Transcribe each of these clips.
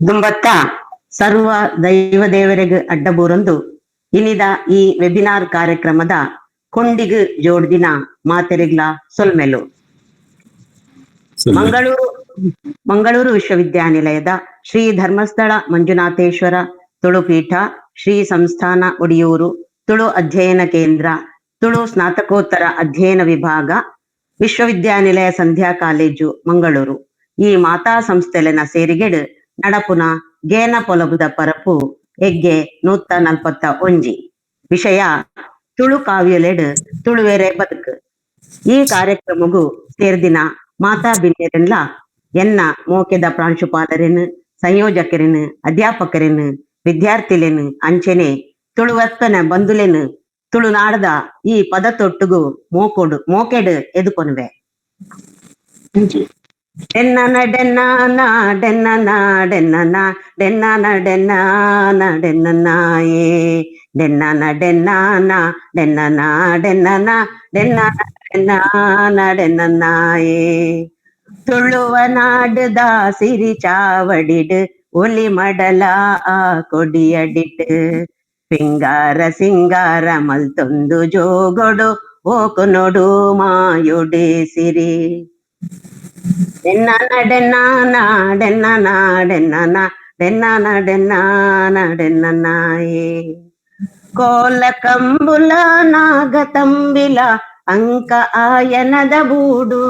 ದುಂಬತ್ತ ಸರ್ವ ದೈವ ದೇವರಿಗೆ ಅಡ್ಡಬೂರೊಂದು ಇನಿದ ಈ ವೆಬಿನಾರ್ ಕಾರ್ಯಕ್ರಮದ ಕೊಂಡಿಗ್ ಜೋಡ್ದಿನ ಮಾತೆರೆಗ್ಲ ಸೊಲ್ಮೆಲು ಮಂಗಳೂರು ಮಂಗಳೂರು ವಿಶ್ವವಿದ್ಯಾನಿಲಯದ ಶ್ರೀ ಧರ್ಮಸ್ಥಳ ಮಂಜುನಾಥೇಶ್ವರ ತುಳುಪೀಠ ಶ್ರೀ ಸಂಸ್ಥಾನ ಒಡಿಯೂರು ತುಳು ಅಧ್ಯಯನ ಕೇಂದ್ರ ತುಳು ಸ್ನಾತಕೋತ್ತರ ಅಧ್ಯಯನ ವಿಭಾಗ ವಿಶ್ವವಿದ್ಯಾನಿಲಯ ಸಂಧ್ಯಾ ಕಾಲೇಜು ಮಂಗಳೂರು ಈ ಮಾತಾ ಸಂಸ್ಥೆಲೆನ ಸೇರಿಗೆಡು ನಡಪುನ ಗೇನ ಪೊಲಬುದ ಪರಪು ಎಗ್ಗೆ 141 ವಿಷಯ ತುಳು ಕಾವ್ಯಲೆಡ್ ತುಳುವೆರೆ ಬದುಕು. ಈ ಕಾರ್ಯಕ್ರಮಗೂ ಸೇರ್ದಿನ ಮಾತಾ ಬಿನ್ನೆರೆನ್ಲ ಎನ್ನ ಮೋಕೆದ ಪ್ರಾಂಶುಪಾಲರೆನ್ ಸಂಯೋಜಕರೆನ್ ಅಧ್ಯಾಪಕರೆನ್ ವಿದ್ಯಾರ್ಥಿಲೆನ್ ಅಂಚೆನೆ ತುಳುವಪ್ಪನ ಬಂಧುಲೆನ್ ತುಳುನಾಡದ ಈ ಪದತೊಟ್ಟುಗು ಮೋಕೆಡ್ ಎದುಕೊನುವೆ. ಡೆನ್ನನ ಡೆನ್ನಾನ ಡೆನ್ನನ ಡೆನ್ನನ ಡೆನ್ನನ ಡೆನ್ನಾನ ಡೆನ್ನನಾಯೇ ಡೆನ್ನನ ಡೆನ್ನಾನ ಡೆನ್ನನ ಡೆನ್ನನ ಡೆನ್ನನ ಡೆನ್ನಾನ ಡೆನ್ನನಾಯೇ ತುಳುವ ನಾಡುದ ಸಿರಿ ಚಾವಡಿಡ್ ಒಲಿ ಮಡಲ ಆ ಕೊಡಿಯಡಿಟ್ ಸಿಂಗಾರ ಸಿಂಗಾರ ಮಲ್ತೊಂದು ಜೋಗೊಡು ಓಕು ನೋಡು ಮಾಯೊಡೆ ಸಿರಿ ಡೆನ್ನನ ಡೆನ್ನಾನ ಡೆನ್ನನ ಡೆನ್ನನ ಡೆನ್ನನ ಡೆನ್ನಾನ ಡೆನ್ನನಾಯೇ ಕೋಲ ಕಂಬುಲ ನಾಗ ತಂಬಿಲ ಅಂಕ ಆಯನದ ಬೂಡು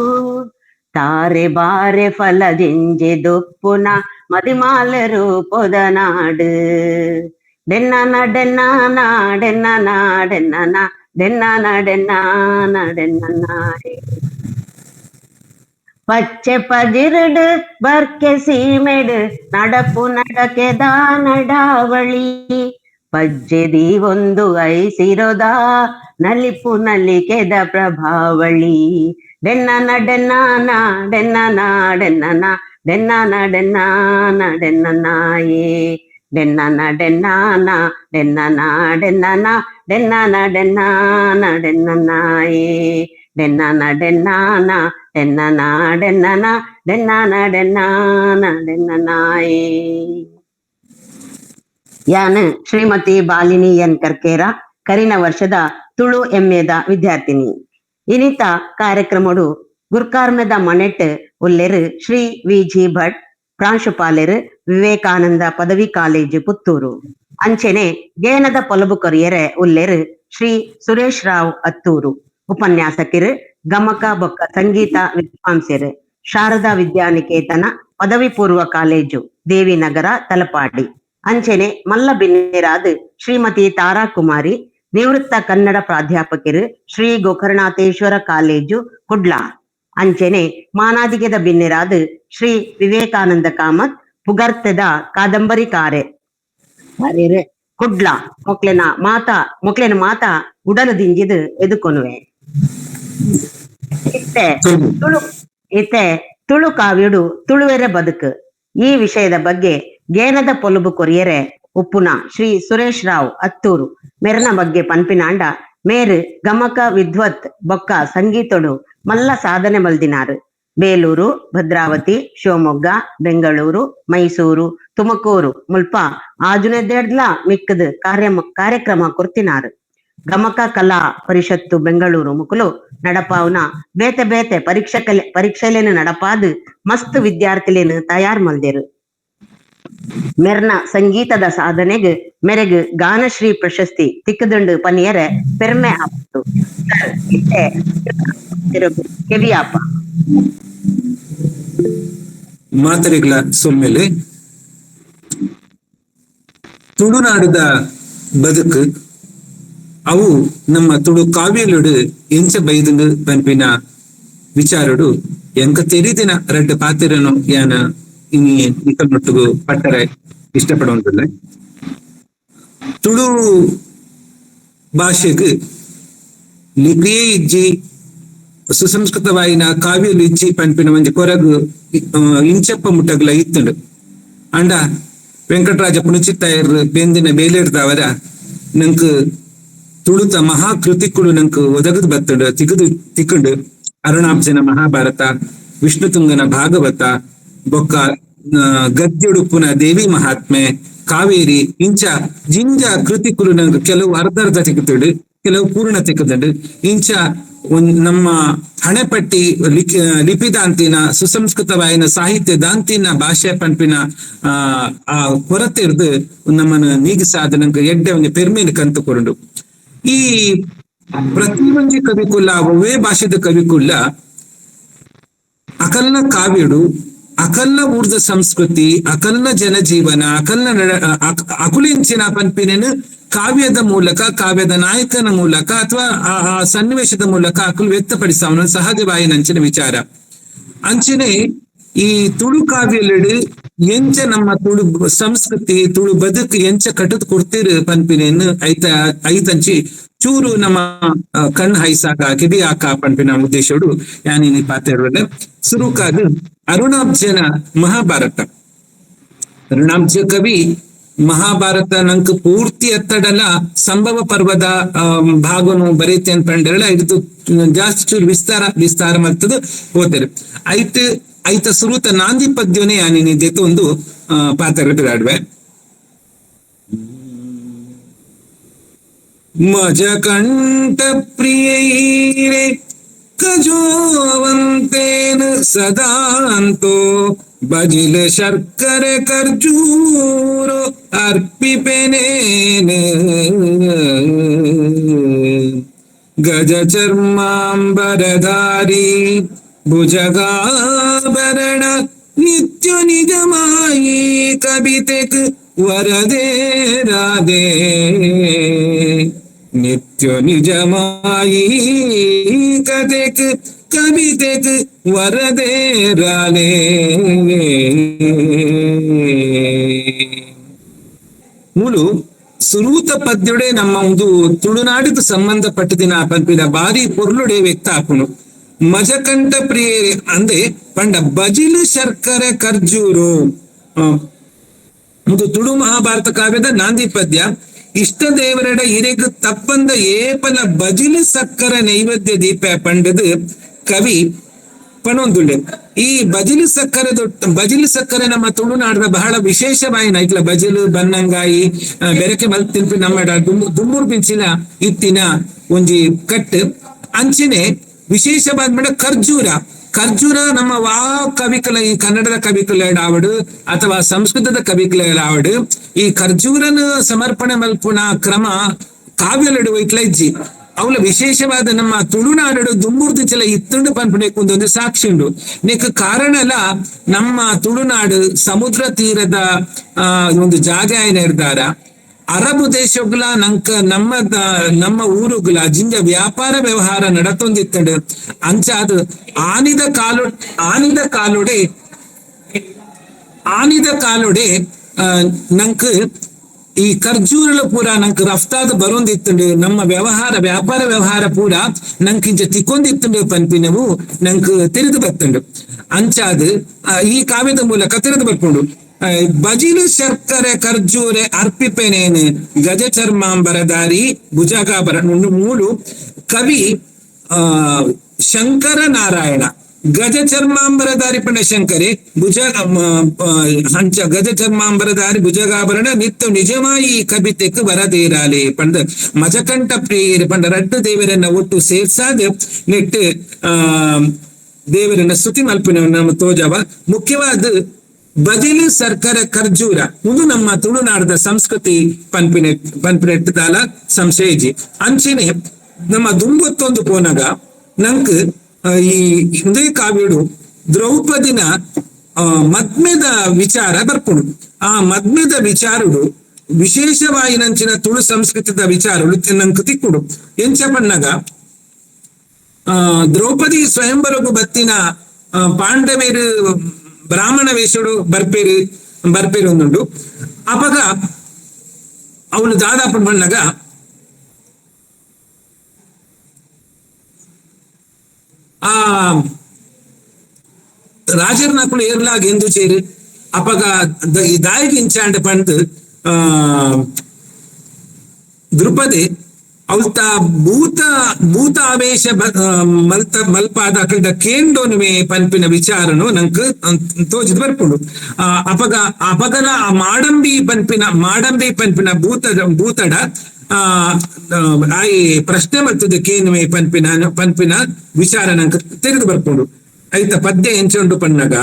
ತಾರೆ ಬಾರೆ ಫಲ ಜಿಂಜೆ ದೊಪ್ಪುನ ಮದಿಮಾಲರು ಪೊದನಾಡು ಡೆನ್ನನ ಡೆನ್ನಾನ ಡೆನ್ನನ ಡೆನ್ನನ ಡೆನ್ನನ ಡೆನ್ನಾನ ಡೆನ್ನನಾಯೇ ಪಚ್ಚೆ ಪಜಿರುಡು ಬರ್ಕೆ ಸೀಮೆಡು ನಡಪು ನಡಕೆದ ನಡಾವಳಿ ಪಜ್ಜೆದಿ ಒಂದು ಐಸಿರೋದ ನಲಿಪು ನಲಿಕೆದ ಪ್ರಭಾವಳಿ ಡೆನ್ನನ ಡೆನ್ನಾನ ಡೆನ್ನನ ಡೆನ್ನನ ಡೆನ್ನನ ಡೆನ್ನಾನ ಡೆನ್ನನಾಯೇ ಡೆನ್ನನ ಡೆನ್ನಾನ ಡೆನ್ನನ ಡೆನ್ನನ ಡೆನ್ನನ ಡೆನ್ನಾನ ಡೆನ್ನನಾಯೇ ಡೆನ್ನನ ಡೆನ್ನಾನ ಡೆನ್ನನ ಡೆನ್ನನ ಡೆನ್ನನ ಡೆನ್ನಾನ ಡೆನ್ನನಾಯೇ. ಯಾನ್ ಶ್ರೀಮತಿ ಬಾಲಿನಿ ಎನ್ ಕರ್ಕೇರ ಕರಿನ ವರ್ಷದ ತುಳು ಎಂಎದ ವಿದ್ಯಾರ್ಥಿನಿ. ಇನಿತ ಕಾರ್ಯಕ್ರಮಡು ಗುರ್ಕಾರ್ಮೆದ ಮನೆಟ್ ಉಲ್ಲೆರು ಶ್ರೀ ವಿ.ಜಿ. ಭಟ್ ಪ್ರಾಂಶುಪಾಲರು ವಿವೇಕಾನಂದ ಪದವಿ ಕಾಲೇಜು ಪುತ್ತೂರು. ಅಂಚೆನೆ ಗೇನದ ಪೊಲಬು ಕೊರಿಯರೆ ಉಲ್ಲೆರು ಶ್ರೀ ಸುರೇಶ್ ರಾವ್ ಅತ್ತೂರು. ಉಪನ್ಯಾಸಕರು ಗಮಕ ಬೊಕ್ಕ ಸಂಗೀತ ವಿದ್ವಾಂಸರು ಶಾರದಾ ವಿದ್ಯಾನಿಕೇತನ ಪದವಿ ಪೂರ್ವ ಕಾಲೇಜು ದೇವಿನಗರ ತಲಪಾಡಿ. ಅಂಚೆನೆ ಮಲ್ಲ ಬಿನ್ನೆರಾದ್ ಶ್ರೀಮತಿ ತಾರಾ ಕುಮಾರಿ ನಿವೃತ್ತ ಕನ್ನಡ ಪ್ರಾಧ್ಯಾಪಕರು ಶ್ರೀ ಗೋಕರ್ಣಾಥೇಶ್ವರ ಕಾಲೇಜು ಕುಡ್ಲ. ಅಂಚೆನೆ ಮಾನಾದಿಗೆದ ಬಿನ್ನೆರಾದ್ ಶ್ರೀ ವಿವೇಕಾನಂದ ಕಾಮತ್ ಪುಗರ್ತೆದ ಕಾದಂಬರಿಕಾರೆ ಕುಡ್ಲ ಮೊಕ್ಲೆನ ಮಾತಾ ಉಡಲು ದಿಂಜಿದ್ ಎದುಕೊನುವೆ. ಇತ್ತೆ ತುಳು ಕಾವ್ಯಡು ತುಳುವೆರೆ ಬದುಕು ಈ ವಿಷಯದ ಬಗ್ಗೆ ಗೇನದ ಪೊಲುಬು ಕೊರಿಯರೆ ಉಪ್ಪುನ ಶ್ರೀ ಸುರೇಶ್ ರಾವ್ ಅತ್ತೂರು ಮೆರನ ಬಗ್ಗೆ ಪನ್ಪಿನಾಂಡ ಮೇರು ಗಮಕ ವಿದ್ವತ್ ಬೊಕ್ಕ ಸಂಗೀತೊಡು ಮಲ್ಲ ಸಾಧನೆ ಮಲ್ದಿನಾರು. ಬೇಲೂರು, ಭದ್ರಾವತಿ, ಶಿವಮೊಗ್ಗ, ಬೆಂಗಳೂರು, ಮೈಸೂರು, ತುಮಕೂರು ಮುಲ್ಪ ಆಜುನೆದ್ದೆಡ್ಲ ಮಿಕ್ಕದು ಕಾರ್ಯಕ್ರಮ ಕೊರ್ತಿನಾರು. ಗಮಕ ಕಲಾ ಪರಿಷತ್ತು ಬೆಂಗಳೂರು ಮುಕುಲು ನಡಪಾವುನ ಬೇತೆ ಬೇತೆ ಪರೀಕ್ಷೆಲೇನು ನಡಪಾದು ಮಸ್ತ್ ವಿದ್ಯಾರ್ಥಿಲೇನು ತಯಾರ್ ಮಲ್ದೇರು. ಮೆರ್ನ ಸಂಗೀತದ ಸಾಧನೆಗೆ ಮೆರೆಗ್ ಗಾನಶ್ರೀ ಪ್ರಶಸ್ತಿ ತಿಕ್ಕದುಂಡು ಪನಿಯರೆ ಪೆರ್ಮೆ ಆಪತ್ತು ಕೆವಿಯಾಪ ಮಾತರಿಗಳ ಸೊಮ್ಮೆಲೆ ತುಳುನಾಡಿದ ಬದುಕು ಅವು ನಮ್ಮ ತುಳು ಕಾವ್ಯಲುಡು ಎಂಚ ಬೈದುಂಡು ಪನ್ಪಿನ ವಿಚಾರಡು ಎಂಕ ತೆರಿದಿನ ರಡ್ಡು ಪಾತಿರನು ಯಾನ ಇನಿ ಇಕಲ್ನೊಟ್ಟುಗು ಪಟ್ಟರೆ ಇಷ್ಟಪಡುವಂತಲ್ಲ. ತುಳು ಭಾಷೆಗ್ ಲಿಪಿಯೇ ಇಜ್ಜಿ ಸುಸಂಸ್ಕೃತವಾಯಿನ ಕಾವ್ಯಲು ಇಜ್ಜಿ ಪನ್ಪಿನ ಒಂಜಿ ಕೊರಗು ಇಂಚಪ್ಪ ಮುಟ್ಟಗ್ಲ ಇತ್ತುಂಡು. ಅಂಡ ವೆಂಕಟರಾಜ ಪುಣಚಿತ್ತಾಯರ್ ಬೆಂದಿನ ಬೇಲೆಡ್ದವರ ನಂಕ್ ತುಳುತ ಮಹಾಕೃತಿಕುಳು ನಂಕ್ ಒದಗದು ಬತ್ತುಂಡು ತಿಕ್ಕುಂಡು ಅರುಣಾಬ್ಜನ ಮಹಾಭಾರತ, ವಿಷ್ಣುತುಂಗನ ಭಾಗವತ, ಬೊಕ್ಕ ಗದ್ಯುಡುಪುನ ದೇವಿ ಮಹಾತ್ಮೆ ಕಾವೇರಿ ಇಂಚ ಜಿಂಜ ಕೃತಿಕುಲು ನಂಗೆ ಕೆಲವು ಅರ್ಧ ತೆಗೆದುಂಡು ಕೆಲವು ಪೂರ್ಣ ತೆಗೆದುಂಡು ಇಂಚ ನಮ್ಮ ಹಣೆಪಟ್ಟಿ ಲಿಪಿದಾಂತಿನ ಸುಸಂಸ್ಕೃತವಾಯಿನ ಸಾಹಿತ್ಯ ದಾಂತಿನ ಭಾಷೆ ಪಂಪಿನ ಆ ಕೊರತೆ ಇರ್ದು ನಮ್ಮನ್ನ ನೀಗಿಸಾದ ನಂಗೆ ಎಡ್ಡೆ ಒಂದು ಪೆರ್ಮೇಲೆ ಕಂತುಕೊಂಡು ಈ ಪ್ರತಿಯೊಂದು ಕವಿಕುಲ್ಲ ಒವೇ ಭಾಷೆದ ಕವಿಕುಲ್ಲ ಅಕಲ್ನ ಕಾವ್ಯಡು ಅಕಲ್ನ ಊರ್ದ ಸಂಸ್ಕೃತಿ ಅಕಲ್ನ ಜನಜೀವನ ಅಕುಲಿಂಚಿನ ಪಂಪಿನೇನು ಕಾವ್ಯದ ಮೂಲಕ ಕಾವ್ಯದ ನಾಯಕನ ಮೂಲಕ ಅಥವಾ ಆ ಸನ್ನಿವೇಶದ ಮೂಲಕ ಅಕುಲು ವ್ಯಕ್ತಪಡಿಸವನ ಸಹಜವಾಯಿ ನಂಚಿನ ವಿಚಾರ ಅಂಚನೆ ಈ ತುಳು ಕಾವ್ಯಲಿಡು ಎಂಚ ನಮ್ಮ ತುಳು ಸಂಸ್ಕೃತಿ ತುಳು ಬದುಕು ಎಂಚ ಕಟ್ಟದ್ ಕೊಡ್ತೀರ್ ಪನ್ಪಿನೇನು ಐತಂಚಿ ಚೂರು ನಮ್ಮ ಕಣ್ ಹೈಸಾಕ ಕಿಡಿ ಹಾಕ ಪನ್ಪಿನ ಉದ್ದೇಶಡು ಯಾನಿ ಪಾತ್ರ ಸುರುಕಾದು ಅರುಣಾಬ್ಜನ ಮಹಾಭಾರತ ಅರುಣಾಬ್ಜ ಕವಿ ಮಹಾಭಾರತ ನಂಕ್ ಪೂರ್ತಿ ಎತ್ತಡಲ ಸಂಭವ ಪರ್ವದ ಭಾಗನು ಬರೀತೆ ಅನ್ಪಂಡಿರಲ್ಲ ಇದು ಜಾಸ್ತಿ ಚೂರು ವಿಸ್ತಾರ ಮಾಡ್ತದ ಹೋದರೆ ಐತ ಸುರುತ ನಾಂದಿ ಪದ್ಯನೇ ಯಾನಿದೆ ಒಂದು ಪಾತ್ರ ಬಿಡಾಡ್ವೆ ಮಜ ಕಂಠ ಪ್ರಿಯೈರೆ ಕಜೋವಂತೇನ ಸದಾಂತೋ ಬಜಿಲ ಶರ್ಕರೆ ಖರ್ಜೂರೋ ಅರ್ಪಿಪೆನೇನ ಗಜ ಚರ್ಮಾಂಬರಧಾರಿ ಭುಜಗಾಭರಣ ನಿತ್ಯ ನಿಜಮಾಯಿ ಕವಿತೆಕ್ ವರದೇ ರಾಧೆ ನಿತ್ಯ ನಿಜಮಾಯಿ ಕತೆಕ್ ಕವಿತೆಕ್ ವರದೇ ರಾಧೆ ಮೂಲು ಸುರೂತ ಪದ್ಯುಡೆ ನಮ್ಮ ಒಂದು ತುಳುನಾಡಿಗೆ ಸಂಬಂಧಪಟ್ಟದಿನ ಪಂಪಿನ ಬಾರಿ ಪೊರ್ಲುಡೆ ವ್ಯಕ್ತ ಹಾಕುನು ಮಜಕಂಠ ಪ್ರಿಯೆ ಅಂದೆ ಪಂಡ ಬಜಿಲು ಶರ್ಕರೆ ಖರ್ಜೂರು ಒಂದು ತುಳು ಮಹಾಭಾರತ ಕಾವ್ಯದ ನಾಂದಿ ಪದ್ಯ ಇಷ್ಟ ದೇವರಡ ಹಿರೆಗ್ ತಪ್ಪಂದ ಏಪಲ ಬಜಿಲು ಸಕ್ಕರ ನೈವೇದ್ಯ ದೀಪ ಪಂಡದು ಕವಿ ಪಣೊಂದುಳ್ಳೆ ಈ ಬಜಿಲು ಸಕ್ಕರೆ ನಮ್ಮ ತುಳುನಾಡಿನ ಬಹಳ ವಿಶೇಷವಾಗಿ ನೈಕ್ಲ ಬಜಿಲು ಬನ್ನಂಗಾಯಿ ಬೆರಕೆ ಮಲ್ ತಿನ್ಪಿ ನಮ್ಮ ದುಮ್ಮೂರ್ ಬಿಂಚಿನ ಇತ್ತಿನ ಒಂಜಿ ಕಟ್ ಅಂಚಿನೆ ವಿಶೇಷವಾದ ಖರ್ಜೂರ ನಮ್ಮ ಕವಿಕಲ ಈ ಕನ್ನಡದ ಕವಿಕುಲ ಆವಡು ಅಥವಾ ಸಂಸ್ಕೃತದ ಕವಿಕುಲ ಆವಡು ಈ ಖರ್ಜೂರನ ಸಮರ್ಪಣೆ ಮಲ್ಪುನ ಕ್ರಮ ಕಾವ್ಯಲಡು ಇಟ್ಲ ಇಜ್ಜಿ ಅವಳ ವಿಶೇಷವಾದ ನಮ್ಮ ತುಳುನಾಡು ದುಂಬೂರ್ತಿಂಚಲ ಇತ್ತುಂಡು ಪನ್ಪುಣಕ್ಕೆ ಒಂದು ಸಾಕ್ಷಿ ಉಂಡು ನೆಕ್ ಕಾರಣ ಅಲ್ಲ ನಮ್ಮ ತುಳುನಾಡು ಸಮುದ್ರ ತೀರದ ಒಂದು ಜಾಗ ಏನ ಇರ್ದಾರ ಅರಬ್ ದೇಶಗಳ ನಮ್ಮ ಊರುಗಳ ಜಿಂಜ ವ್ಯಾಪಾರ ವ್ಯವಹಾರ ನಡತೊಂದಿತ್ತಂಡು ಅಂಚ ಅದು ಆನಿದ ಕಾಲೊಡೆ ನಂಕ್ ಈ ಖರ್ಜೂರಲ ಪೂರ ನಂಕ್ ರಫ್ತಾದ ಬರೋಂದಿತ್ತುಂಡು ನಮ್ಮ ವ್ಯಾಪಾರ ವ್ಯವಹಾರ ಪೂರ ನಂಕ್ ಇಂಚ ತಿಕ್ಕೊಂದಿತ್ತುಂಡು ಪನ್ಪಿನವು ನಂಕ್ ತಿರುದು ಬತ್ತುಂಡು ಅಂಚಾದ್ ಈ ಕಾವ್ಯದ ಮೂಲಕ ತಿರುದು ಬರ್ಕೊಂಡು ಬಜಿಲು ಶರ್ಕರೆ ಖರ್ಜೂರೆ ಅರ್ಪಿಪೆನೇನು ಗಜ ಚರ್ಮಾಂಬರಧಾರಿ ಭುಜಗಾಭರ ಮೂಲು ಕವಿ ಶಂಕರ ನಾರಾಯಣ ಗಜ ಚರ್ಮಾಂಬರಧಾರಿ ಪಂಡ ಶಂಕರೆ ಹಂಚ ಗಜ ಚರ್ಮಾಂಬರಧಾರಿ ಭುಜಗಾಭರಣ ನಿತ್ಯ ನಿಜಮಾಯಿ ಕವಿತೆಕ್ ವರದೇರಾಲೆ ಪಂಡ ಮಜಕಂಠ ಪ್ರಿಯರು ಪಂಡ ರಡ್ಡು ದೇವರನ್ನ ಒಟ್ಟು ಸೇರ್ಸಾದ ನೆಟ್ಟು ದೇವರನ್ನ ಸ್ತುತಿ ಮಲ್ಪಿನ ನಮ್ಮ ತೋಜವ ಮುಖ್ಯವಾದ ಬಜಿಲು ಸರ್ಕರ ಖರ್ಜೂರ ಇದು ನಮ್ಮ ತುಳುನಾಡದ ಸಂಸ್ಕೃತಿ ಪನ್ಪಿನೆಟ್ಟದಾಲ ಸಂಶಯಜಿ ಅಂಚನೆ ನಮ್ಮ ದುಂಬತ್ತೊಂದು ಪೋನಾಗ ನಂಕ್ ಈ ಹಿಂದೆ ಕಾವ್ಯಡು ದ್ರೌಪದಿನ ಮದ್ಮೆದ ವಿಚಾರ ಬರ್ಪುಡು ಆ ಮದ್ಮೆದ ವಿಚಾರಡು ವಿಶೇಷವಾಗಿ ನಂಚಿನ ತುಳು ಸಂಸ್ಕೃತದ ವಿಚಾರಗಳು ನಂಗೆ ತಿಕ್ಕುಡು ಎಂಚ ಪಣ್ಣಗ ದ್ರೌಪದಿ ಸ್ವಯಂವರಗು ಬತ್ತಿನ ಪಾಂಡವೇರು ಬ್ರಾಹ್ಮಣ ವೇಷಡು ಬರ್ಪೇರು ಒಂದುಂಡು ಅಪಗ ಅವನು ದಾದಾಪು ಬಣ್ಣಗ ಆ ರಾಜರ್ ನಕುಲು ಏರ್ಲಾಗ ಎಂದು ಚೇರು ಅಪಗ ಈ ದಾಯಿಗೆ ಇಂಚಾಂಡ ಪಂಡ್ ದ್ರುಪದಿ ಅವಲ್ತ ಭೂತ ಭೂತ ಆವೇಶ ಮಲ್ಪಾದ ಅಕಲ್ದ ಕೇಂದೋನುವೆ ಪನ್ಪಿನ ವಿಚಾರನು ನಂಕ್ ತೋಜಿದ್ ಬರ್ಪುಂಡು. ಅಪಗ ಅಪಗನ ಮಾಡಂಬಿ ಪನ್ಪಿನ ಭೂತಡ ಆಯಿ ಪ್ರಶ್ನೆ ಬರ್ತದೆ ಕೇನುವೆ ಪನ್ಪಿನ ವಿಚಾರ ನಂಗೆ ತೆರೆದು ಬರ್ಪುಂಡು. ಐತ ಪದ್ಯ ಎಂಚುಂಡು ಪನ್ನಗ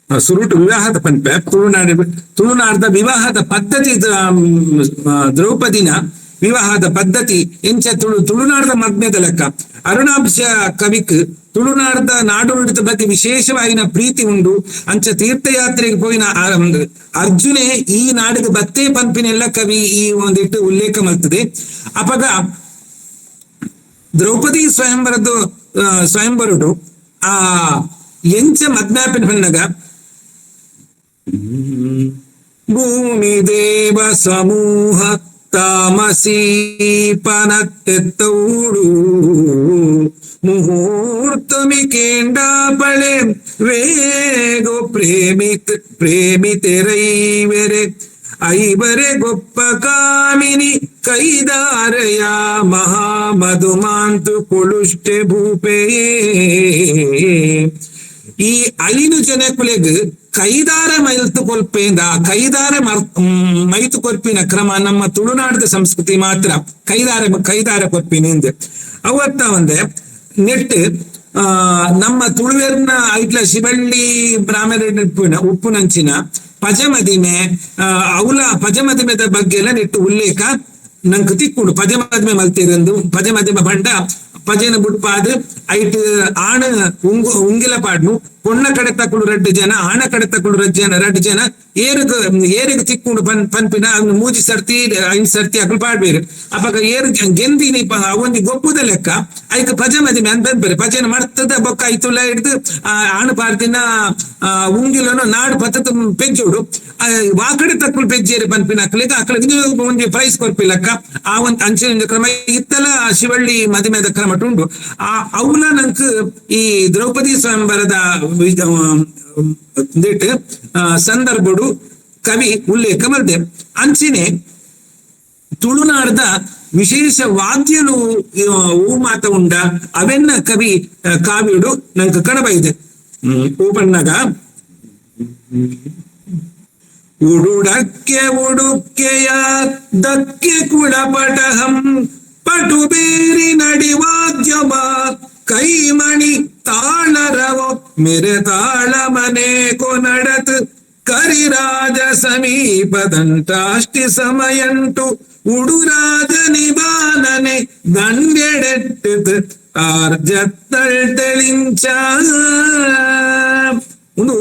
ಸುರುಟು ವಿವಾಹದ ಪನ್ಪೆ ತುಳುನಾಡದ ವಿವಾಹದ ಪದ್ಧತಿ ದ್ರೌಪದಿನ ವಿವಾಹದ ಪದ್ಧತಿ ಎಂಚ ತುಳುನಾಡದ ಮಗ್ನದ ಲೆಕ್ಕ. ಅರುಣಾಂಶ ಕವಿಕ್ ತುಳುನಾಡದ ನಾಡುನುಡಿದ ಬಗ್ಗೆ ವಿಶೇಷವಾಗಿನ ಪ್ರೀತಿ ಉಂಡು. ಅಂಚ ತೀರ್ಥಯಾತ್ರೆಗೆ ಪೋಯಿನ ಅರ್ಜುನೆ ಈ ನಾಡಿಗೆ ಬತ್ತೇ ಪಂಪಿನೆಲ್ಲ ಕವಿ ಈ ಒಂದಿಟ್ಟು ಉಲ್ಲೇಖ ಮಾಡ್ತದೆ. ಅಪಗ ದ್ರೌಪದಿ ಸ್ವಯಂವರಡು ಆ ಎಂಚ ಮದ್ನಾಪಿನ ಹೊನ್ನಗ ಭೂಮಿ ದೇವ ಸಮೂಹ ತಾಮಸೀಪನತ್ತೆತ್ತೌಡು ಮುಹೂರ್ತಮಿ ಕೇಂಡಾಪಳೆ ವೇಗೋ ಪ್ರೇಮಿತೆರೈವೆರೆ ಐವರೆ ಗೊಪ್ಪ ಕಾಮಿನಿ ಕೈದಾರಯ ಮಹಾಮಧುಮಾಂತು ಕೊಳುಷ್ಟೆ ಭೂಪೆಯೇ. ಈ ಅಳಿನು ಜನಕುಲೆಗ್ ಕೈದಾರ ಮೈಲ್ತು ಕೊಲ್ಪೇಂದ ಕೈದಾರ ಮೈತು ಕೊರ್ಪಿನ ಕ್ರಮ ನಮ್ಮ ತುಳುನಾಡದ ಸಂಸ್ಕೃತಿ ಮಾತ್ರ. ಕೈದಾರ ಕೊರ್ಪಿನಿಂದ ಅವತ್ತ ಒಂದೆ ನೆಟ್ ನಮ್ಮ ತುಳುವೆರ್ನ ಐಟ್ಲ ಶಿವಳ್ಳಿ ಬ್ರಾಹ್ಮಣ ಉಪ್ಪುನಂಚಿನ ಪಜಮದಿಮೆ ಪಜಮದಿಮೆದ ಬಗ್ಗೆ ಎಲ್ಲ ನೆಟ್ಟು ಉಲ್ಲೇಖ ನಂಗೆ ತಿಕ್ಕುಂಡು. ಪಜಮದಿಮೆ ಮಲ್ತಿರಂದು ಪಜಮದಿಮೆ ಬಂಡ ಪಜೆನ ಬುಟ್ಪಾದ್ ಐಟ್ ಆಣ ಉಂಗಿಲ ಪಾಡ್ನು ಪೊಣ್ಣ ಕಡೆ ತಕ್ಕಳು 2 ಜನ ಆಣ ಕಡೆ ತಕ್ಕಳು 2 ಜನ ಏರಿಗ ತಿಕ್ಕೊಂಡು ಪನ್ಪಿನ ಮೂಜಿ ಸರ್ತಿ 5 ಸರ್ತಿ ಅಕಲು ಪಾಡ್ಬೇರು. ಅವಾಗ ಗೆಂದಿನಿ ಅವೊಂದಿ ಗೊಪ್ಪುದ ಲೆಕ್ಕ ಐಕ್ ಪಜಮದಿ ಮ್ಯಾನ್ ಬಂದ್ಬೇರೆ ಪಜೆನ ಮರ್ತದ ಬೊಕ್ಕ ಐತುಲ್ಲ ಹಿಡ್ದು ಆಣ ಪಾಡ್ದಿನ ಉಂಗಿಲನು ನಾಡು ಪತ್ತದ ಪೆಜ್ಜೋಡು ವಾಕಡೆ ತಕ್ಕಳು ಪೆಜ್ಜೇರಿ ಪನ್ಪಿನ ಅಕ್ಲಿಗೆ ಅಕ್ಲಿಗೆ ಒಂದು ಪ್ರೈಸ್ ಕೊರ್ಪಿಲಕ್ಕ ಆ ಒಂದು ಅಂಚಿನ ಕ್ರಮ ಇತ್ತಲ ಶಿವಳ್ಳಿ ಮದಿಮೆದ ಕ್ರಮ ಉಂಡು. ಅವಲ ನಂಕ್ ಈ ದ್ರೌಪದಿ ಸ್ವಯಂವರದ ಸಂದರ್ಭಡು ಕವಿ ಉಲ್ಲೇಖ ಮಲ್ದೆ. ಅಂಚಿನೆ ತುಳುನಾಡದ ವಿಶೇಷ ವಾದ್ಯನು ಹೂ ಮಾತ ಉಂಡ ಅವೆನ್ನ ಕವಿ ಕಾವ್ಯಡು ನಂಗೆ ಕಣಬೈದೆ. ಓಪನ್ನಾಗ ಉಡುಡಕ್ಕೆ ಉಡುಕ್ಕೆಯ ದಕ್ಕೆ ಕುಳಪಟಹಂ ಪಟು ಬೇರಿ ನಡಿವಾದ್ಯಮ ಕೈಮಣಿ ತಾಳರವೋ ಮೆರೆ ತಾಳ ಮನೆ ಕೊನಡತ್ ಕರಿರಾಜ ಸಮೀಪದಂಟಾಷ್ಟಿ ಸಮಯಂಟು ಉಡುರಾಜ ನಿಬಾನನೆ ದಂಡೆಡೆಟ್ಟು ಆರ್ಜತ್ತಳ್ ತೆಳಿಂಚ. ಒಂದು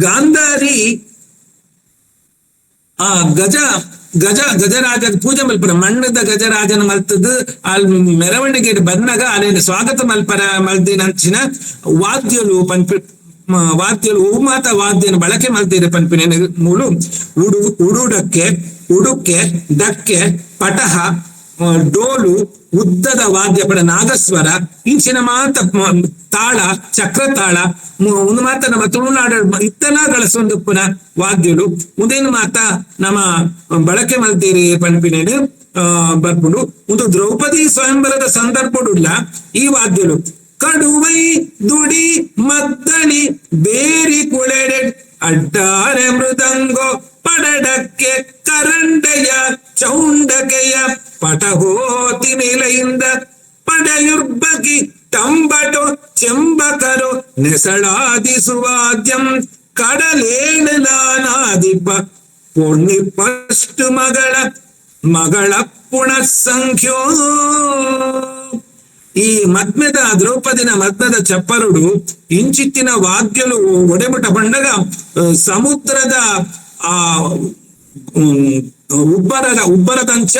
ಗಾಂಧಾರಿ ಆ ಗಜರಾಜ ಪೂಜೆ ಮಲ್ಪರ ಮಣ್ಣದ ಗಜರಾಜನ ಮಲ್ತದ್ದು ಅಲ್ಲಿ ಮೆರವಣಿಗೆ ಬಂದಾಗ ಅಲ್ಲಿ ಸ್ವಾಗತ ಮಲ್ಪರ ಮಲ್ದಿನಂಚಿನ ವಾದ್ಯಲು ವಾದ್ಯಲು ಮಾತ ವಾದ್ಯನ ಬಳಕೆ ಮಲ್ತಿದೆ ಪಂಪಿನ ಮೂಲು ಉಡುಡಕ್ಕೆ ಉಡುಕ್ಕೆ ಡಕ್ಕೆ ಪಟಹ ಡೋಲು ಉದ್ದದ ವಾದ್ಯ ಪಡ ನಾಗಸ್ವರ ಇಂಚಿನ ಮಾತ ತಾಳ ಚಕ್ರತಾಳ ಒಂದು ಮಾತ ನಮ್ಮ ತುಳುನಾಡ ಇತ್ತನ ಗಳಸೊಂದು ಪುನಃ ವಾದ್ಯಲು ಮುಂದೇನು ಮಾತ ನಮ್ಮ ಬಳಕೆ ಮಲ್ತೀರಿ ಪಂಪಿನೇನು ಬರ್ಕೊಂಡು ಒಂದು ದ್ರೌಪದಿ ಸ್ವಯಂವರದ ಸಂದರ್ಭಡುಲ್ಲ ಈ ವಾದ್ಯಲು ಕಡುವೈ ದುಡಿ ಮದ್ದಳಿ ಬೇರಿ ಕುಳೆಡೆ ಅಡ್ಡಾರೆ ಮೃದಂಗೋ ಪಡಡಕ್ಕೆ ಕರಂಡೆಯ ಚೌಂಡಕೆಯ ಪಟಹೋತಿ ನೆಲೆಯಿಂದ ಪಡೆಯುರ್ಬಗಿ ತಂಬಟೋ ಚೆಂಬಕರು ನೆಸಳಾದಿಸುವಾದ್ಯಂ ಕಡಲೇಣಲಾನಾದಿಪ ಪುಣ್ಣಿಪಷ್ಟು ಮಗಳ ಪುಣ ಸಂಖ್ಯೋ. ಈ ಮದ್ಮೆದ ದ್ರೌಪದಿನ ಮದ್ಮದ ಚಪ್ಪರುಡು ಇಂಚಿತ್ತಿನ ವಾದ್ಯಲು ಒಡೆಮುಟ ಬಂಡಗ ಸಮುದ್ರದ ಆ ಉಬ್ಬರದಂಚ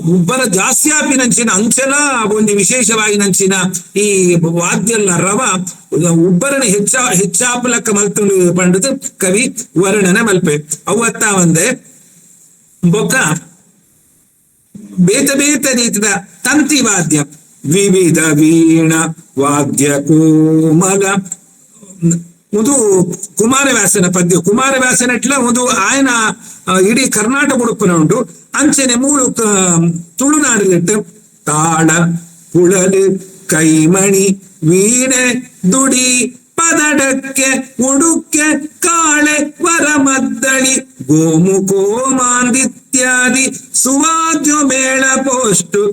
ಉಬ್ಬರ ಜಾಸ್ತಿ ಆಪಿನಂಚಿನ ಅಂಚಲ ಒಂದು ವಿಶೇಷವಾಗಿನಂಚಿನ ಈ ವಾದ್ಯಲ್ಲ ರವ ಉಬ್ಬರನ ಹೆಚ್ಚಾಪಲಕ್ಕ ಮಲ್ತುಂಡು ಪಂಡದು ಕವಿ ವರ್ಣನೆ ಮಲ್ಪೆ ಅವತ್ತ ಒಂದೆ ಬೊಕ್ಕ ಬೇತ ಬೇತ ರೀತಿದ ತಂತಿ ವಾದ್ಯ ವಿವಿಧ ವೀಣ ವಾದ್ಯ ಕೋಮಲ ಒಂದು ಕುಮಾರವ್ಯಾಸನ ಪದ್ಯ ಕುಮಾರವ್ಯಾಸನ ಇಟ್ಲ ಒಂದು ಆಯನ ಇಡೀ ಕರ್ನಾಟಕ ಉಡುಪನ ಉಂಟು ಅಂಚನೆ ಮೂಳು ತುಳುನಾಡಿಲಿಟ್ಟು ತಾಳ ಪುಳಲು ಕೈಮಣಿ ವೀಣೆ ದುಡಿ ಪದಡಕ್ಕೆ ಉಡುಕ್ಕೆ ಕಾಳೆ ವರಮದ್ದಳಿ ಗೋಮುಕೋಮಾಂದಿತ್ಯಾದಿ ಸುವಾದ್ಯ ಮೇಳ ಪೋಷ್ಟು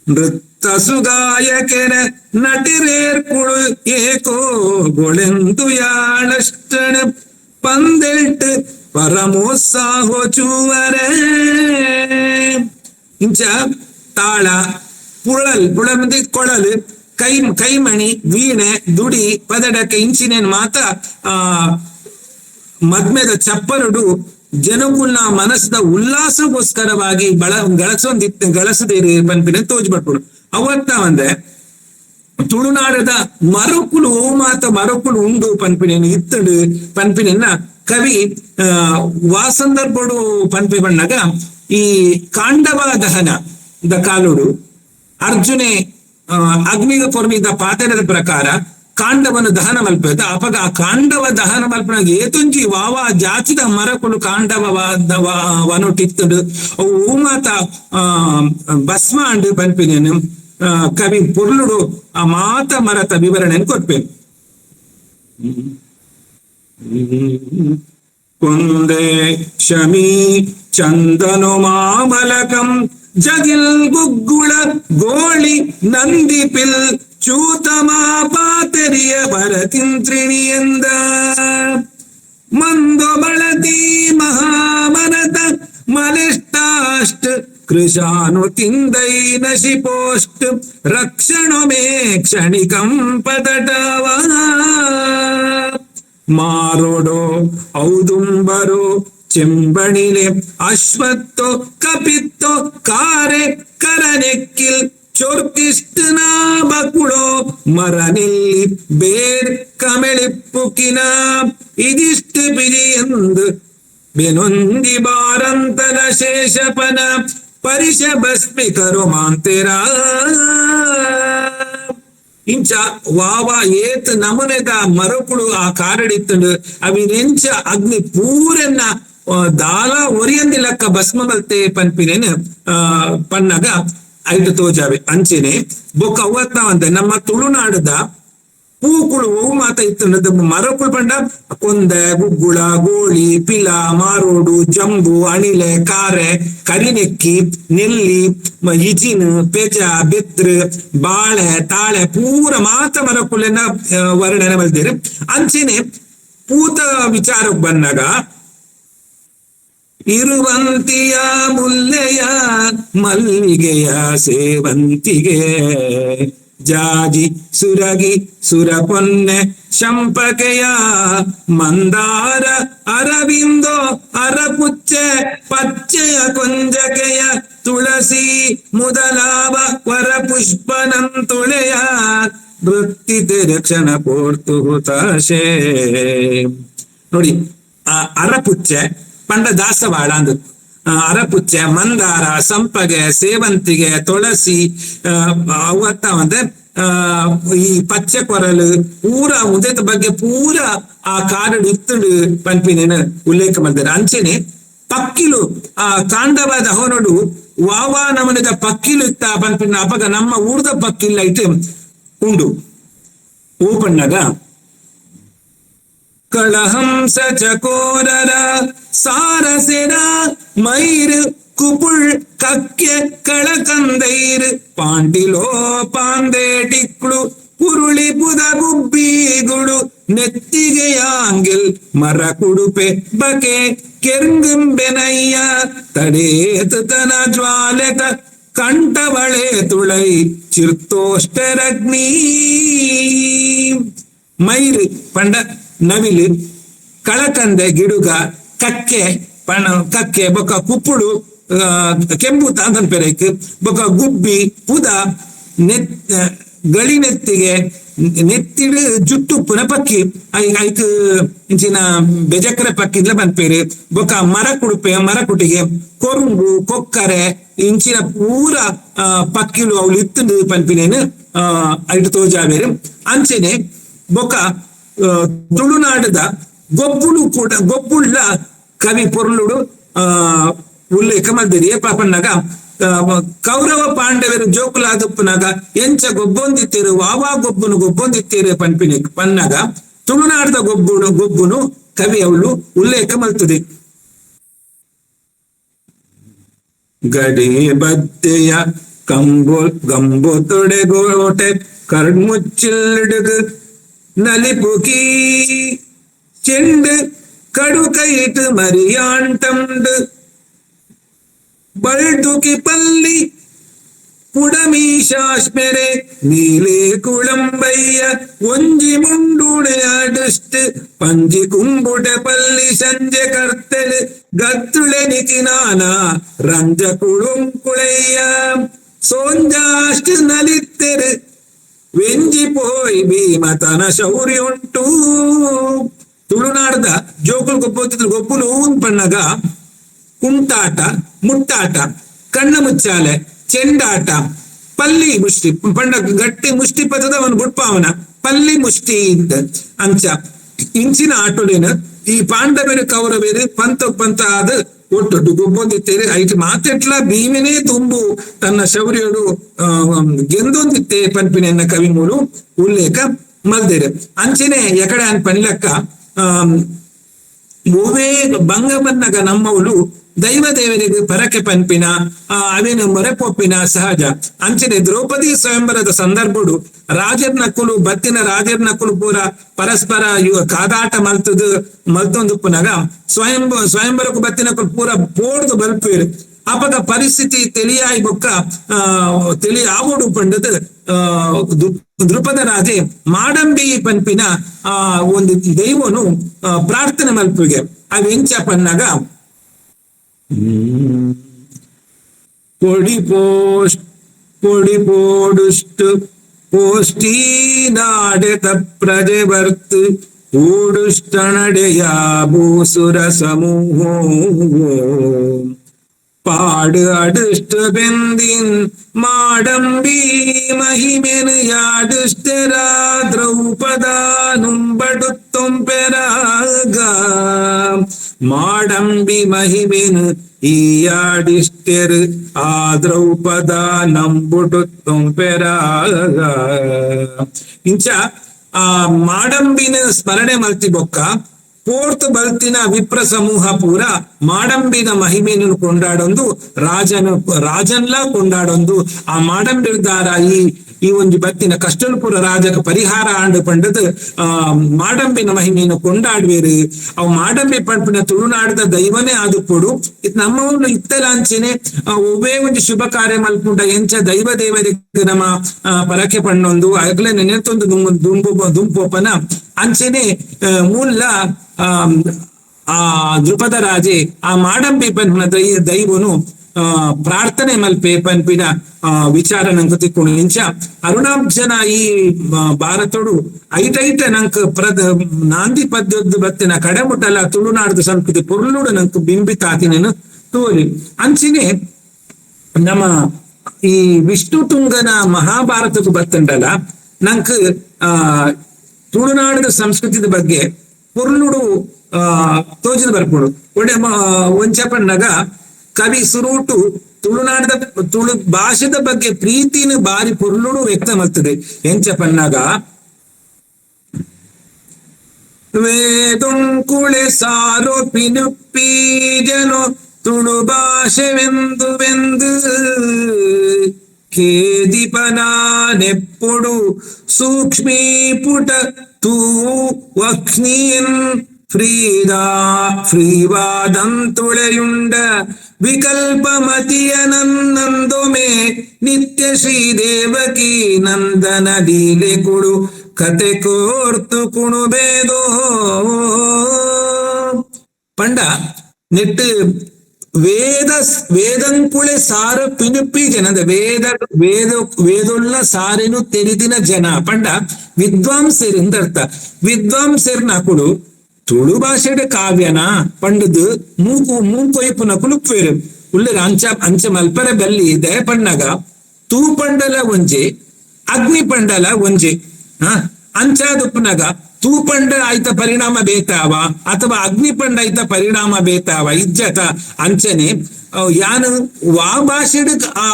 ನೃತ್ತಸುಗಾಯಕೆರ ನಟಿರೇರ್ಪುಳು ಏಕೋ ಗೊಳೆಂದು ಯಾಳಷ್ಟಣ ಪಂದೆಲ್ಟ್ ಪರಮೋತ್ಸಾಹೋ ಚೂವರೆ ಇಂಚ ತಾಳ ಪುಳಲ್ ಕೊಳಲು ಕೈಮಣಿ ವೀಣೆ ದುಡಿ ಪದಡಕ್ಕೆ ಇಂಚಿನೇನ್ ಮಾತ ಮದ್ಮೆದ ಚಪ್ಪರುಡು ಜನಗುಳ್ನ ಮನಸ್ಸದ ಉಲ್ಲಾಸಗೋಸ್ಕರವಾಗಿ ಗಳಸದೇರಿ ಪನ್ಪಿನ ತೋಜ್ಬಟ್ಬಿಡು ಅವತ್ತ ಒಂದೆ ತುಳುನಾಡದ ಮರಕುಲು ಮಾತ ಮರಕುಲು ಉಂಡು ಪನ್ಪಿನೇನು ಇತ್ತಡು ಪನ್ಪಿನ ಕವಿ ವಾಸಂದರ್ಪಡು ಪನ್ಪಿ ಬಣ್ಣಗ ಈ ಕಾಂಡವ ದಹನ ದ ಕಾಲುಡು ಅರ್ಜುನೆ ಅಗ್ನಿಗ ಪೊರ್ಮಿದ ಪಾತೆರದ ಪ್ರಕಾರ ಕಾಂಡವನ್ನು ದಹನ ಮಲ್ಪದ ಅಪಗ ಆ ಕಾಂಡವ ದಹನ ಮಲ್ಪನ ಏತುಂಜಿ ವಾವ ಜಾತಿದ ಮರಕುಲು ಕಾಂಡವ ವನೊಟ್ಟಿತ್ತಡು ಅವು ಮಾತ ಭಸ್ಮ ಅಂಡು ಪನ್ಪಿನೇನು ಕವಿ ಪೊರ್ಲುಡು ಆ ಮಾತ ಮರತ ವಿವರಣೆಯನ್ನು ಕೊಟ್ಪೇನು. ಕೊಂದೆ ಶಮಿ ಚಂದನು ಮಾಮಲಕಂ ಜಗಿಲ್ ಗುಗ್ಗುಳ ಗೋಳಿ ನಂದಿಪಿಲ್ ಚೂತಮಾ ಪಾತೆರಿಯ ಭರತಿಂತ್ರಿಣಿ ಎಂದ ಮಂದೋ ಬಳತಿ ಮಹಾಮನತ ಮಲಿಷ್ಟಾಷ್ಟ ಕೃಶಾನು ತಿಂದೈ ನಶಿಪೋಷ್ಟ ರಕ್ಷಣೋ ಮೇ ಕ್ಷಣಿಕಂ ಪದಟವ ಮಾರೋಡೋ ಔದುಂಬರೋ ಚೆಂಬಣಿಲೆ ಅಶ್ವತ್ತೋ ಕಪಿತ್ತೋ ಕಾರೆ ಕರನೆಕ್ಕಿಲ್ ಚೊರ್ಕಿಷ್ಟನ ಬಕುಳೋ ಮರನಿಲ್ಲಿ ಬೇರ್ ಕಮೆಳಿಪ್ಪುಕಿನ ಇದಿಷ್ಟು ಬಿರಿ ಎಂದು ಬೆನೊಂದಿ ಬಾರಂತದ ಶೇಷಪನ ಪರಿಶ ಭಸ್ಮಿಕರು ಮಾಂತೆರ ಇಂಚ ವಾವ ಏತ್ ನಮನೆದ ಮರಕುಳು ಆ ಕಾರಡಿತ್ತಂಡು ಅವಿನೆಂಚ ಅಗ್ನಿ ಪೂರನ್ನ ದಾಲ ಒರಿಯಂದಿ ಲೆಕ್ಕ ಭಸ್ಮ ಮಲ್ತೆ ಪನ್ಪಿನೇನು ಪನ್ನಗ ಐದು ತೋಜಾವೆ ಅಂಚೆನೆ ಬೊಕ್ಕ ಅವತ್ತ ಅಂತ ನಮ್ಮ ತುಳುನಾಡದ ಪೂಕುಳು ಅವು ಮಾತ ಇತ್ತು ಮರಕುಳು ಪಂಡ ಕೊಂದೆ ಗುಗ್ಗುಳ ಗೋಳಿ ಪಿಲ ಮಾರೋಡು ಜಂಬು ಅಣಿಲೆ ಕಾರೆ ಕರಿನೆಕ್ಕಿ ನೆಲ್ಲಿ ಇಜಿನ್ ಪೆಜ ಬೆತ್ರ ಬಾಳೆ ತಾಳೆ ಪೂರ ಮಾತ ಮರಕುಳನ್ನ ವರ್ಣನೆ ಮಲ್ದೇರಿ ಅಂಚೆನೆ ಪೂತ ವಿಚಾರಕ್ಕೆ ಬಂದಾಗ ಇರುವಂತಿಯ ಮುಲ್ಲೆಯ ಮಲ್ಲಿಗೆಯ ಸೇವಂತಿಗೆ ಜಾಜಿ ಸುರಗಿ ಸುರ ಪೊನ್ನೆ ಶಂಪಕೆಯ ಮಂದಾರ ಅರವಿಂದೋ ಅರಪುಚ್ಚೆ ಪಚ್ಚೆಯ ಕೊಂಜಕೆಯ ತುಳಸಿ ಮುದಲಾವ ವರ ಪುಷ್ಪನಂತುಳೆಯ ವೃತ್ತಿತೆ ರಕ್ಷಣ ಪೋರ್ತು ಹುತಾಶೆ ನೋಡಿ ಅರಪುಚ್ಚೆ ಪಂಡ ದಾಸವಾಳ ಅಂದು ಅರಪುಚ್ಚೆ ಮಂದಾರ ಸಂಪಗೆ ಸೇವಂತಿಗೆ ತುಳಸಿ ಅವತ್ತ ಅಂದ್ರೆ ಈ ಪಚ್ಚೆ ಕೊರಲು ಪೂರ ಉದಯದ ಬಗ್ಗೆ ಪೂರ ಆ ಕಾರಡು ಇತ್ತುಡು ಪಂಪಿನೇನು ಉಲ್ಲೇಖ ಮಾಡಿದ್ದಾರೆ ಅಂಚೆನೆ ಪಕ್ಕಿಲು ಆ ಕಾಂಡವಾದ ಅವನೋಡು ವಾವಾ ನಮನದ ಪಕ್ಕಿಲು ಇತ್ತ ಪಂಪಿನ ಅಪಗ ನಮ್ಮ ಊರ್ದ ಪಕ್ಕಿಲ್ಲ ಇಟ್ಟು ಉಂಡು ಓಪಣ್ಣಗ ಕಳಹಂಸ ಚಕೋರರ ಸಾರಸೆರ ಮೈರ್ ಕುಪುಳ್ ಕಕ್ಕೆ ಕಳಕಂದೈರ್ ಪಾಂಡಿಲೋ ಪಾಂದೇಟಿಕ್ಳು ಕುರುಳಿ ಪುದ ಗುಬ್ಬಿಗುಳು ನೆತ್ತಿಗೆಯಾಂಗಿಲ್ ಮರ ಕುಡುಪೆ ಬಕೆ ಕೆರ್ಗಿಂಬೆನಯ್ಯ ತಡೇತ ತನ ಜ್ವಾಲೆತ ಕಂಠವಳೆ ತುಳೈ ಚಿರ್ತೋಷ್ಟರಗ್ನಿ ಮೈರು ಪಂಡ ನವಿಲು ಕಳಕಂದೆ ಗಿಡುಗ ಕಕ್ಕೆ ಪಣ ಕಕ್ಕೆ ಬೊಕ್ಕ ಕುಪ್ಪುಡು ಕೆಂಪು ತಾಂತನ್ ಪೆರೈಕ್ ಬೊಕ್ಕ ಗುಬ್ಬಿ ಪುದ ಗಳಿನೆತ್ತಿಗೆ ನೆತ್ತಿಡು ಜುಟ್ಟುಪ್ಪುನ ಪಕ್ಕಿ ಐಕ್ ಇಂಚಿನ ಬೆಜಕ್ರ ಪಕ್ಕಿದ್ಲ ಬಂದ್ಪೇರು ಬೊಕ್ಕ ಮರ ಕುಟಿಗೆ ಕೊರುಂಗು ಕೊಕ್ಕರೆ ಇಂಚಿನ ಪೂರ ಪಕ್ಕಿಲು ಅವಳು ಇತ್ತು ಪನ್ಪಿನೇನು ಐಟು ತೋಜಾವೇರು ಅಂಚೆನೆ ಬೊಕ್ಕ ತುಳುನಾಡದ ಗೊಬ್ಬುಳ್ಳ ಕವಿ ಪೊರ್ಲುಡು ಉಲ್ಲೇಖ ಮಲ್ದಿರಿ ಪಾಪಣ್ಣಗ ಕೌರವ ಪಾಂಡವರು ಜೋಕುಲಾದಪ್ಪನಾಗ ಎಂಚ ಗೊಬ್ಬೊಂದಿತ್ತೇರು ವಾವಾ ಗೊಬ್ಬೊಂದಿತ್ತೇರು ಪನ್ನಗ ತುಳುನಾಡದ ಗೊಬ್ಬುನು ಕವಿ ಅವಳು ಉಲ್ಲೇಖ ಮಲ್ತದೆ. ಗಡಿ ಬದ್ದೆಯ ಗಂಬು ತೊಡೆಗೋಟೆ ಕಡ್ಮುಚ್ಚಿಲ್ಡುಗು ನಲಿಪುಕಿ ಚೆಂಡು ಕಡುಕೈಟ್ ಮರಿಯಾಂಟಂಡು ಬಳ್ದುಕಿ ಪಲ್ಲಿ ಪುಡಮೀಶಾಶ್ಮೆರೆ ನೀಲೇ ಕುಳಂಬಯ್ಯ ಒಂಜಿ ಮುಂಡುಣೆಯಾಡುಷ್ಟು ಪಂಜಿ ಕುಂಬುಟ ಪಲ್ಲಿ ಸಂಜೆ ಕರ್ತಳು ಗತ್ತುಳೆ ನಿಕಿನಾನ ರಂಜ ಕುಳುಂಕುಳೆಯ್ಯ ಸೋಂಜಾಷ್ಟು ನಲಿತ್ತೆರು ವೆಂಜಿ ಪೋಯ್ ಭೀಮತನ ಶೌರ್ಯುಂಟು. ತುಳುನಾಡದ ಜೋಕುಲು ಗೊಬ್ಬುಲು ಪಣ್ಣಗ ಕುಂಟಾಟ ಮುಟ್ಟಾಟ ಕಣ್ಣ ಮುಚ್ಚಾಲೆ ಚೆಂಡಾಟ ಪಲ್ಲಿ ಮುಷ್ಟಿ ಪಂಡ ಗಟ್ಟಿ ಮುಷ್ಟಿ ಪದದ ಅವನು ಬುಡ್ಪಾವನ ಪಲ್ಲಿ ಮುಷ್ಟಿ ಅಂಚ ಇಂಚಿನ ಆಟೋಲೇನು ಈ ಪಾಂಡವರು ಕೌರವೇರು ಪಂತ ಆದ ಒಟ್ಟೊಟ್ಟು ಗೊಬ್ಬೊಂದಿತ್ತೇರಿ ಐಟ್ ಮಾತೆಟ್ಲ ಭೀಮನೇ ತುಂಬು ತನ್ನ ಶೌರ್ಯಡು ಗೆಂದೊಂದಿತ್ತೆ ಪನ್ಪಿನ ಕವಿ ಮೂಲು ಉಲ್ಲೇಖ ಮಲ್ದೇರು ಅಂಚೆನೆ ಎಕಡೆ ಅನ್ ಪನ್ಲಕ್ಕ ಮೂವೇ ಬಂಗಬನ್ನಗ ನಮ್ಮವಳು ದೈವ ದೇವರಿಗೆ ಪರಕೆ ಪನ್ಪಿನ ಅವೇನು ಮೊರೆಪೊಪ್ಪಿನ ಸಹಜ ಅಂಚನೆ ದ್ರೌಪದಿ ಸ್ವಯಂವರದ ಸಂದರ್ಭಡು ರಾಜರ್ನಕ್ಕುಲು ಬತ್ತಿನ ರಾಜರ್ನಕ್ಕುಲು ಪೂರ ಪರಸ್ಪರ ಕಾದಾಟ ಮಲ್ತೊಂದುಪ್ಪುನಗ ಸ್ವಯಂವರಕ್ಕೂ ಬತ್ತಿನಕ್ಕುಲು ಪೂರ ಪೋಡ್ದು ಬಲ್ಪೇರು ಅಪಗ ಪರಿಸ್ಥಿತಿ ತಿಳಿಯಾಯಿ ಬೊಕ್ಕ ಆವೋಡು ಪಂಡದು ದೃಪದ ರಾಜೆ ಮಾಡಂಬಿ ಪನ್ಪಿನ ಒಂದು ದೈವನು ಪ್ರಾರ್ಥನೆ ಮಲ್ಪಿಗೆ ಅವೆಂಚ ಪನ್ನಗ பொடி போடுஷ்டு போஷ்டி நாடெத பிரஜೆ ಬರ್ತು ಊಡುಷ್ಟನಡೆಯ ಭೂಸುರ ಸಮೂಹೋ പാട് അടുഷ്ട ബന്ധിൻ മാടമ്പി മഹിമെന് യാടുഷ്ടരാ ദ്രൗപദാനുംബടുത്തും പെരാഗ മാടമ്പി മഹിമെന് ഈയാടിഷ്ടര് ആ ദ്രൗപദ ನಂಬುಡುತ್ತುಂ ಪೆರಾಗ ಇಂಚ ಆ ಮಾಡಂಬಿನ ಸ್ಮರಣೆ ಮಲ್ತಿ ಬೊಕ್ಕ ಪೋರ್ತ್ ಬಲ್ತಿನ ವಿಪ್ರ ಸಮೂಹ ಪೂರ ಮಾಡಂಬಿನ ಮಹಿಮೆಯನ್ನು ಕೊಂಡಾಡೊಂದು ರಾಜನ್ಲ ಕೊಂಡಾಡೊಂದು ಆ ಮಾಡಂಬಿರ್ದಾರ ಈ ಒಂದು ಬತ್ತಿನ ಕಷ್ಟಲ್ಪುರ ರಾಜಕ ಪರಿಹಾರ ಆಂಡು ಪಂಡದು ಮಾಡಂಬಿನ ಮಹಿಮೆಯನ್ನು ಕೊಂಡಾಡುವೇರು ಅವು ಮಾಡಂಬಿ ಪಂಪಿನ ತುಳುನಾಡದ ದೈವನೇ ಆದುಕೊಡು ನಮ್ಮ ಇತ್ತಲಾಂಚೆನೆ ಒಬ್ಬೇ ಒಂದು ಶುಭ ಕಾರ್ಯ ಮಲ್ಪುಂಡ ಎಂಚ ದೈವ ದೇವರಿಗೆ ನಮ್ಮ ಪರಕೆ ಪಣ್ಣೊಂದು ಆಗಲೇ ನೆನೆತೊಂದು ದುಂಪೋಪನ ಅಂಚೆನೆ ಮೂಲ ಆ ದೃಪದ ರಾಜೆ ಆ ಮಾಡಂಬಿ ಪನ್ಪಿನ ದೈವನು ಪ್ರಾರ್ಥನೆ ಮಲ್ಪೆ ಪನ್ಪಿನ ವಿಚಾರ ನಂಗೆ ತಿಕ್ಕೊಂಡು ಇಂಚ ಅರುಣಾಬ್ಜನ ಈ ಭಾರತೋಡು ಐಟೈಟ ನಂಕ್ ನಾಂದಿ ಪದ್ಯದ್ದು ಬತ್ತಿನ ಕಡೆಮುಟ್ಟಲ್ಲ ತುಳುನಾಡದ ಸಂಸ್ಕೃತಿ ಪೊರ್ಲುಡು ನಂಕ್ ಬಿಂಬಿತಾತಿನೇನು ತೋರಿ ಅಂಚಿನೇ ನಮ್ಮ ಈ ವಿಷ್ಣು ತುಂಗನ ಮಹಾಭಾರತಕ್ಕೂ ಬತ್ತಂಡಲ್ಲ ನಂಕ್ ತುಳುನಾಡದ ಸಂಸ್ಕೃತಿದ ಬಗ್ಗೆ ಪೊರ್ಲುಡು ತೋಜದ ಬರ್ಕೊಡು ಒಡೆ ಒಂಚಪಣ್ಣಗ ಕವಿ ಸುರೂಟು ತುಳುನಾಡದ ತುಳು ಭಾಷೆದ ಬಗ್ಗೆ ಪ್ರೀತಿನ ಬಾರಿ ಪೊರ್ಲುಡು ವ್ಯಕ್ತ ಮಾಡ್ತದೆ ಎಂಚ ಪನ್ನಾಗ ವೇದೊಂಕುಳೆ ಸಾರೋಪಿನುಪ್ಪಿ ಜನೋ ತುಳು ಭಾಷೆವೆಂದು ಖೇದಿಪನಾನೆಪ್ಪುಡು ಸೂಕ್ಷ್ಮೀ ಪುಟ ತೂ ವಕ್ಷ್ಣಿಯನ್ ಫ್ರೀವಾದಂತುಳೆಯುಂಡ ವಿಕಲ್ಪಮತಿಯ ನನ್ನಂದೊಮೆ ನಿತ್ಯ ಶ್ರೀ ದೇವಕಿ ನಂದನ ಲೀಲೆ ಕೊಡು ಕತೆ ಕೋರ್ತು ಕುಣುಬೇದೋ ಪಂಡ ನೆಟ್ಟು വേദംകുളെ സാറ് പിനുപ്പി ജനത വേദുള്ള സാറിനു തെരിദിന ജന പണ്ട വിദ്വാംസര് എന്തർത്ഥ ವಿದ್ವಾಂಸರ್ ನಕುಲು ತುಳು ಭಾಷೆಡೆ ಕಾವ್ಯನ ಪಂಡದು ಮೂಕೊಯ್ಪು ನಕುಲು ಪೇರು ಉಳ್ಳಗ ಅಂಚ ಮಲ್ಪರ ಬಲ್ಲಿ ದಯ ಪಣ್ಣಗ ತೂ ಪಂಡಲ ಒಂಜೆ ಅಗ್ನಿ ಪಂಡಲ ಒಂಜೆ ಅಂಚಾದುಪ್ಪುನಗ ತೂಪಂಡ ಆಯ್ತ ಪರಿಣಾಮ ಬೇತಾವ ಅಥವಾ ಅಗ್ನಿಪಂಡ ಆಯ್ತ ಪರಿಣಾಮ ಬೇತಾವ ಇಜ್ಜತ ಅಂಚನೆ ಯಾನು ವಾ ಭಾಷೆಡ್ ಆ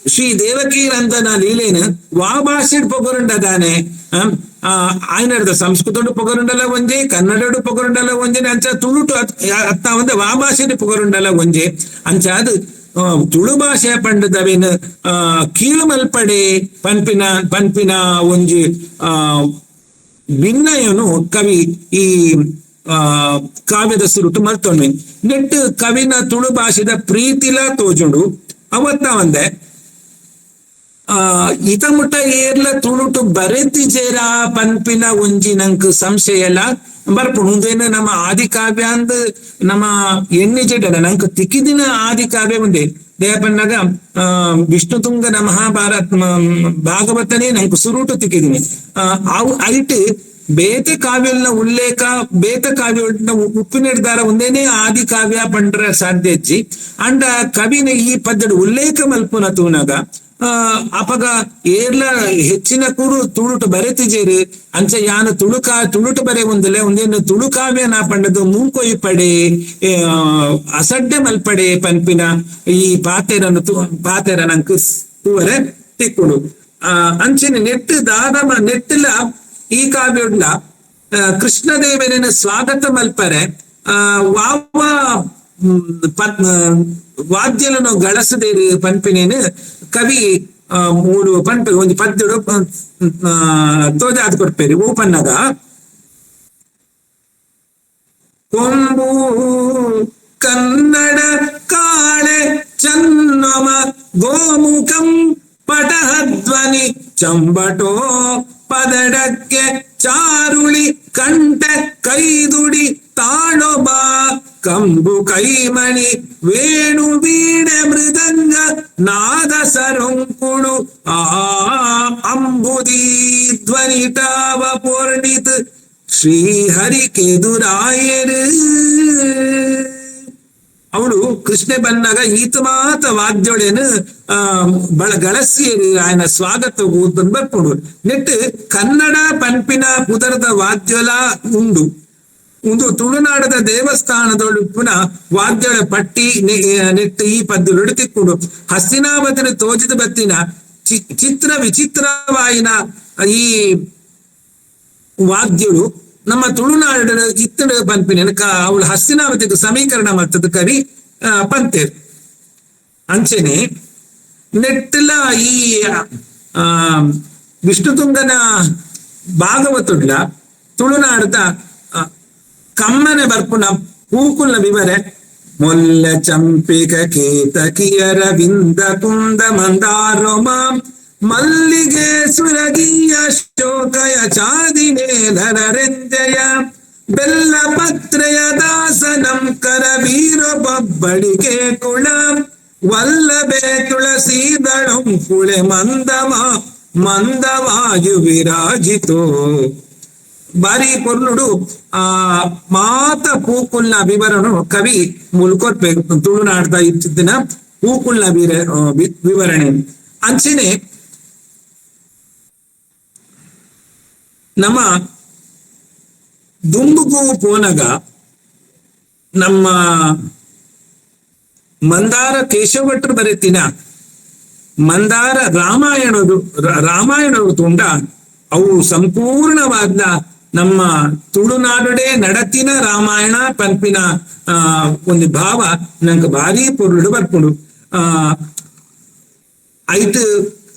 ಶ್ರೀ ದೇವಕಿ ನಂದನ ಲೀಲೆನ ವಾ ಭಾಷೆಡ್ ಪೊಗರುಂಡದಾನೆ ಆಯ್ನದ ಸಂಸ್ಕೃತಡು ಪೊಗರುಂಡಲ ಒಂಜೆ ಕನ್ನಡಡು ಪೊಗರುಂಡಲ ಒಂಜೆ ಅಂಚ ತುಳುಟು ಅತ್ತ ಒಂದೆ ವಾ ಭಾಷೆಡ್ ಪೊಗರುಂಡಲ ಒಂಜೆ ಅಂಚ ಅದು ತುಳು ಭಾಷೆ ಪಂಡದವೇನು ಕೀಳು ಮಲ್ಪಡೆ ಪನ್ಪಿನ ಒಂಜಿ ಭಿನ್ನಯನು ಕವಿ ಈ ಕಾವ್ಯದ ಸುರುಟು ಮಲ್ತೊಂಡು ನೆಟ್ಟು ಕವಿನ ತುಳು ಭಾಷೆದ ಪ್ರೀತಿಲ ತೋಜುಂಡು ಅವತ್ತ ಒಂದೆ ಇತ ಮುಟ್ಟ ಏರ್ಲ ತುಳುಟು ಬರೆತಿಜೇರ ಪನ್ಪಿನ ಒಂಜಿ ನಂಕ್ ಸಂಶಯಲ ಬರ್ಪುಣು ಉಂದೇನು ನಮ್ಮ ಆದಿಕಾವ್ಯ ಅಂದ್ ನಮ್ಮ ಎಣ್ಣಿಜೆಡ ನಂಕ್ ತಿಕ್ಕಿದಿನ ಆದಿಕಾವ್ಯ ಉಂದೆ ದೇಪನ್ನಾಗ ವಿಷ್ಣುತುಂಗನ ಮಹಾಭಾರತ್ ಭಾಗವತನೇ ನಂಗೆ ಸುರುಟು ತಿಕ್ಕಿದೀನಿ ಅವು ಐಟ್ ಬೇತೆ ಕಾವ್ಯನ ಉಲ್ಲೇಖ ಬೇತ ಕಾವ್ಯ ಉಪ್ಪು ನಿರ್ಧಾರ ಒಂದೇನೆ ಆದಿ ಕಾವ್ಯ ಪಂಡ್ರ ಸಾಧ್ಯ ಹೆಚ್ಚಿ ಅಂಡ ಕವಿನ ಈ ಪದ್ಯಡು ಉಲ್ಲೇಖ ಮಲ್ಪುನ ತೂನಾಗ ಅಪಗ ಏರ್ಲ ಹೆಚ್ಚಿನ ಕೂರು ತುಳುಟು ಬರೆತಿಜೇರು ಅಂಚ ಯಾನು ತುಳುಟು ಬರೆ ಒಂದಲೆ ಒಂದೇನು ತುಳು ಕಾವ್ಯ ನಾ ಪಂಡದು ಮೂಕೊಯ್ ಪಡೆ ಅಸಡ್ಡೆ ಮಲ್ಪಡೆ ಪನ್ಪಿನ ಈ ಪಾತೆರ ನಂಕು ತೂವರೆ ತಿಕ್ಕುಡು ಅಂಚಿನ ನೆಟ್ಟು ದಾದಮ ನೆಟ್ಟಿಲ ಈ ಕಾವ್ಯಡ್ಲ ಕೃಷ್ಣದೇವರಿನ ಸ್ವಾಗತ ಮಲ್ಪರೆ ವಾವ ವಾದ್ಯలను ಗಳಸದೇರು ಪನ್ಪಿನೇನು ಕವಿ ಮೂಡು ಪನ್ಪೆ ಒಂದು ಪದ್ಯಡು ತೋಜಾದ್ ಕೊಡ್ಪೇರಿ ಓಪನ್ನಗ ಕೊಂಬು ಕನ್ನಡ ಕಾಳೆ ಚನ್ನಮ ಗೋಮುಖಂ ಪಟಹಧ್ವನಿ ಚಂಬಟೋ ಪದಡಕ್ಕೆ ಚಾರುಳಿ ಕಂಠ ಕೈದುಡಿ ತಾಳೊಬಾ ಕಂಬು ಕೈಮಣಿ ವೇಣು ವೀಣೆ ಮೃದಂಗ ನಾದ ಸರೊಂಕುಳು ಅಂಬುದಿ ಧ್ವನಿ ತಾವ ಪೂರ್ಣಿತ್ ಶ್ರೀಹರಿ ಕೆದುರಾಯರು ಅವಳು ಕೃಷ್ಣೆ ಬನ್ನಾಗ ಈತ ಮಾತ ವಾದ್ಯೊಳೇನು ಗಳಸಿಯರು ಆಯನ ಸ್ವಾಗತ ಬರ್ಪುಡು ನೆಟ್ಟು ಕನ್ನಡ ಪನ್ಪಿನ ಪುದರದ ವಾದ್ಯಲ ಉಂಡು ಒಂದು ತುಳುನಾಡದ ದೇವಸ್ಥಾನದೊಳು ಪುನಃ ವಾದ್ಯಳ ಪಟ್ಟಿ ನೆಟ್ಟು ಈ ಪದ್ಯಗಳು ತಿಕ್ಕುಡು ಹಸ್ತಿನಾವತಿನ ತೋಜಿದ ಬತ್ತಿನ ಚಿತ್ರ ವಿಚಿತ್ರವಾಯಿನ ಈ ವಾದ್ಯಳು ನಮ್ಮ ತುಳುನಾಡ ಇತ್ತಡ ಪನ್ಪಿನ ಅವಳು ಹಸ್ತಿನಾವತಿಗೆ ಸಮೀಕರಣ ಮಾಡ್ತದ ಕವಿ ಪಂತೇರು ಅಂಚನೆ ನೆಟ್ಟಲ ಈ ವಿಷ್ಣುತುಂಗನ ಭಾಗವತುಡ್ಲ ತುಳುನಾಡದ ಕಮ್ಮನೆ ಬರ್ಪುನ ಹೂಕುಲ್ನ ವಿವರೆ ಮೊಲ್ಲ ಚಂಪಿಕ ಕೇತಕಿಯರ ವಿಂದ ಕುಂದ ಮಂದಾರೊಮ ಮಲ್ಲಿಗೆ ಸುರಗಿಯ ಶೋಕಯ ಚಾದಿನೇ ಧನರೆಂಜಯ ಬೆಲ್ಲ ಪತ್ರೆಯ ದಾಸನಂ ಕರ ವೀರ ಬಬ್ಬಡಿಗೆ ಕುಳ ವಲ್ಲಭೆ ತುಳಸೀದಳಂ ಕುಳೆ ಮಂದವಾಯು ವಿರಾಜಿತೋ ಬಾರಿ ಪೊರ್ಲುಡು ಮಾತ ಪೂಕುಲ್ನ ವಿವರಣು ಕವಿ ಮುಲ್ಕೊಟ್ಬೇಕು ತುಳುನಾಡ್ದ ಇತ್ತಿನ ಪೂಕುಲ್ನ ವಿವರಣೆ ಅಂಚನೆ ನಮ್ಮ ದುಂಬುಗೂ ಪೋನಗ ನಮ್ಮ ಮಂದಾರ ಕೇಶವಟ್ರು ಬರೆತಿನ ಮಂದಾರ ರಾಮಾಯಣರು ತುಂಡ ಅವು ಸಂಪೂರ್ಣವಾದ ನಮ್ಮ ತುಳುನಾಡುಡೆ ನಡತಿನ ರಾಮಾಯಣ ಪನ್ಪಿನ ಒಂದು ಭಾವ ನಂಗೆ ಭಾರಿ ಪೊರ್ಲು ಬರ್ಪುಡು ಐಟ್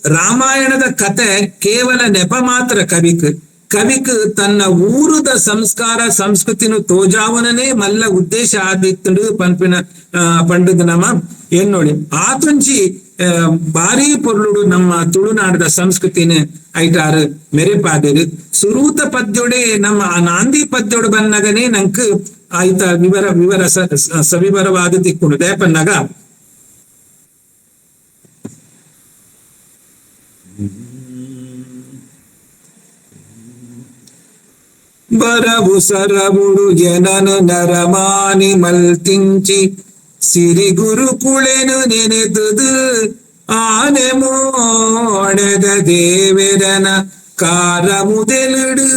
ರಾಮಾಯಣದ ಕತೆ ಕೇವಲ ನೆಪ ಮಾತ್ರ ಕವಿಕ್ ಕವಿಕ್ ತನ್ನ ಊರುದ ಸಂಸ್ಕಾರ ಸಂಸ್ಕೃತಿನು ತೋಜಾವನನೇ ಮಲ್ಲ ಉದ್ದೇಶ ಆದಿತ್ತು ಪಂಪಿನ ಪಂಡದ ನಮ ಏನ್ ನೋಡಿ ಆತುಂಚಿ ಬಾರಿ ಪೊರ್ಲುಡು ನಮ್ಮ ತುಳುನಾಡದ ಸಂಸ್ಕೃತಿನ ಐಟಾರು ಮೆರೆಪಾದಿರು ಸುರೂತ ಪದ್ಯೊಡೆ ನಮ್ಮ ನಾಂದಿ ಪದ್ಯೊಡು ಬನ್ನಗನೆ ನಂಕ್ ಆಯ್ತ ವಿವರ ಸವಿವರವಾದ ತಿಕ್ಕುಂಡು ದೇಪನ್ನಾಗ ಬರವು ಸರವುಡು ಜನನು ನರಮಾನಿ ಮಲ್ತಿಂಚಿ ಸಿರಿ ಗುರುಕುಳೆನು ನೆನೆದುದು ಆನೆ ಮೋಣದ ದೇವೆರನ ಕಾರ ಮುದೆಲುಡು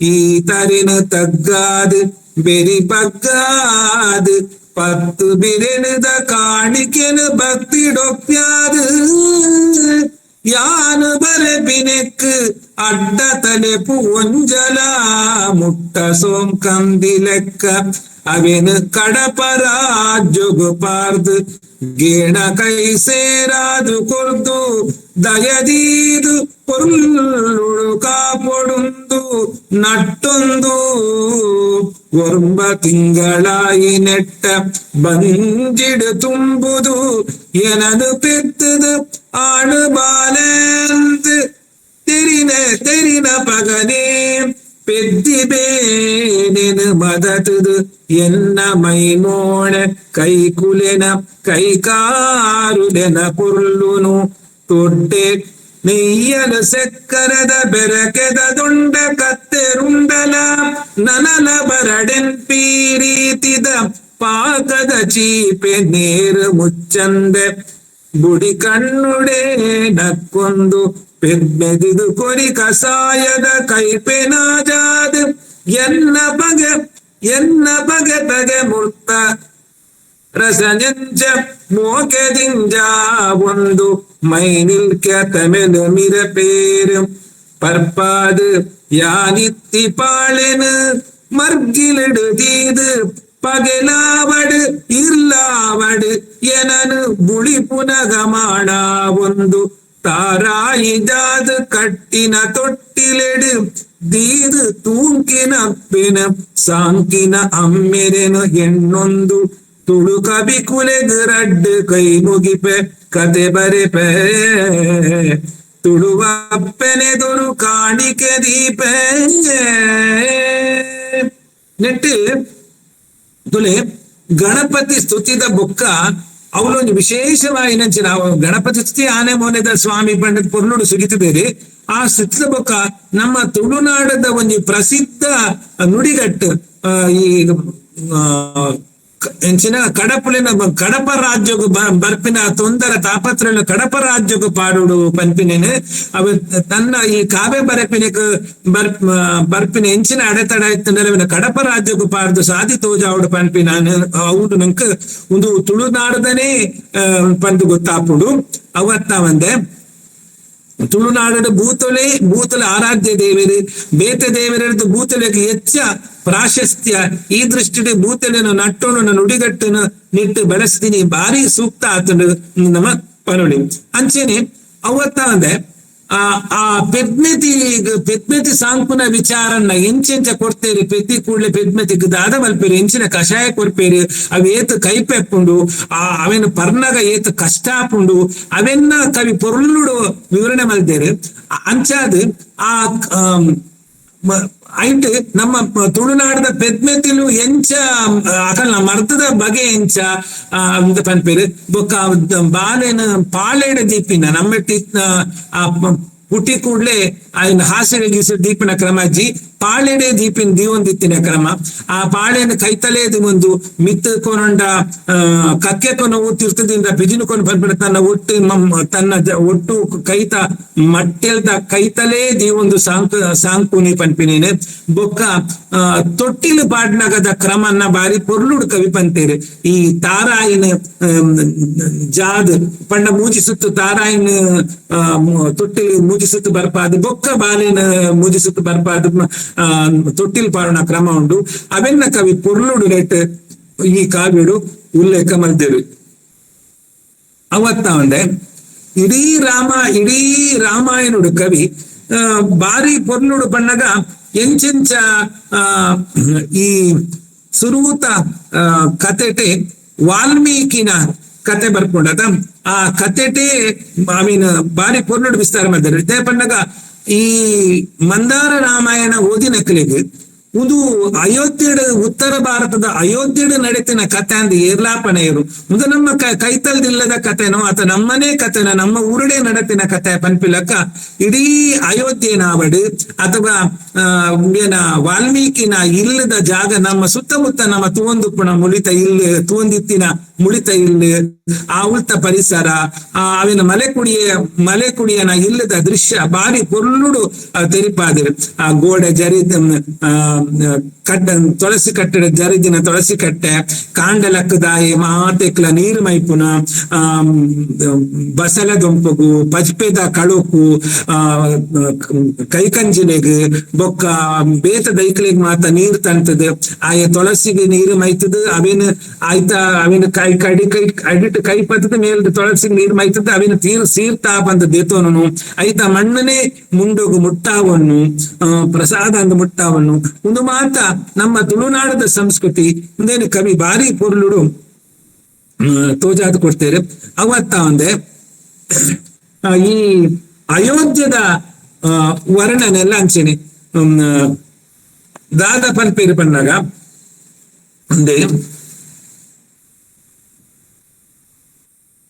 ಈ ತರಿನು ತಗ್ಗಾದು ಬೆರಿ ಬಗ್ಗಾದು ಪತ್ತು ಬಿರೆನುದ ಕಾಣಿಕೆನು ಭಕ್ತಿಡೊಪ್ಪ್ಯಾದು ಯಾನು ಬರೆಪಿನೆಕ್ ಅಡ್ಡ ತಲೆಪು ಒಂಜಲ ಮುಟ್ಟ ಸೋಂಕಂದಿ ಲೆಕ್ಕ ಅವೆನು ಕಡಪರಾಜೊಗು ಪಾರ್ದು ಗೇಣ ಕೈ ಸೇರಾದು ಕೊರ್ದು ದಯದೀದು ಪೊರ್ಲುಡು ಕಾಪೊಡುಂದು ನಟ್ಟೊಂದು ಒರ್ಬ ತಿಂಗಳಾಯಿ ನೆಟ್ಟ ಬಂಜಿಡು ತುಂಬುದು ಎನದು ಪೆತ್ತದು ಆಡು ಬಾಲೆಂದು ತೆರಿನ ಪಗನೆ ಪೆದ್ದಿ ಬೇನೆನು ಮದತುದು ಎನ್ನ ಮೈಮೋಣ ಕೈಕುಲೆನ ಕೈಕಾರುಲೆನ ಪೊರ್ಲುನು ತೊಟ್ಟೆ ನೆಯ್ಯಲು ಸೆಕ್ಕರದ ಬೆರಕೆದ ದುಂಡ ಕತ್ತೆರುಂಡಲ ನನಲ ಬರಡೆನ್ ಪೀರೀತಿದ ಪಾಕದ ಚೀಪೆ ನೇರು ಮುಚ್ಚಂದೆ ಬುಡಿ ಕಣ್ಣುಡೆ ನಕ್ಕೊಂದು ಪೆದ್ಮೆದಿದು ಕೊರಿ ಕಸಾಯದ ಕೈಪೆನಾಜಾದು ಎನ್ನ ಬಗೆ ಬಗೆ ಮುರ್ತ ರಸನೆಂಚ ಮೋಕೆದಿಂಜ ಒಂದು ಮೈನಿಲ್ಕೆ ತಮೆಲು ಮಿರಪೇರು ಪರ್ಪಾದು ಯಾನಿತ್ತಿ ಪಾಳೆನು ಮರ್ಗಿಲಿಡುದೀದು ಪಗೆಲಾವಡು ಇರ್ಲಾವಡು ಎನನು ಬುಳಿ ಪುನಗಮಾಣ ಒಂದು ತಾರಾಯಿದಾದು ಕಟ್ಟಿನ ತೊಟ್ಟಿಲೆಡು ದೀದು ತೂಂಕಿನ ಪೆನ ಸಾಂಕಿನ ಅಮ್ಮೆರೆನು ಹೆಣ್ಣೊಂದು ತುಳು ಕವಿ ಕುಲೆದು ರಡ್ಡು ಕೈ ಮುಗಿಪೆ ಕತೆ ಬರೆಪೆ ತುಳುವಪ್ಪೆನೆದುರು ಕಾಣಿಕೆ ದೀಪೆ ನೆಟ್ಟು ತುಲೆ ಗಣಪತಿ ಸ್ತುತಿದ ಬೊಕ್ಕ ಅವಳೊಂದು ವಿಶೇಷವಾಗಿ ನಂಚಿ ನಾವು ಗಣಪತಿ ಸ್ತುತಿ ಆನೆ ಮೋನೆದ ಸ್ವಾಮಿ ಪಂಡಿತ್ ಪೊರ್ಲುಡು ಸುಗಿತಿದ್ದೇರಿ ಆ ಸ್ತುತಿದ ಬೊಕ್ಕ ನಮ್ಮ ತುಳುನಾಡದ ಒಂದು ಪ್ರಸಿದ್ಧ ನುಡಿಗಟ್ಟು ಈ ಎಂಚಿನ ಕಡಪುಲಿನ ಕಡಪ ರಾಜ್ಯಗೂ ಬರ್ಪಿನ ತೊಂದರ ತಾಪತ್ರನ ಕಡಪ ರಾಜ್ಯಗೂ ಪಾಡುಡು ಪಂಪಿನೇನು ಅವ ತನ್ನ ಈ ಕಾವ್ಯ ಬರಪಿನಕ್ ಬರ್ಪಿನ ಎಂಚಿನ ಅಡೆತಡ ಇತ್ತಂದ್ರೆ ಕಡಪ ರಾಜ್ಯಗೂ ಪಾಡ್ದು ಸಾಧಿ ತೋಜಾವುಡು ಪಂಪಿನ ಅವ್ರು ನಂಕ ಒಂದು ತುಳುನಾಡದನೇ ಪಂದು ಗೊತ್ತಾಪುಡು ಅವತ್ತ ಒಂದೆ ತುಳುನಾಡದ ಭೂತಲೆ ಆರಾಧ್ಯ ದೇವರು ಬೇತ ದೇವರದ್ದು ಭೂತಲೆಗೆ ಹೆಚ್ಚ ಪ್ರಾಶಸ್ತ್ಯ ಈ ದೃಷ್ಟಿಗೆ ಭೂತಲೆಯನ್ನು ನಟ್ಟೋಣ ನುಡಿಗಟ್ಟನ್ನು ನಿಟ್ಟು ಬೆಳೆಸ್ತೀನಿ ಭಾರಿ ಸೂಕ್ತ ಆತನು ನಮ್ಮ ಪನುಡಿ ಅಂಚೆನೆ ಅವತ್ತ ಅಂದ್ರೆ ಆ ಪೆದ್ಮೆತಿ ಸಾಂಕುನ ವಿಚಾರನ್ನ ಎಂಚೆಂಚ ಕೊಡ್ತೇರಿ ಪೆದ್ದಿ ಕೂಡ್ಲೆ ಪೆದ್ಮೆತಿಗೆ ದಾದ ಮಲ್ಪೇರಿ ಎಂಚಿನ ಕಷಾಯ ಕೊಡ್ಪೇರಿ ಅವು ಏತು ಕೈಪೆಪ್ಪುಂಡು ಅವೇನು ಪರ್ನಗ ಏತು ಕಷ್ಟ ಆಪುಂಡು ಅವೆನ್ನ ಕವಿ ಪೊರ್ಲುಡು ವಿವರಣೆ ಮಲ್ದೇರು ಅಂಚಾದು ಆ ಐಟ್ ನಮ್ಮ ತುಳುನಾಡದ ಪೆದ್ಮೆತಿಲು ಎಂಚ ಅಕಲ್ನ ಮರ್ತದ ಬಗೆ ಎಂಚ ಪನ್ಪೇರು ಬೊಕ್ಕ ಬಾಲೆನ ಪಾಳೆಡ ದೀಪಿನ ನಮ್ಮೆಟ್ಟಿ ಪುಟ್ಟಿ ಕೂಡ್ಲೆ ఆయన ಹಾಸಿಗೆ ಗೀಸಿದ ದೀಪಿನ ಕ್ರಮ ಅಜ್ಜಿ ಪಾಳೆಡೆ ದೀಪಿನ ದೀವೊಂದಿತ್ತಿನ ಕ್ರಮ ಆ ಪಾಳೆನ ಕೈತಲೇದು ಒಂದು ಮಿತ್ತು ಕೊನೊಂಡ ಕಕ್ಕೆ ಕೊನ ತೀರ್ಥದಿಂದ ಬಿಜಿನುಕೊಂಡು ಬಂದ್ಬಿಡ ತನ್ನ ಒಟ್ಟು ಕೈತ ಮಟ್ಟೆಲ್ದ ಕೈತಲೇ ದೀವೊಂದು ಸಾಂಕುನಿ ಪನ್ಪಿನೇನೆ ಬೊಕ್ಕ ತೊಟ್ಟಿಲು ಪಾಡ್ನಗದ ಕ್ರಮನ್ನ ಬಾರಿ ಪೊರ್ಲುಡು ಕವಿ ಪಂತೇರು ಈ ತಾರಾಯಿನ ಜಾದ್ ಪಂಡ ಮೂಜಿ ಸುತ್ತು ತಾರಾಯಿನ ತೊಟ್ಟಿಲು ಮೂಜಿ ಸುತ್ತು ಬರ್ಪಾದು ಬೊಕ್ಕ ಬಾಲಿನ ಮೂಜಿ ಸುತ್ತು ಬರ್ಪಾದು ತೊಟ್ಟಿಲ್ ಪಾಡೋಣ ಕ್ರಮ ಉಂಡು ಅವೆನ್ನ ಕವಿ ಪೊರ್ಲುಡು ರೇಟ್ ಈ ಕಾವ್ಯಡು ಉಲ್ಲೇಖ ಮಲ್ದೇರು ಅವತ್ತ ಒಂದೆ ಇಡೀ ರಾಮಾಯಣುಡು ಕವಿ ಬಾರಿ ಪೊರ್ಲುಡು ಬಣ್ಣಗ ಎಂಚೆಂಚ ಆ ಈ ಸುರೂತ ಕತೆಟೆ ವಾಲ್ಮೀಕಿನ ಕತೆ ಬರ್ಕೊಂಡದ ಆ ಕತೆಟೆ ಐ ಮೀನ್ ಬಾರಿ ಪೊರ್ಲುಡು ವಿಸ್ತಾರ ಮಾಡಿದ್ದಾರೆ ಇದೇ ಪಂಡಗ ಈ ಮಂದಾರ ರಾಮಾಯಣ ಓದಿನಕ್ಲಿಗೆ ಇದು ಅಯೋಧ್ಯೆಡ್ ಉತ್ತರ ಭಾರತದ ಅಯೋಧ್ಯೆಡ್ ನಡೆತಿನ ಕತೆ ಅಂದ್ ಏರ್ಲಾಪನೆಯರು ಇದು ನಮ್ಮ ಕೈತಲ್ದಿಲ್ಲದ ಕತೆನೋ ಅಥವಾ ನಮ್ಮನೇ ಕತೆನ ನಮ್ಮ ಊರಡೆ ನಡೆತಿನ ಕತೆ ಪನ್ಪಿಲಕ್ಕ ಇಡೀ ಅಯೋಧ್ಯೆ ನಾವಡು ಅಥವಾ ಏನ ವಾಲ್ಮೀಕಿನ ಇಲ್ಲದ ಜಾಗ ನಮ್ಮ ಸುತ್ತಮುತ್ತ ನಮ್ಮ ತೂವಂದುಪ್ಪುಣ ಮುಳಿತ ಇಲ್ಲಿ ತೂವಂದಿತ್ತಿನ ಮುಳಿತ ಇಲ್ಲಿ ಆ ಉಳ್ತ ಪರಿಸರ ಅವಿನ ಮಲೆ ಕುಡಿಯನ ಇಲ್ಲದ ದೃಶ್ಯ ಬಾರಿ ಪೊರ್ಲುಡು ತೆರಿಪಾದಿರು ಆ ಗೋಡೆ ಜರಿದ ಕಟ್ಟ ತುಳಸಿ ಕಟ್ಟಡ ಜರಿದಿನ ತುಳಸಿ ಕಟ್ಟೆ ಕಾಂಡಲಕ್ಕದಾಯಿ ಮಾತೆಕ್ಲ ನೀರು ಮೈಪುನ ಬಸಲ ದೊಂಪಗು ಪಜ್ಪೆದ ಕಳುಕು ಕೈಕಂಜಿಲೆಗ್ ಬೊಕ್ಕ ಬೇತ ದೈಕ್ಲಿಗ್ ಮಾತ ನೀರು ತಂತದ ಆಯ ತುಳಸಿಗೆ ನೀರು ಮೈತದ ಅವೇನು ಆಯ್ತ ಅವಿನ ಅಡಿಟ್ ಕೈ ಪತ್ತದ ಮೇಲ್ ತುಳಸಿಗೆ ನೀರು ಮೈತದ ಅವಿನ ಸೀರ್ತಾ ಬಂದ ದೇತೋನು ಐತ ಮಣ್ಣನೇ ಮುಂಡೋಗು ಮುಟ್ಟಾವನ್ನು ಪ್ರಸಾದ ಅಂದ ಮುಟ್ಟಾವನ್ನು ಒಂದು ಮಾತ ನಮ್ಮ ತುಳುನಾಡದ ಸಂಸ್ಕೃತಿ ಮುಂದೇನು ಕವಿ ಬಾರಿ ಪೊರ್ಲುಡು ತೋಜಾದ ಕೊಡ್ತೇವೆ ಅವತ್ತ ಒಂದೆ ಈ ಅಯೋಧ್ಯದ ವರ್ಣನೆಲ್ಲ ಅಂಚೆನೆ ದಾದ ಪನ್ಪೇರು ಬಂದಾಗ ಒಂದೇ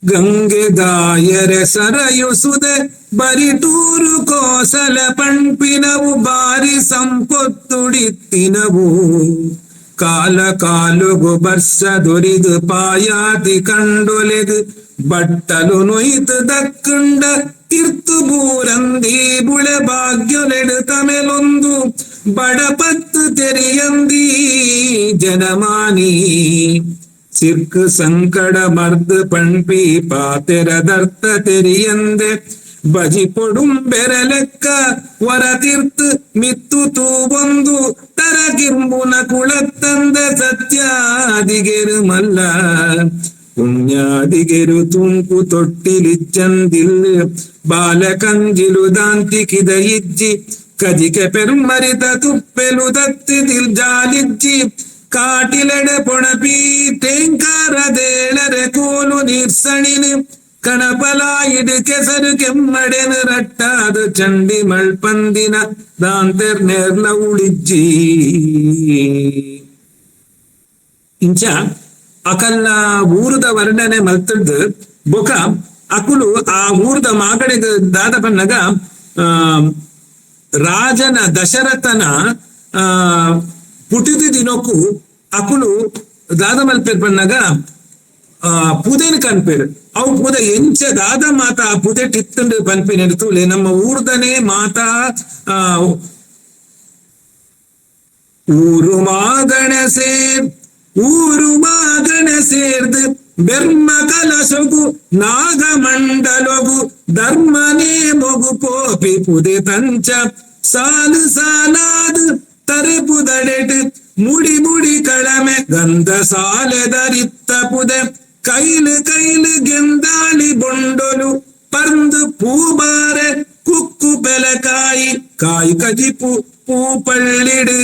ಗಂಗೆ ದಾಯರೆ ಸರಯುಸುದೆ ಬರಿಟೂರು ಕೋಸಲ ಪಂಪಿನವು ಬಾರಿ ಸಂಪೊತ್ತುಡಿತ್ತಿನವು ಕಾಲ ಕಾಲುಗು ಬರ್ಸ ದೊರಿದು ಪಾಯಾತಿ ಕಂಡೊಲೆದು ಬಟ್ಟಲು ನೊಯ್ತು ದಕ್ಕಂಡ ಕಿರ್ತು ಬೂರಂದಿ ಬುಳೆ ಭಾಗ್ಯೊಲೆಡು ತಮೆಲೊಂದು ಬಡಪತ್ತು ತೆರೆಯಂದಿ ಜನಮಾನಿ ಸಿರ್ಕು ಸಂಕಡ ಮರ್ದು ಪಣ್ಪಿ ಪಾತೆರದರ್ಥ ತೆರಿಯಂದೆ ಬಜಿ ಪೊಡುಂ ಬೆರಲೆಕ್ಕ ಹೊರತಿರ್ತು ಮಿತ್ತು ತೂಬೊಂದು ತರಕಿಂಬುನ ಕುಳತ್ತಂದ ಸತ್ಯಾದಿಗೆರು ಮಲ್ಲ ಪುಣ್ಯಾದಿಗೆರು ತುಂಪು ತೊಟ್ಟಿಲಿಚ್ಚಂದಿಲ್ ಬಾಲಕಂಜಿಲು ದಾಂತಿಕಿದ ಇಜ್ಜಿ ಕಜಿಕೆ ಪೆರುಮರಿತ ತುಪ್ಪೆಲು ದತ್ತಿದಿಲ್ ಜಾಲಿಜ್ಜಿ ಕಾಟಿಲೆಡೆ ಪೊಣಪಿ ಟೇಂಕಾರದೇಳರೆ ಕೋಲು ನೀರ್ಸಣಿನಿ ಕಣಪಲ ಇಡು ಕೆಸರು ಕೆಮ್ಮಡೆನು ರಟ್ಟಾದ ಚಂಡಿ ಮಳ್ಪಂದಿನ ದಾಂತೆರ್ ನೇರ್ಲ ಉಳಿಜ್ಜಿ ಇಂಚ ಅಕಲ್ನ ಊರದ ವರ್ಣನೆ ಮಲ್ತದ್ದು ಬೊಕ ಅಕುಲು ಆ ಊರದ ಮಾಗಡೆಗ ದಾದ ಬನ್ನಗ ರಾಜನ ದಶರಥನ ಪುಟಿದಿ ದಿನಕ್ಕೂ ಅಕುಲು ದಾದ ಮಲ್ಪೇರ್ ಬನ್ನಗ ಪುದೆನ್ ಕನ್ಪೇರು ಅವು ಪುದ ಎಂಚ ದಾದ ಮಾತ ಆ ಪುದೆ ಟಿತ್ತಂಡು ಪನ್ಪೇನೆ ತೂಲೆ ನಮ್ಮ ಊರ್ದನೆ ಮಾತ ಊರು ಮಾಗಣ ಸೇರ್ದು ಬೆರ್ಮ ಕಲಸೊಗು ನಾಗಮಂಡಲೊಗು ಧರ್ಮನೇ ಮೊಗು ಪೋಪಿ ಪುದೆ ತಂಚ ಸಾಲು ಸಾಲಾದು ತರೆ ಪುದಡೆಟ್ ಮುಡಿ ಕಳಮೆ ಗಂಧ ಸಾಲೆದರಿತ್ತ ಪುದೆ ಕೈಲು ಗೆಂದಾಳಿ ಬೊಂಡೊಲು ಪರ್ದು ಪೂಬಾರೆ ಕುಕ್ಕು ಬೆಲಕಾಯಿ ಕಾಯಿ ಕಜಿಪು ಪೂ ಪಳ್ಳಿಡು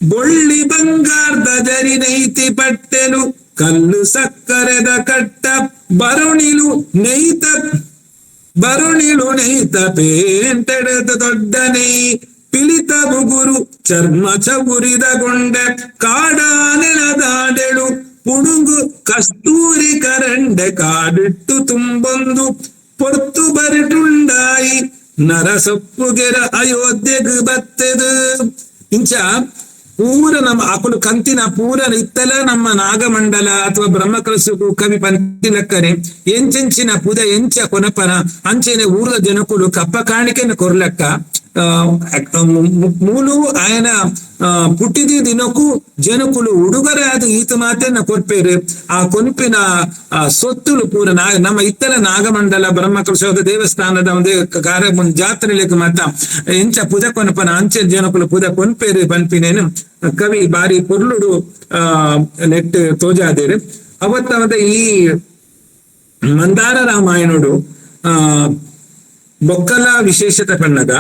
ಬೊಳ್ಳಿ ಬಂಗಾರ್ದ ಜರಿ ನೈತಿ ಪಟ್ಟೆಲು ಕಲ್ಲು ಸಕ್ಕರೆದ ಕಟ್ಟ ಬರುಣಿಲು ನೈತ ಪೇಂಟೆಡದ ದೊಡ್ಡನೆ ಪಿಲಿತ ಬುಗುರು ಚರ್ಮ ಚಗುರಿದ ಗೊಂಡೆ ಕಾಡ ನೆಲದಾಡೆಳು ಪುಡುಗು ಕಸ್ತೂರಿ ಕರಂಡೆ ಕಾಡಿಟ್ಟು ತುಂಬೊಂದು ಪೊರ್ತು ಬರಿಟುಂಡಾಯಿ ನರಸೊಪ್ಪುಗೆರ ಅಯೋಧ್ಯೆಗ್ ಬತ್ತೆದು ಇಂಚ ಪೂರ ನಮ್ಮ ಅಕುಲು ಕಂತಿನ ಪೂರ ಇತ್ತಲ ನಮ್ಮ ನಾಗಮಂಡಲ ಅಥವಾ ಬ್ರಹ್ಮಕಲಸು ಕವಿ ಪಂತಿಲಕ್ಕನೆ ಎಂಚೆಂಚಿನ ಪುದ ಎಂಚ ಕೊನಪನ ಅಂಚೆನೆ ಊರದ ಜನಕುಲು ಕಪ್ಪ ಕಾಣಿಕೆನ ಕೊರ್ಲಕ್ಕ ಮೂಲು ఆయన పుట్టిది దినకు జనకులు ఉడుగరాదు ఈత మాతేన కొర్పేరు ఆ కొనిపిన ಸೊತ್ತುಲು ಪೂರ ನಮ್ಮ ಇತ್ತಲ ನಾಗಮಂಡಲ ಬ್ರಹ್ಮಕಲಶೋಧ ದೇವಸ್ಥಾನದ ಒಂದು ಜಾತ್ರೆಲೆಗ್ ಮಾತ ಎಂಚ ಪುದ ಕೊನಪನ ಅಂಚೆ ಜನಕುಲು ಪುದ ಕೊನ್ಪೇರು ಪನ್ಪಿನೇನು ಕವಿ ಬಾರಿ ಪೊರ್ಲುಡು ನೆಟ್ ತೋಜಾದೇರು ಅವತ್ತವದ ಈ ಮಂದಾರ ರಾಮಾಯಣುಡು ಬೊಕ್ಕಲ ವಿಶೇಷತೆ ಪನ್ನಗ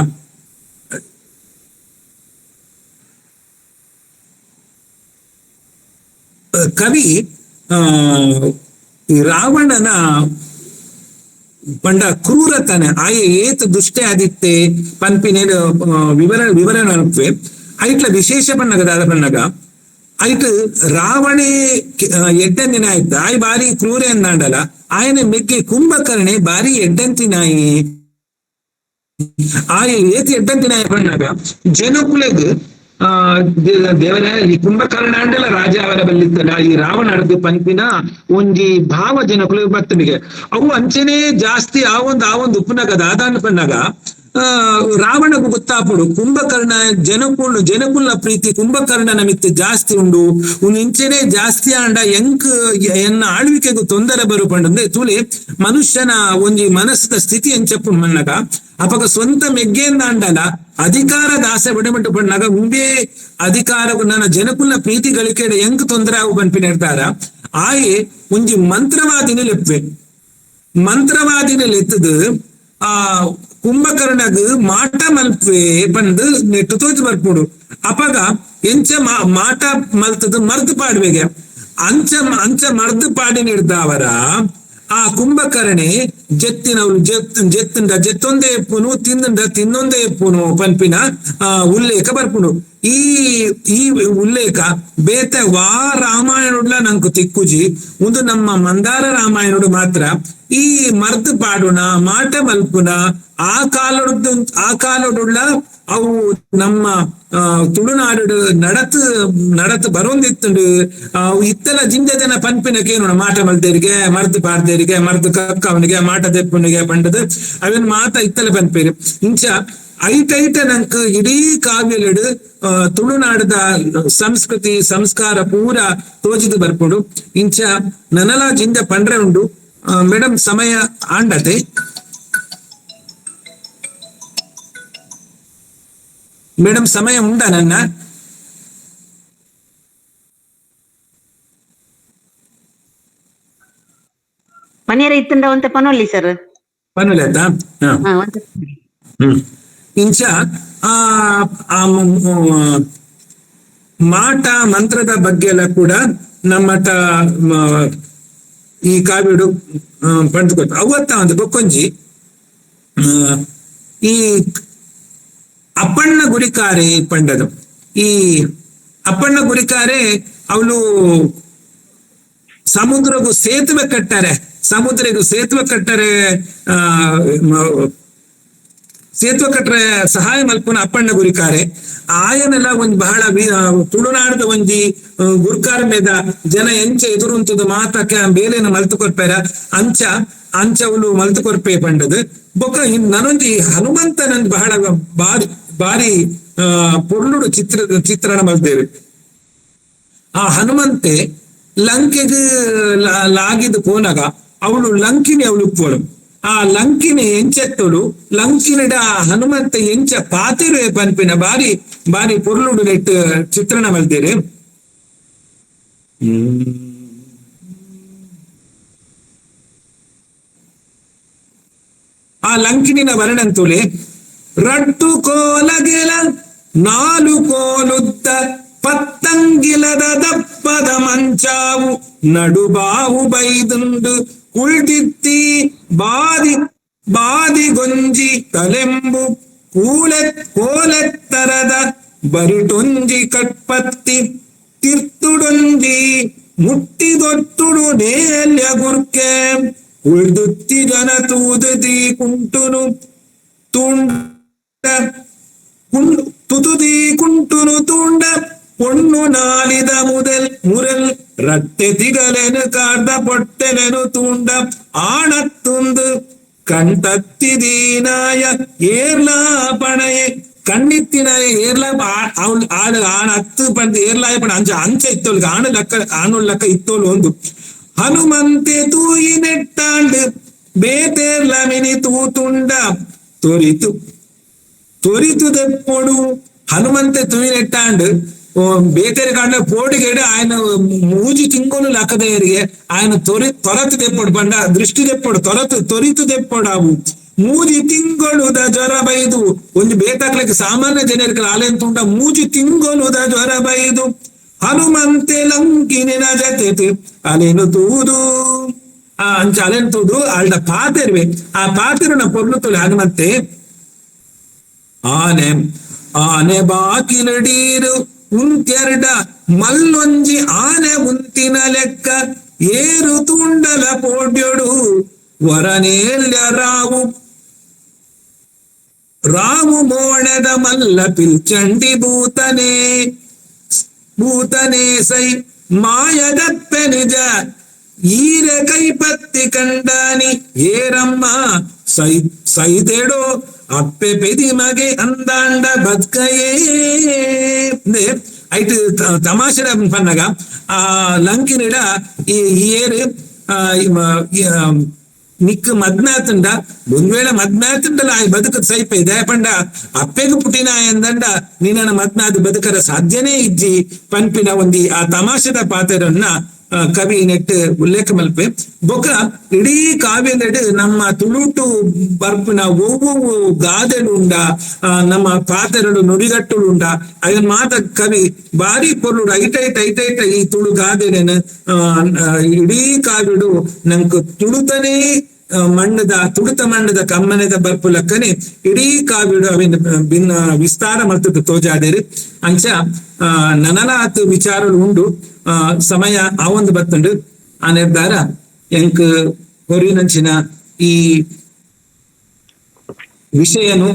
ಕವಿ ಆ ಈ ರಾವಣನ ಪಂಡ ಕ್ರೂರತನ ಆಯ ಏತ್ ದುಷ್ಟೇ ಆದಿತ್ತೆ ಪನ್ಪಿನ ವಿವರಣ ಐಟ್ಲ ವಿಶೇಷ ಪಣ್ಣಗ ದಾದ ಪಣ್ಣಗ ಐಟ್ ರಾವಣೆ ಎಡ್ಡಂದಿನ ಆಯ್ತ ಆಯ್ ಬಾರಿ ಕ್ರೂರ ಎಂದಾಂಡಲ ಆಯನ ಮೆಗ್ಗೆ ಕುಂಭಕರ್ಣೆ ಬಾರಿ ಎಡ್ಡಂತಿನಾಯಿ ಆಯ ಏತ್ ಎಡ್ಡಂತಿನಾಯ ಪಣ್ಣಗ ಜನಕುಲೆಗ್ ದೇವರ ಈ ಕುಂಭಕರ್ಣ ಅಂಡಲ ರಾಜ ಅವರ ಬಲ್ಲಿದ್ದಲ್ಲ ಈ ರಾವಣ ಅಡ್ದು ಪಂಪಿನ ಒಂಜಿ ಭಾವ ಜನಕುಲು ಬತ್ತನಿಗೆ ಅವು ಅಂಚೆನೆ ಜಾಸ್ತಿ ಆವೊಂದು ಉಪ್ಪುನಗದ ಆದಾನ ಪನ್ನಗ ರಾವಣಗೂ ಗೊತ್ತಾಪುಡು ಕುಂಭಕರ್ಣ ಜನಕುಲ್ನ ಪ್ರೀತಿ ಕುಂಭಕರ್ಣನ ಮಿತ್ತು ಜಾಸ್ತಿ ಉಂಡು ಇಂಚೆನೆ ಜಾಸ್ತಿ ಆಂಡ ಎಂಕ್ ಎನ್ನ ಆಳ್ವಿಕೆಗೂ ತೊಂದರೆ ಬರು ಪಂಡಂದ್ರೆ ತೂಲೆ ಮನುಷ್ಯನ ಒಂಜಿ ಮನಸ್ಸಿನ ಸ್ಥಿತಿ ಎಂಚಪ್ಪು ಮನ್ನಗ ಅಪಗ ಸ್ವಂತ ಮೆಗ್ಗೆಂದ ಅಂಡಲ ಅಧಿಕಾರದ ಆಸೆ ಬಿಡಬಿಟ್ಟು ಪಣ್ಣಾಗ ಉಂಬೇ ಅಧಿಕಾರವು ನನ್ನ ಜನಕುಲ್ನ ಪ್ರೀತಿ ಗಳಿಕೆಡೆ ಎಂಕ್ ತೊಂದರೆ ಆಗು ಬನ್ಪಿನ ಇರ್ತಾರ ಆಯೆ ಒಂಜಿ ಮಂತ್ರವಾದಿನ ಲೆಪ್ಪೆ ಮಂತ್ರವಾದಿನ ಲೆತ್ತದು ಆ ಕುಂಭಕರ್ಣಗ್ ಮಾಟ ಮಲ್ಪೆ ಬಂದು ನೆಟ್ಟು ತೋಚು ಬರ್ಪುಡು ಅಪಗ ಎಂಚ ಮಾಟ ಮಲ್ತದು ಮರ್ದು ಪಾಡ್ವೆಗೆ ಅಂಚ ಮರ್ದು ಪಾಡಿ ನಿರ್ದಾವರ ಆ ಕುಂಭಕರ್ಣೆ ಜೆತ್ತಿನವಳು ಜೆತ್ತೊಂದೇ ಎಪ್ಪುನು ತಿನ್ನೊಂದೇ ಎಪ್ಪುನು ಪನ್ಪಿನ ಉಲ್ಲೇಖ ಬರ್ಪುಡು ಈ ಉಲ್ಲೇಖ ಬೇತೆ ವಾ ರಾಮಾಯಣುಡ್ಲ ನಂಕು ತಿಕ್ಕುಜಿ ಒಂದು ನಮ್ಮ ಮಂದಾರ ರಾಮಾಯಣುಡು ಮಾತ್ರ ಈ ಮರ್ದು ಪಾಡುನ ಮಾಟ ಮಲ್ಪುನ ಆ ಕಾಲಡುಳ್ಳ ಅವು ನಮ್ಮ ತುಳುನಾಡು ನಡತ್ ಬರೋಂದಿತ್ತುಂಡು ಇತ್ತಲ ಜಿಂಜ ಜನ ಪನ್ಪಿನಕೇನು ಮಾಟ ಮಲ್ದೇರಿಗೆ ಮರ್ದು ಪಾಡ್ದೇರಿಗೆ ಮರ್ದು ಕಕ್ಕವನಿಗೆ ಮಾಟ ದೆಪ್ಪನಿಗೆ ಪಂಡದು ಅವನ್ ಮಾತ ಇತ್ತಲ ಪನ್ಪೇರು ಇಂಚ ಐಟೈಟ ನಂಕ್ ಇಡೀ ಕಾವ್ಯಲೆಡು ತುಳುನಾಡದ ಸಂಸ್ಕೃತಿ ಸಂಸ್ಕಾರ ಪೂರ ತೋಜಿದು ಬರ್ಪುಡು ಇಂಚ ನನಲ ಜಿಂಜ ಪಂಡ್ರೆ ಉಂಡು ಮೇಡಮ್ ಸಮಯ ಆಂಡತೆ ಮೇಡಮ್ ಸಮಯ ಉಂಡ ನನ್ನ ಪನೀರ ಇತ್ತಂಡ ಒಂತೆ ಪನೊಲ್ಲಿ ಸರ್ ಪನೊಲಿ ಆಯ್ತಾ ಇಂಚ ಮಾಟ ಮಂತ್ರದ ಬಗ್ಗೆ ಎಲ್ಲ ಕೂಡ ನಮ್ಮಟ ಈ ಕಾವ್ಯಡು ಪಂಡ್ಕೊಳ್ತ ಅವತ್ತ ಒಂದು ಬೊಕ್ಕೊಂಜಿ ಈ ಅಪ್ಪಣ್ಣ ಗುರಿಕಾರೆ ಪಂಡದು ಈ ಅಪ್ಪಣ್ಣ ಗುರಿಕಾರೆ ಅವಳು ಸಮುದ್ರಗೂ ಸೇತುವೆ ಕಟ್ಟಾರೆ ಸೇತುವೆ ಕಟ್ಟರೆ ಸಹಾಯ ಮಲ್ಪನ ಅಪ್ಪಣ್ಣ ಗುರಿಕಾರೆ ಆಯನೆಲ್ಲ ಒಂದ್ ಬಹಳ ತುಳುನಾಡದ ಒಂಜಿ ಗುರ್ಕಾರ ಮೇದ ಜನ ಎಂಚ ಎದುರುಂತದ ಮಾತಕ್ಕೆ ಬೇಲೆನ ಮಲ್ತು ಕೊರ್ಪೇರ ಅಂಚವಳು ಮಲ್ತು ಕೊರ್ಪೆ ಪಂಡದು ಬೊಕ್ಕ ನನೊಂಜಿ ಹನುಮಂತನಂದ್ ಬಹಳ ಬಾರಿ ಪೊರ್ಲುಡು ಚಿತ್ರಣ ಮಲ್ತೇವೆ ಆ ಹನುಮಂತೆ ಲಂಕೆಗೆ ಲಾಗಿದ್ದು ಪೋನಾಗ ಅವಳು ಲಂಕಿನಿ ಅವಳು ಉಪ್ಪೋಳು ಆ ಲಂಕಿನಿ ಎಂಚೆತ್ತೋಳು ಲಂಕಿನಿಡ ಹನುಮಂತ ಎಂಚ ಪಾತಿರು ಪನ್ಪಿನ ಬಾರಿ ಪೊರ್ಲುಡು ನೆಟ್ಟು ಚಿತ್ರಣ ಮಲ್ತೇವೆ ಆ ಲಂಕಿನಿನ ವರ್ಣಂತುಲೆ ರಟ್ಟು ಕೋಲಗೆಲ ನಾಲು ಕೋಲುದ್ದ ಪತ್ತಂಗಿಲದ ದಪ್ಪದ ಮಂಚಾವು ನಡುಬಾವು ಬೈದುಂಡು ಕುಳ್ದಿತ್ತಿ ಬಾದಿ ಗೊಂಜಿ ತಲೆಂಬು ಕೋಲೆತ್ತರದ ಬರಿಟೊಂಜಿ ಕಟ್ಪತ್ತಿ ತಿರ್ತುಡೊಂಜಿ ಮುಟ್ಟಿದೊಟ್ಟುಡು ನೇಲ್ಯ ಗುರ್ಕೆ ಉಳ್ದುತ್ತಿ ಜನ ತೂದದಿ ಕುಂಟುನು ತುದುದಿ ಕುಂಟುನು ತೂಂಡ பொண்ணு நாளித முரல் ரட்டை திகலெனு கார்ந்த பொட்டலெனு தூண்ட ஆணத்துந்து கண் தத்தி தீனாய ஏர்லா பணையே கண்ணித்தினாய ஏர்லா ஆளு ஆணத்து பண்ದು ಏರ್ಲಾಯ ಪಣ ಅಂಚ ಇತ್ತೋಲ್ಗ ಆಣುಲ್ಲಕ್ಕ ಇತ್ತೋಲು ಒಂದು ಹನುಮಂತೆ ತೂಯಿ ನೆಟ್ಟಾಂಡು ಬೇತೇರ್ಲ ಮಿನಿ ತೂತುಂಡ ತ್ವರಿತು ದೆಪ್ಪೊಡು ಹನುಮಂತೆ ತೂಯಿ ನೆಟ್ಟಾಂಡು ಬೇತೇರಿ ಕಾಂಡ ಪೋಡಿಗೆಡು ఆయన ಮೂಜಿ ತಿಂಗಳು ಲಕ್ಕದವರಿಗೆ ఆయన ತೊರತು ತೆಪ್ಪೊಡು ಬಂಡ ದೃಷ್ಟಿ ತೆಪ್ಪೊಡು ತೊರಿತು ತೆಪ್ಪೊಡು ಅವು ಮೂಜಿ ತಿಂಗಳುದ ಜ್ವರ ಬೈದು ಒಂದು ಬೇತಾಕ್ಲಿಕ್ಕೆ ಸಾಮಾನ್ಯ ಜನರಿಗೆ ಆಲೆಂತುಂಡ ಮೂಜಿ ತಿಂಗಳುದ ಜ್ವರ ಬೈದು ಹನುಮಂತೆ ಲಂಕಿನಿನ ಜತೆ ಅಲೆನು ತೂದು ಅಂಚ ಅಲೆನು ತೂದು ಅಲ್ಡ ಪಾತೆರ್ವೆ ಆ ಪಾತೆರನ ಪೊರ್ಲು ತೊಲೆ ಹನುಮಂತೆ ಆನೆ ಆನೆ ಬಾಕಿಲಡೀರು ಉಂತ್ಯರ್ಡ ಮಲ್ಲೊಂಜಿ ಆನೆ ಉಂತಿನ ಲೆಕ್ಕ ಏರು ತುಂಡಲ ಪೋಡ್ಯೊಡು ವರನೇಲ್ಯ ರಾವು ಮೋಣದ ಮಲ್ಲ ಪಿಲ್ಚಂಡಿ ಭೂತನೇ ಸೈ ಮಾಯದಪ್ಪೆ ನಿಜ ಈರ ಕೈಪತ್ತಿ ಕಂಡಾನಿ ಏರಮ್ಮ ಸೈತೆಡೋ ಅಪ್ಪೆ ಪೆದಿ ಮಗೆ ಅಂದಾಂಡ ಬದ್ಕಯೇ ಐಟ್ ತಮಾಷೆ ಪನ್ನಗ ಆ ಲಂಕಿನಿಡ ಈ ಏರು ನಿಕ್ ಮದ್ನಾತಂಡ ಒಂದ್ ವೇಳೆ ಮದ್ನಾತಂಡಲ ಆಯ್ ಬದುಕ ಸೈಪ ಇದೆ ಪಂಡ ಅಪ್ಪೆಗೆ ಪುಟಿನ ಎಂದಂಡ ನೀನ ಮದ್ನಾದ ಬದುಕರ ಸಾಧ್ಯನೇ ಇಜ್ಜಿ ಪನ್ಪಿನ ಒಂದಿ ಆ ತಮಾಷೆದ ಪಾತ್ರರನ್ನ ಕವಿ ನೆಟ್ಟು ಉಲ್ಲೇಖ ಮಲ್ಪೆ ಬೊಕ ಇಡೀ ಕಾವ್ಯದೆಡ್ ನಮ್ಮ ತುಳುಟು ಬರ್ಪಿನ ಒವ್ವು ಗಾದೆಡುಂಡ ನಮ್ಮ ಪಾತೆರಡು ನುಡಿಗಟ್ಟುಡುಂಡ ಅದನ್ನ ಮಾತ ಕವಿ ಬಾರಿ ಪೊರ್ಲುಡು ಐಟೈಟ ಈ ತುಳು ಗಾದೆನ ಇಡೀ ಕಾವ್ಯಡು ನಂಗೆ ತುಳುತನೇ ತುಡುತ ಮಣ್ಣದ ಕಮ್ಮನೆದ ಬರ್ಪು ಲಕ್ಕನೆ ಇಡೀ ಕಾವ್ಯಡು ಅವಿನ ಭಿನ್ನ ವಿಸ್ತಾರ ಮಲ್ತದ ತೋಜಾದೇರಿ ಅಂಚ ನನನಾತ್ ವಿಚಾರಗಳು ಉಂಡು ಸಮಯ ಆ ಒಂದು ಬತ್ತುಂಡು ಆ ನಿರ್ಧಾರ ಎಂಕ್ ಹೊರಿನಂಚಿನ ಈ ವಿಷಯನು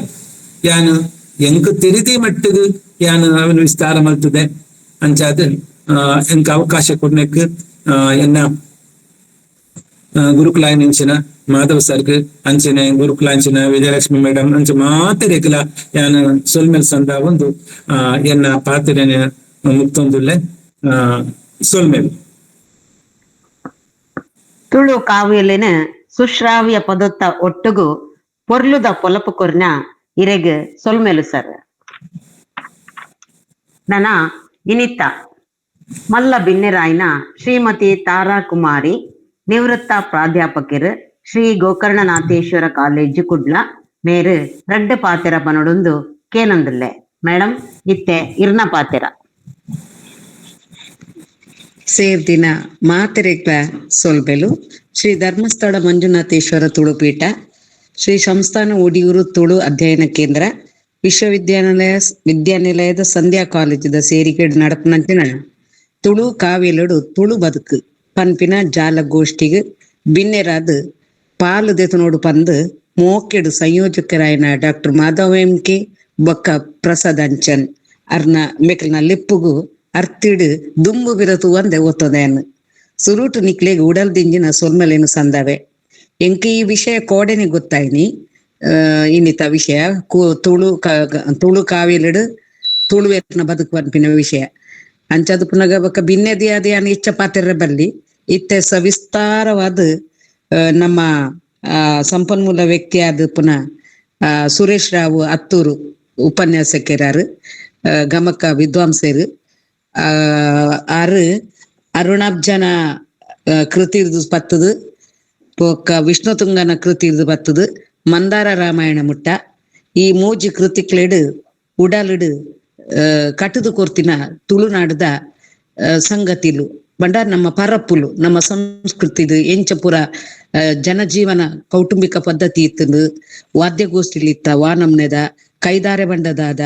ಯಾನು ಎಂಕ್ ತಿರಿತಿ ಮಟ್ಟಿಗೆ ಯಾನು ಅವನು ವಿಸ್ತಾರ ಮಲ್ತದೆ ಅಂಚಾದ ಎಂಕ್ ಅವಕಾಶ ಕೊಡ್ನೆಕ್ ಎನ್ನ ಗುರುಕುಲಾಯನಿಂಚಿನ ಮಾಧವ್ ಸರ್ಗ್ ಅಂಚನೆ ಗುರುಕುಲಾಂಚಿನ ವಿಜಯಲಕ್ಷ್ಮಿ ಮೇಡಮ್ ಅಂಚ ಮಾತೆರೆಕಲ ಯಾನು ಸೊಲ್ಮೆಲ್ ಸಂದ ಒಂದು ಎನ್ನ ಪಾತ್ರೆನ ಮುಕ್ತೊಂದುಲ್ಲೆ ಸೊಲ್ಮೆಲ್ ತುಳು ಕಾವ್ಯಲಿನ ಸುಶ್ರಾವ್ಯ ಪದತ್ತ ಒಟ್ಟುಗು ಪೊರ್ಲುದ ಪೊಲಪು ಕೊರ್ನ ಇರೆಗ್ ಸೊಲ್ಮೆಲು ಸರ್ ನನ ಇನಿತ ಮಲ್ಲ ಬಿನ್ನೆರಾಯ್ನ ಶ್ರೀಮತಿ ತಾರಾ ಕುಮಾರಿ ನಿವೃತ್ತ ಪ್ರಾಧ್ಯಾಪಕರು ಶ್ರೀ ಗೋಕರ್ಣನಾಥೇಶ್ವರ ಕಾಲೇಜು ಕುಡ್ಲ ಮೇರು ರಡ್ಡು ಪಾತೆರ ಪನೊಡೊಂದು ಕೇನೊಂದುಲ್ಲೆ ಮೇಡಮ್ ಇತ್ತೆ ಇರ್ನ ಪಾತೆರ ಸೇರ್ದಿನ ಮಾತೆರೆಗ್ಲ ಸೊಲ್ಬೆಲು ಶ್ರೀ ಧರ್ಮಸ್ಥಳ ಮಂಜುನಾಥೇಶ್ವರ ತುಳುಪೀಠ ಶ್ರೀ ಸಂಸ್ಥಾನ ಒಡಿಯೂರು ತುಳು ಅಧ್ಯಯನ ಕೇಂದ್ರ ವಿದ್ಯಾನಿಲಯದ ಸಂಧ್ಯಾ ಕಾಲೇಜದ ಸೇರಿಕೆಡು ನಡಪನಂಚಿನ ತುಳು ಕಾವ್ಯಲಡು ತುಳು ಬದುಕು ಪನ್ಪಿನ ಜಾಲಗೋಷ್ಠಿಗೆ ಬಿನ್ನೆರಾದ ಪಾಲು ದೆತನೋಡು ಪಂದು ಮೋಕೆಡು ಸಂಯೋಜಕರಾಯನ ಡಾಕ್ಟರ್ ಮಾಧವ್ ಎಂ.ಕೆ. ಬೊಕ್ಕ ಪ್ರಸಾದ್ ಅಂಚನ್ ಅರ್ನ ಮೆಕ್ಲಿನ ಲೆಪ್ಪುಗು ಅರ್ತಿಡು ದುಂಬು ಬಿರತು ಒಂದೆ ಒತ್ತೊದೇನು ಸುರುಟು ನಿಕ್ಲೆಗೆ ಉಡಲ್ದಿಂಜಿನ ಸೊಲ್ಮೆಲೇನು ಸಂದವೆ ಎಂಕ ಈ ವಿಷಯ ಕೋಡೆನೆ ಗೊತ್ತಾಯ್ನಿ ಇನ್ನಿತ ವಿಷಯ ತುಳು ಕಾವ್ಯಲಡು ತುಳುವೆರ್ನ ಬದುಕು ಪನ್ಪಿನ ವಿಷಯ ಅಂಚದು ಪುನಗ ಬೊಕ್ಕ ಬಿನ್ನೆದಿ ಅದೇ ಅನ್ ಇಚ್ಛ ಪಾತ್ರ ಬಲ್ಲಿ ಇತ್ತೆ ಸವಿಸ್ತಾರವಾದ ನಮ್ಮ ಸಂಪನ್ಮೂಲ ವ್ಯಕ್ತಿ ಆದ ಪುನಃ ಸುರೇಶ್ ರಾವ್ ಅತ್ತೂರು ಉಪನ್ಯಾಸಕರಾರು ಗಮಕ ವಿದ್ವಾಂಸರು ಆರು ಅರುಣಾಬ್ಜನ ಕೃತಿ ಪತ್ತದು ಪೊಕ್ಕ ವಿಷ್ಣು ತುಂಗನ ಕೃತಿ ಪತ್ತದು ಮಂದಾರ ರಾಮಾಯಣ ಮುಟ್ಟ ಈ ಮೂಜಿ ಕೃತಿಕ್ಲೆಡು ಉಡಾಲುಡು ಕಟುದು ಕೊರ್ತಿನ ತುಳುನಾಡದ ಸಂಗತಿಲು ಬಂಡಾರ್ ನಮ್ಮ ಪರಪ್ಪುಲು ನಮ್ಮ ಸಂಸ್ಕೃತಿದು ಎಂಚ ಪುರ ಜನಜೀವನ ಕೌಟುಂಬಿಕ ಪದ್ಧತಿ ಇತ್ತು ವಾದ್ಯಗೋಷ್ಠಿಲಿತ್ತ ವಾನಮ್ನೆದ ಕೈದಾರೆ ಬಂಡದಾದ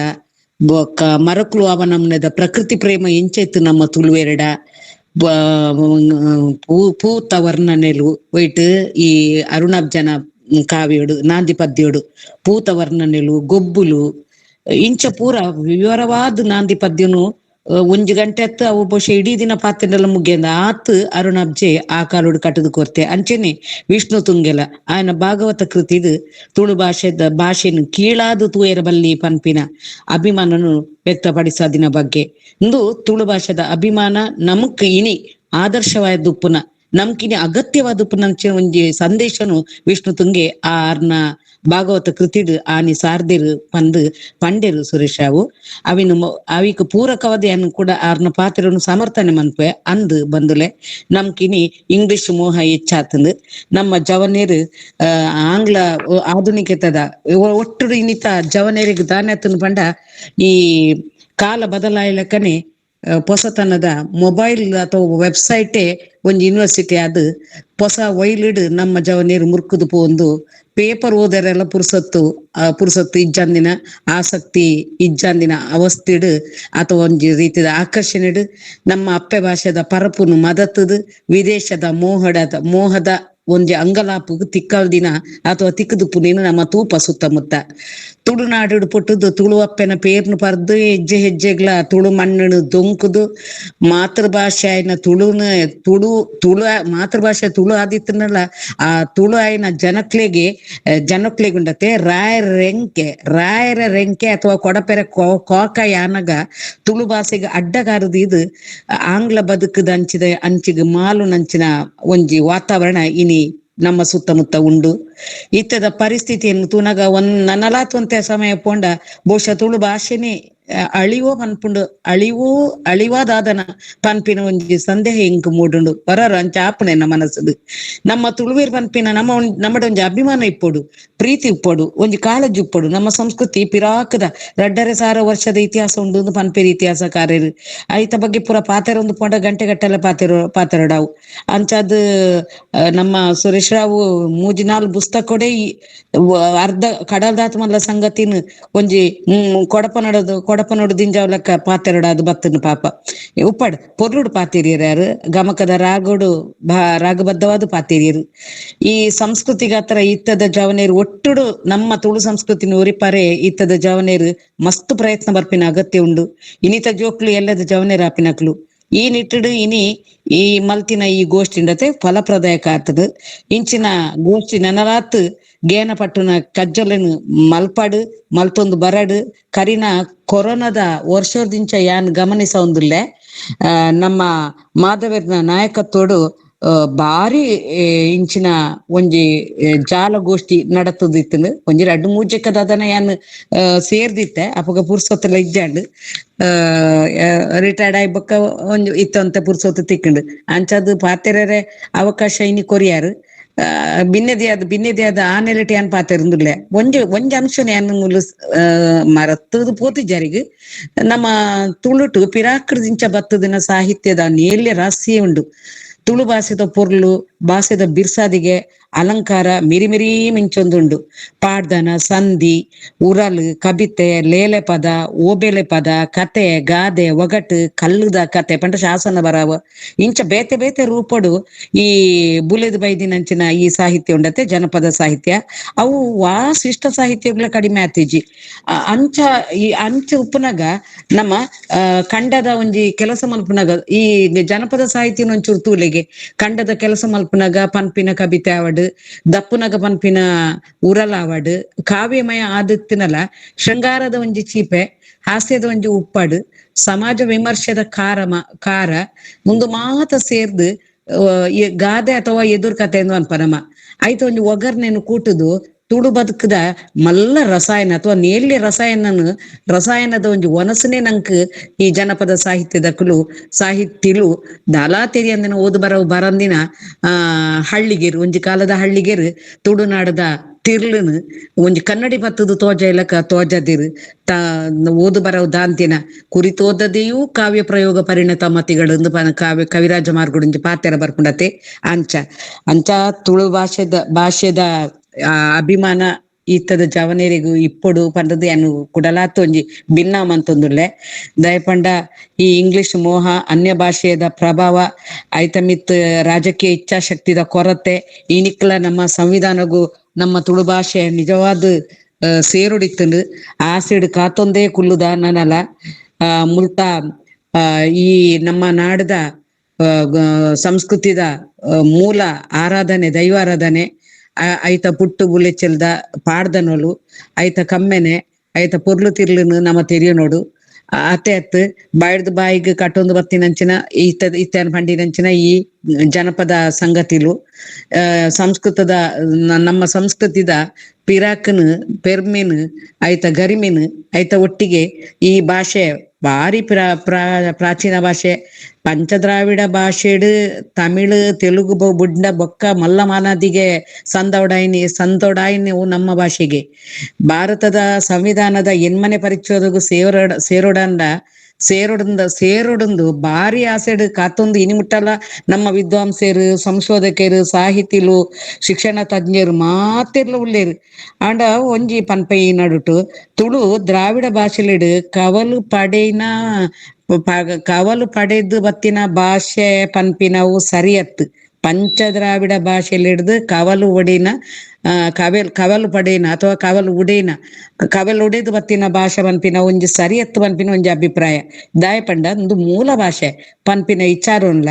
ಬೊಕ್ಕ ಮರಕ್ಲು ಅವನಮ್ನೆದ ಪ್ರಕೃತಿ ಪ್ರೇಮ ಎಂಚ ಇತ್ತು ನಮ್ಮ ತುಳುವೆರಡ ಪೂತ ವರ್ಣನೆಲು ಒಯ್ಟ್ ಈ ಅರುಣಾಬ್ಜನ ಕಾವ್ಯೋಡು ನಾಂದಿ ಪದ್ಯೋಡು ಪೂತ ವರ್ಣನೆಲು ಗೊಬ್ಬುಲು ಇಂಚ ಪೂರ ವಿವರವಾದ ನಾಂದಿ ಪದ್ಯನು ಒಂಜಿ ಗಂಟೆ ಅತ್ತು ಅವು ಬಹುಶಃ ಇಡೀ ದಿನ ಪಾತ್ರೆಲ್ಲ ಮುಗಿಯಂದ ಆತ್ ಅರುಣಾಬ್ಜೆ ಆ ಕಾಲೋಡು ಕಟ್ಟದು ಕೊರ್ತೆ ಅಂಚೆನೆ ವಿಷ್ಣು ತುಂಗೆಲ ಆಯನ ಭಾಗವತ ಕೃತಿದು ತುಳು ಭಾಷೆನು ಕೀಳಾದು ತೂಯರ ಬಲ್ಲಿ ಪನ್ಪಿನ ಅಭಿಮಾನನು ವ್ಯಕ್ತಪಡಿಸದಿನ ಬಗ್ಗೆ ಇಂದು ತುಳು ಭಾಷೆದ ಅಭಿಮಾನ ನಮಕ್ ಇನಿ ಆದರ್ಶವಾದ ಉಪ್ಪುನ ನಮ್ಕಿನಿ ಅಗತ್ಯವಾದ ಉಪ್ಪುನ ಒಂಜಿ ಸಂದೇಶನು ವಿಷ್ಣು ತುಂಗೆ ಆರ್ನ ಭಾಗವತ ಕೃತಿಡು ಆನಿ ಸಾರ್ದಿರು ಪಂಡೆರು ಸುರೇಶ್ ರಾವು ಅವಿಕ್ ಪೂರಕವಾದ ಅನ್ನು ಕೂಡ ಆರ್ನ ಪಾತ್ರನು ಸಮರ್ಥನೆ ಮನ್ಪೆ ಅಂದು ಬಂದುಲೆ ನಮ್ಕಿನಿ ಇಂಗ್ಲಿಷ್ ಮೋಹ ಹೆಚ್ಚಾತಂದು ನಮ್ಮ ಜವನೇರು ಆಂಗ್ಲ ಆಧುನಿಕತೆದ ಒಟ್ಟು ಇನ್ನಿತ ಜವನೇರಿಗೆ ದಾನ್ಯತನು ಪಂಡ ಈ ಕಾಲ ಬದಲಾಯಲಕ್ಕನೆ ಪೊಸತನದ ಮೊಬೈಲ್ ಅಥವಾ ವೆಬ್ಸೈಟೇ ಒಂಜಿ ಯೂನಿವರ್ಸಿಟಿ ಅದು ಹೊಸ ಒಯ್ಲಿಡ್ ನಮ್ಮ ಜವನೀರು ಮುರ್ಕುದು ಪೋಂದು ಪೇಪರ್ ಓದರೆಲ್ಲ ಪುರ್ಸೊತ್ತು ಇಜ್ಜಂದಿನ ಆಸಕ್ತಿ ಇಜ್ಜಂದಿನ ಅವಸ್ಥಿಡ್ ಅಥವಾ ಒಂಜಿ ರೀತಿದ ಆಕರ್ಷಣೆಡ್ ನಮ್ಮ ಅಪ್ಪೆ ಭಾಷೆದ ಪರಪುನು ಮದತುದು ವಿದೇಶದ ಮೋಹದ ಒಂಜಿ ಅಂಗಲಾಪು ತಿಕ್ಕಲ್ದಿನ ಅಥವಾ ತಿಕ್ಕದುಪ್ಪುನೇನು ನಮ್ಮ ತೂಪ ಸುತ್ತಮುತ್ತ ತುಳುನಾಡು ಪುಟ್ಟದು ತುಳು ಅಪ್ಪೆನ ಪೇರ್ನು ಪರ್ದು ಹೆಜ್ಜೆ ಹೆಜ್ಜೆಗ್ಲ ತುಳು ಮಣ್ಣು ದೊಂಕುದು ಮಾತೃಭಾಷೆ ಆಯ್ನ ತುಳು ಮಾತೃಭಾಷೆ ತುಳು ಆದಿತ್ತನಲ್ಲ ಆ ತುಳು ಆಯ್ನ ಜನಕ್ಲೆಗುಂಡತೆ ರಾಯರ ರೆಂಕೆ ಅಥವಾ ಕೊಡಪೆರೆ ಕೋಕ ಯಾನಗ ತುಳು ಭಾಷೆಗೆ ಅಡ್ಡಗಾರದು ಇದು ಆಂಗ್ಲ ಬದುಕದ ಅಂಚಿಗೆ ಮಾಲು ನಂಚಿನ ಒಂಜಿ ವಾತಾವರಣ ಇನಿ ನಮ್ಮ ಸುತ್ತಮುತ್ತ ಉಂಡು. ಇತ್ತದ ಪರಿಸ್ಥಿತಿಯನ್ನು ತೂನಗ ನನ್ನಲಾತುವಂತೆ ಸಮಯ ಪೋಂಡ ಬಹುಶಃ ತುಳು ಭಾಷೆನೇ ಅಳಿವಾದಾದನ ಪನ್ಪಿನ ಒಂಜಿ ಸಂದೇಹ ಇಂಕ್ ಮೂಡುಂಡು ಬರರು ಅಂಚ ಆಪಣೆ ನಮ್ಮ ಮನಸ್ಸದು ನಮ್ಮ ತುಳುವೇರ್ ಪನ್ಪಿನ ನಮ್ಮಡ ಒಂಜಿ ಅಭಿಮಾನ ಇಪ್ಪೊಡು ಪ್ರೀತಿ ಇಪ್ಪೊಡು ಒಂಜಿ ಕಾಳಜಿ ಇಪ್ಪೊಡು ನಮ್ಮ ಸಂಸ್ಕೃತಿ ಪಿರಾಕದ 2,500 ವರ್ಷದ ಇತಿಹಾಸ ಉಂಡು ಪನ್ಪೇರಿ ಇತಿಹಾಸಕಾರರು ಐತ ಬಗ್ಗೆ ಪೂರ ಪಾತೆರ ಒಂದು ಪೋಂಡ ಗಂಟೆಗಟ್ಟಲೆ ಪಾತೆರಡಾವು ಅಂಚಾದ್ ನಮ್ಮ ಸುರೇಶ್ ರಾವ್ ಮೂಜಿನಾಲ್ ಪುಸ್ತಕ ಕೊಡೆ ಅರ್ಧ ಕಡಲ್ದಾತ್ ಮಲ್ಲ ಸಂಗತಿನ ಒಂಜಿ ಕೊಡಪನೋಡು ದಿಂಜಾವ್ಲಕ್ಕ ಪಾತೆರಡಾದು ಬತ್ತನು ಪಾಪ ಉಪ್ಪಡ್ ಪೊರ್ಲುಡು ಪಾತೆರಿಯರು ಯಾರು ಗಮಕದ ರಾಗಬದ್ಧವಾದ ಪಾತೆರಿಯರು ಈ ಸಂಸ್ಕೃತಿಗೆ ಹತ್ರ ಇತ್ತದ ಜವನೇರು ಒಟ್ಟುಡು ನಮ್ಮ ತುಳು ಸಂಸ್ಕೃತಿನ ಒರಿಪಾರೆ ಇತ್ತದ ಜವನೇರು ಮಸ್ತ್ ಪ್ರಯತ್ನ ಬರ್ಪಿನ ಅಗತ್ಯ ಉಂಡು ಇನಿತ ಜೋಕ್ಲು ಎಲ್ಲದ ಜವನೇರು ಆಪಿನಕ್ಲು ಈ ನಿಟ್ಟುಡು ಇನಿ ಈ ಮಲ್ತಿನ ಈ ಗೋಷ್ಠಿಂಡತೆ ಫಲಪ್ರದಾಯಕ ಆಗ್ತದೆ ಇಂಚಿನ ಗೋಷ್ಠಿ ನನರಾತ್ ಗೇನ ಪಟ್ಟುನ ಕಜ್ಜಲನು ಮಲ್ತೊಂದು ಬರಡು ಕರಿನ ಕೊರೋನಾದ ವರ್ಷದಿಂಚ ಯಾನ್ ಗಮನಿಸೊಂದುಲ್ಲೆ ನಮ್ಮ ಮಾಧವರ್ನ ನಾಯಕತ್ವಡು ಬಾರಿ ಇಂಚಿನ ಒಂಜಿ ಜಾಲಗೋಷ್ಠಿ ನಡತದಿತ್ತು ಒಂಜಿ 2-3 ಅದನ್ನ ಯಾನ್ ಸೇರ್ದಿತ್ತೆ ಅಪಗ ಪುರ್ಸೊತ್ತಲ್ಲ ಇಜ್ಜಾಂಡ್ ರಿಟೈರ್ಡ್ ಆಯ್ ಬೊಕ್ಕ ಒಂಜಿ ಇತ್ತಂತ ಪುರ್ಸೊತ್ತು ತಿಕ್ಕಂಡು ಅಂಚದು ಪಾತೆರರೆ ಅವಕಾಶ ಇನಿ ಕೊರಿಯಾರು ಭಿನ್ನದಿಯಾದ ಆನೆಲಿಟಿ ಅನ್ ಪಾತೆರುಂದುಲ್ಲೆ ಒಂಜಿ ಅಂಶನ ಯಾನ್ ಮರತ್ತದು ಪೋತಿ ಜಾರಿಗೆ ನಮ್ಮ ತುಳುಟು ಪಿರಾಕೃದಿಂಚ ಬತ್ತದಿನ ಸಾಹಿತ್ಯದ ನೇಲ್ಯ ರಹಸ್ಯ ಉಂಡು ತುಳು ಭಾಷೆದ ಪೊರ್ಲು ಭಾಷೆದ ಬಿರ್ಸಾದಿಗೆ ಅಲಂಕಾರ ಮಿರಿಮಿರಿ ಮಿಂಚೊಂದುಂಡು ಪಾಡ್ದನ ಸಂಧಿ ಉರಲು ಕಬಿತೆ ಲೇಲೆ ಪದ ಓಬೆಲೆ ಪದ ಕತೆ ಗಾದೆ ಒಗಟು ಕಲ್ಲುದ ಕತೆ ಪಂಡ ಶಾಸನ ಬರಾವ ಇಂಚ ಬೇತೆ ರೂಪಡು ಈ ಬುಲೆದು ಬೈದಿನಂಚಿನ ಈ ಸಾಹಿತ್ಯ ಉಂಡತೆ ಜನಪದ ಸಾಹಿತ್ಯ ಅವು ಶಿಷ್ಟ ಸಾಹಿತ್ಯಗಳ ಕಡಿಮೆ ಆತಿಜಿ ಅಂಚ ಉಪ್ಪುನಗ ನಮ್ಮ ಕಂಡದ ಒಂಜಿ ಕೆಲಸ ಮಲ್ಪುನಗ ಈ ಜನಪದ ಸಾಹಿತ್ಯನ ಒಂಚೂರು ತೂಲೆಗೆ ಕಂಡದ ಕೆಲಸ ಮಲ್ಪುನಗ ಪನ್ಪಿನ ಕವಿತೆ ಆವಡ್ ದಪ್ಪುನಗ ಪನ್ಪಿನ ಉರಲಾವಡ್ ಕಾವ್ಯಮಯ ಆದಿತ್ತಿನಲ ಶೃಂಗಾರದ ಒಂಜಿ ಚೀಪೆ ಹಾಸ್ಯದ ಒಂಜಿ ಉಪ್ಪಡ್ ಸಮಾಜ ವಿಮರ್ಶೆದ ಕಾರ ಮುಂದು ಮಾತ ಸೇರ್ದು ಗಾದೆ ಅಥವಾ ಎದುರು ಕತೆ ಎಂದು ಅನ್ಪನಮ ಆಯ್ತು ಒಂಜಿ ಒಗರ್ನೆನು ಕೂಟುದು ತುಳು ಬದುಕದ ಮಲ್ಲ ರಸಾಯನ ಅಥವಾ ನೇಲ್ಯ ರಸಾಯನದ ಒಂಜಿ ಒನಸನೆ ನಂಕ್ ಈ ಜನಪದ ಸಾಹಿತ್ಯಲು ದಾಲಾ ತೆರಿ ಅಂದಿನ ಓದು ಬರಂದಿನ ಹಳ್ಳಿಗೇರು ಒಂಜಿ ಕಾಲದ ಹಳ್ಳಿಗೇರು ತುಳುನಾಡದ ತಿರ್ಲುನು ಒಂಜಿ ಕನ್ನಡಿ ಬತ್ತದು ತೋಜ ಇಲಕ ತೋಜದಿರು ಓದು ಬರವು ದಾಂತಿನ ಕುರಿತೋದದೆಯೂ ಕಾವ್ಯ ಪ್ರಯೋಗ ಪರಿಣತ ಮತಿಗಳು ಕವಿರಾಜ ಮಾರ್ಗುಡು ಪಾತೆರ ಬರ್ಕೊಂಡತೆ ಅಂಚ ತುಳು ಭಾಷೆದ ಅಭಿಮಾನ ಇತ್ತದ ಜವನೇರಿಗೂ ಇಪ್ಪೊಡು ಪಂಡದು ಏನು ಕುಡಲಾತ ಒಂಜಿ ಭಿನ್ನ ಮಂತೊಂದುಲ್ಲೆ ದಯಪಂಡ ಈ ಇಂಗ್ಲಿಷ್ ಮೋಹ ಅನ್ಯ ಭಾಷೆದ ಪ್ರಭಾವ ಐತ ಮಿತ್ ರಾಜಕೀಯ ಇಚ್ಛಾಶಕ್ತಿದ ಕೊರತೆ ಈ ನಿಕ್ಲ ನಮ್ಮ ಸಂವಿಧಾನಗೂ ನಮ್ಮ ತುಳು ಭಾಷೆ ನಿಜವಾದ ಸೇರುಡಿತ್ತಂಡು ಆಸಿಡ್ ಕಾತೊಂದೇ ಕುಲ್ಲುದ ನನಲ ಮುಲ್ತ ಈ ನಮ್ಮ ನಾಡದ ಸಂಸ್ಕೃತಿದ ಮೂಲ ಆರಾಧನೆ ದೈವಾರಾಧನೆ ಐತ ಪುಟ್ಟು ಬುಲೆಚ್ಚಲ್ದ ಪಾಡ್ದನೋಲು ಐತ ಕಮ್ಮೆನೆ ಐತ ಪೊರ್ಲು ತಿರ್ಲುನು ನಮ್ಮ ತೆರಿಯೋನೋಡು ಅತ್ತೆ ಬಾಯ್ದು ಬಾಯಿಗೆ ಕಟ್ಟೊಂದು ಬತ್ತಿನಂಚಿನ ಇತ್ತನ ಪಂಡಿನಂಚಿನ ಈ ಜನಪದ ಸಂಗತಿಲು ನಮ್ಮ ಸಂಸ್ಕೃತಿದ ಪಿರಾಕನ್ ಪೆರ್ಮಿನ್ ಐತ ಗರಿಮಿನ್ ಐತ ಒಟ್ಟಿಗೆ ಈ ಭಾಷೆ ಬಾರಿ ಪ್ರಾಚೀನ ಭಾಷೆ ಪಂಚದ್ರಾವಿಡ ಭಾಷೆಡ್ ತಮಿಳು ತೆಲುಗು ಬುಡ್ಡ ಬೊಕ್ಕ ಮಲ್ಲ ಮಾನದಿಗೆ ಸಂದೊಡಾಯಿನಿ ನಮ್ಮ ಭಾಷೆಗೆ ಭಾರತದ ಸಂವಿಧಾನದ ಎನ್ಮನೆ ಪರಿಚಯದಗೂ ಸೇರೋಡಂಡ ಸೇರೊಡಂದು ಬಾರಿ ಆಸೆಡ್ ಕಾತೊಂದು ಇನಿ ಮುಟ್ಟಲ್ಲ. ನಮ್ಮ ವಿದ್ವಾಂಸರು, ಸಂಶೋಧಕರು, ಸಾಹಿತಿಲು, ಶಿಕ್ಷಣ ತಜ್ಞರು ಮಾತೆರ್ಲ ಉಳ್ಳೇರು. ಆಂಡ ಒಂಜಿ ಪನ್ಪೈ ನಡುಟು ತುಳು ದ್ರಾವಿಡ ಭಾಷೆಲೆಡ್ ಕವಲು ಪಡೆದು ಬತ್ತಿನ ಭಾಷೆ ಪನ್ಪಿನವು ಸರಿಯತ್ತು. ಪಂಚ ದ್ರಾವಿಡ ಭಾಷೆಲಿಡ್ದು ಕವಲು ಒಡಿನ ಕವಲು ಪಡೇನ ಅಥವಾ ಕವಲು ಉಡೇನ ಕವಲು ಉಡೇದು ಬತ್ತಿನ ಭಾಷೆ ಪನ್ಪಿನ ಒಂಜಿ ಸರಿಯತ್ತು ಪನ್ಪಿನ ಒಂಜಿ ಅಭಿಪ್ರಾಯ ದಾಯ ಪಂಡ ಒಂದು ಮೂಲ ಭಾಷೆ ಪನ್ಪಿನ ವಿಚಾರನ್ಲ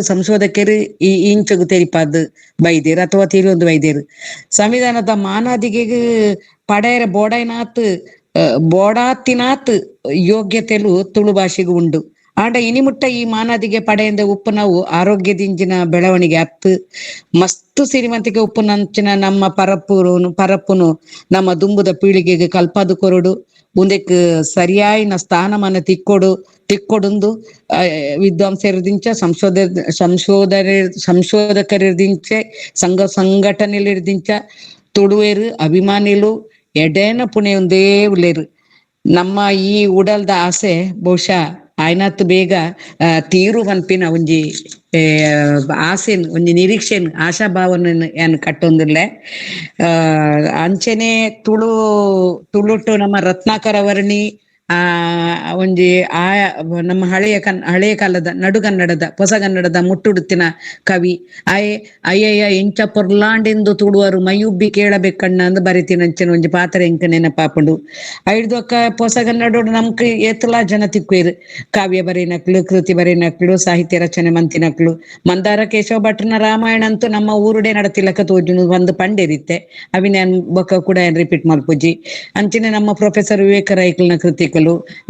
ಸಂಶೋಧಕರು ಈ ಇಂಚಗು ತೆರಿಪಾದ್ ಬೈದೇರು ಅಥವಾ ತಿರುವೊಂದು ಬೈದೇರು. ಸಂವಿಧಾನದ ಮಾನಾದಿಗೆಗ್ ಪಡೆಯರ ಬೋಡಾತಿನಾತ್ ಯೋಗ್ಯತೆಲು ತುಳು ಭಾಷೆಗೂ ಉಂಡು. ಆಂಡ ಇನಿಮುಟ್ಟ ಈ ಮಾನಾದಿಗೆ ಪಡೆಯಿಂದ ಉಪ್ಪು ನಾವು ಆರೋಗ್ಯದಿಂಚಿನ ಬೆಳವಣಿಗೆ ಅತ್ತು ಮಸ್ತ್ ಸಿರಿವಂತಿಕೆ ಉಪ್ಪು ನಂಚಿನ ನಮ್ಮ ಪರಪ್ಪುನು ನಮ್ಮ ದುಂಬುದ ಪೀಳಿಗೆಗೆ ಕಲ್ಪದು ಕೊರಡು ಮುಂದಕ್ಕೆ ಸರಿಯಾಯಿನ ಸ್ಥಾನಮಾನ ತಿಕ್ಕೊಡುಂದು ವಿದ್ವಾಂಸರಿದಿಂಚ ಸಂಶೋಧಕರಿರ್ದಿಂಚೆ ಸಂಘಟನೆಲಿರ್ದಿಂಚ ತುಳುವೇರು ಅಭಿಮಾನಿಲು ಎಡೇನ ಪುಣೆಯೊಂದೇ ಉಳ್ಳೇರು. ನಮ್ಮ ಈ ಉಡಲ್ದ ಆಸೆ ಬಹುಶಃ ಆಯ್ನತ್ತು ಬೇಗ ತೀರು ಪನ್ಪಿನ ಒಂಜಿ ಆಸೆನ್ ಒಂಜಿ ನಿರೀಕ್ಷೆನ್ ಆಶಾಭಾವನ ಏನ್ ಕಟ್ಟೊಂದುಲ್ಲೆ. ಅಂಚನೆ ತುಳುಟು ನಮ್ಮ ರತ್ನಾಕರ ವರ್ಣಿ ಒಂಜಿ ನಮ್ಮ ಹಳೆಯ ಕಾಲದ ನಡುಗನ್ನಡದ ಹೊಸಗನ್ನಡದ ಮುಟ್ಟುಡುತ್ತಿನ ಕವಿ ಅಯ್ಯಯ್ಯ ಇಂಚ ಪೊರ್ಲಾಂಡೆಂದು ತುಳುವರು ಮೈಯುಬ್ಬಿ ಕೇಳಬೇಕಣ್ಣ ಅಂದ್ ಬರಿತಿನಂಚಿನ ಒಂಜಿ ಪಾತ್ರ ಎಂಕ್ ನೆನಪಾಪುಂಡು. ಐಡ್ದೊಕ್ಕ ಹೊಸಗನ್ನಡೋಡು ನಮ್ಕ್ ಏತಲಾ ಜನ ತಿಕ್ವೇರು. ಕಾವ್ಯ ಬರೀನಕ್ಲು, ಕೃತಿ ಬರೀನಕ್ಲು, ಸಾಹಿತ್ಯ ರಚನೆ ಮಂತಿನಕ್ಲು. ಮಂದಾರ ಕೇಶವ ಭಟ್ರನ ರಾಮಾಯಣ ಅಂತೂ ನಮ್ಮ ಊರುಡೆ ನಡತಿಲಕ ತೋಜುನು ಒಂದು ಪಂಡೇರಿತ್ತೆ ಅವಿನ್ಯಾನ್ ಬೊಕ್ಕ ಕೂಡ ಏನ್ ರಿಪೀಟ್ ಮಲ್ಪುಜಿ. ಅಂಚಿನ ನಮ್ಮ ಪ್ರೊಫೆಸರ್ ವಿವೇಕ ರೈಕಲ್ನ ಕೃತಿಕಲು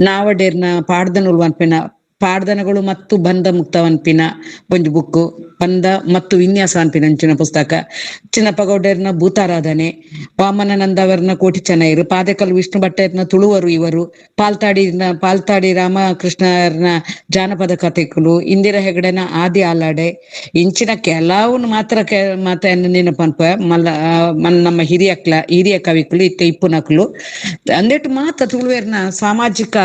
ನಾವಡೇರ್ನ ಪಾಡ್ದನಗಳು ಅನ್ಪಿನ ಪಾಡ್ದನಗಳು ಮತ್ತು ಬಂಧ ಮುಕ್ತ ಅನ್ಪಿನ ಒಂಜಿ ಬುಕ್ಕು, ಬಂಧ ಮತ್ತು ವಿನ್ಯಾಸ ಅನ್ಪಿನ ಅಂಚಿನ ಪುಸ್ತಕ. ಚಿನ್ನಪ್ಪ ಗೌಡರ್ನ ಭೂತಾರಾಧನೆ, ವಾಮನಾನಂದ ಅವರ್ನ ಕೋಟಿ ಚೆನ್ನೈರು, ಪಾದಕಲ್ ವಿಷ್ಣು ಭಟ್ಟರ್ನ ತುಳುವರು ಇವರು, ಪಾಲ್ತಾಡಿ ರಾಮಕೃಷ್ಣರ್ನ ಜಾನಪದ ಕಥೆಗಳು, ಇಂದಿರಾ ಹೆಗಡೆನ ಆದಿ ಆಲಾಡೆ ಇಂಚಿನ ಕೆಲವನ್ನು ಮಾತ್ರ ನೆನಪನ್ಪ ನಮ್ಮ ಹಿರಿಯ ಕವಿಗಳು ಇಪ್ಪುನಕ್ಲು ಅಂದೇಟು ಮಾತ್ರ ತುಳುವೇರ್ನ ಸಾಮಾಜಿಕ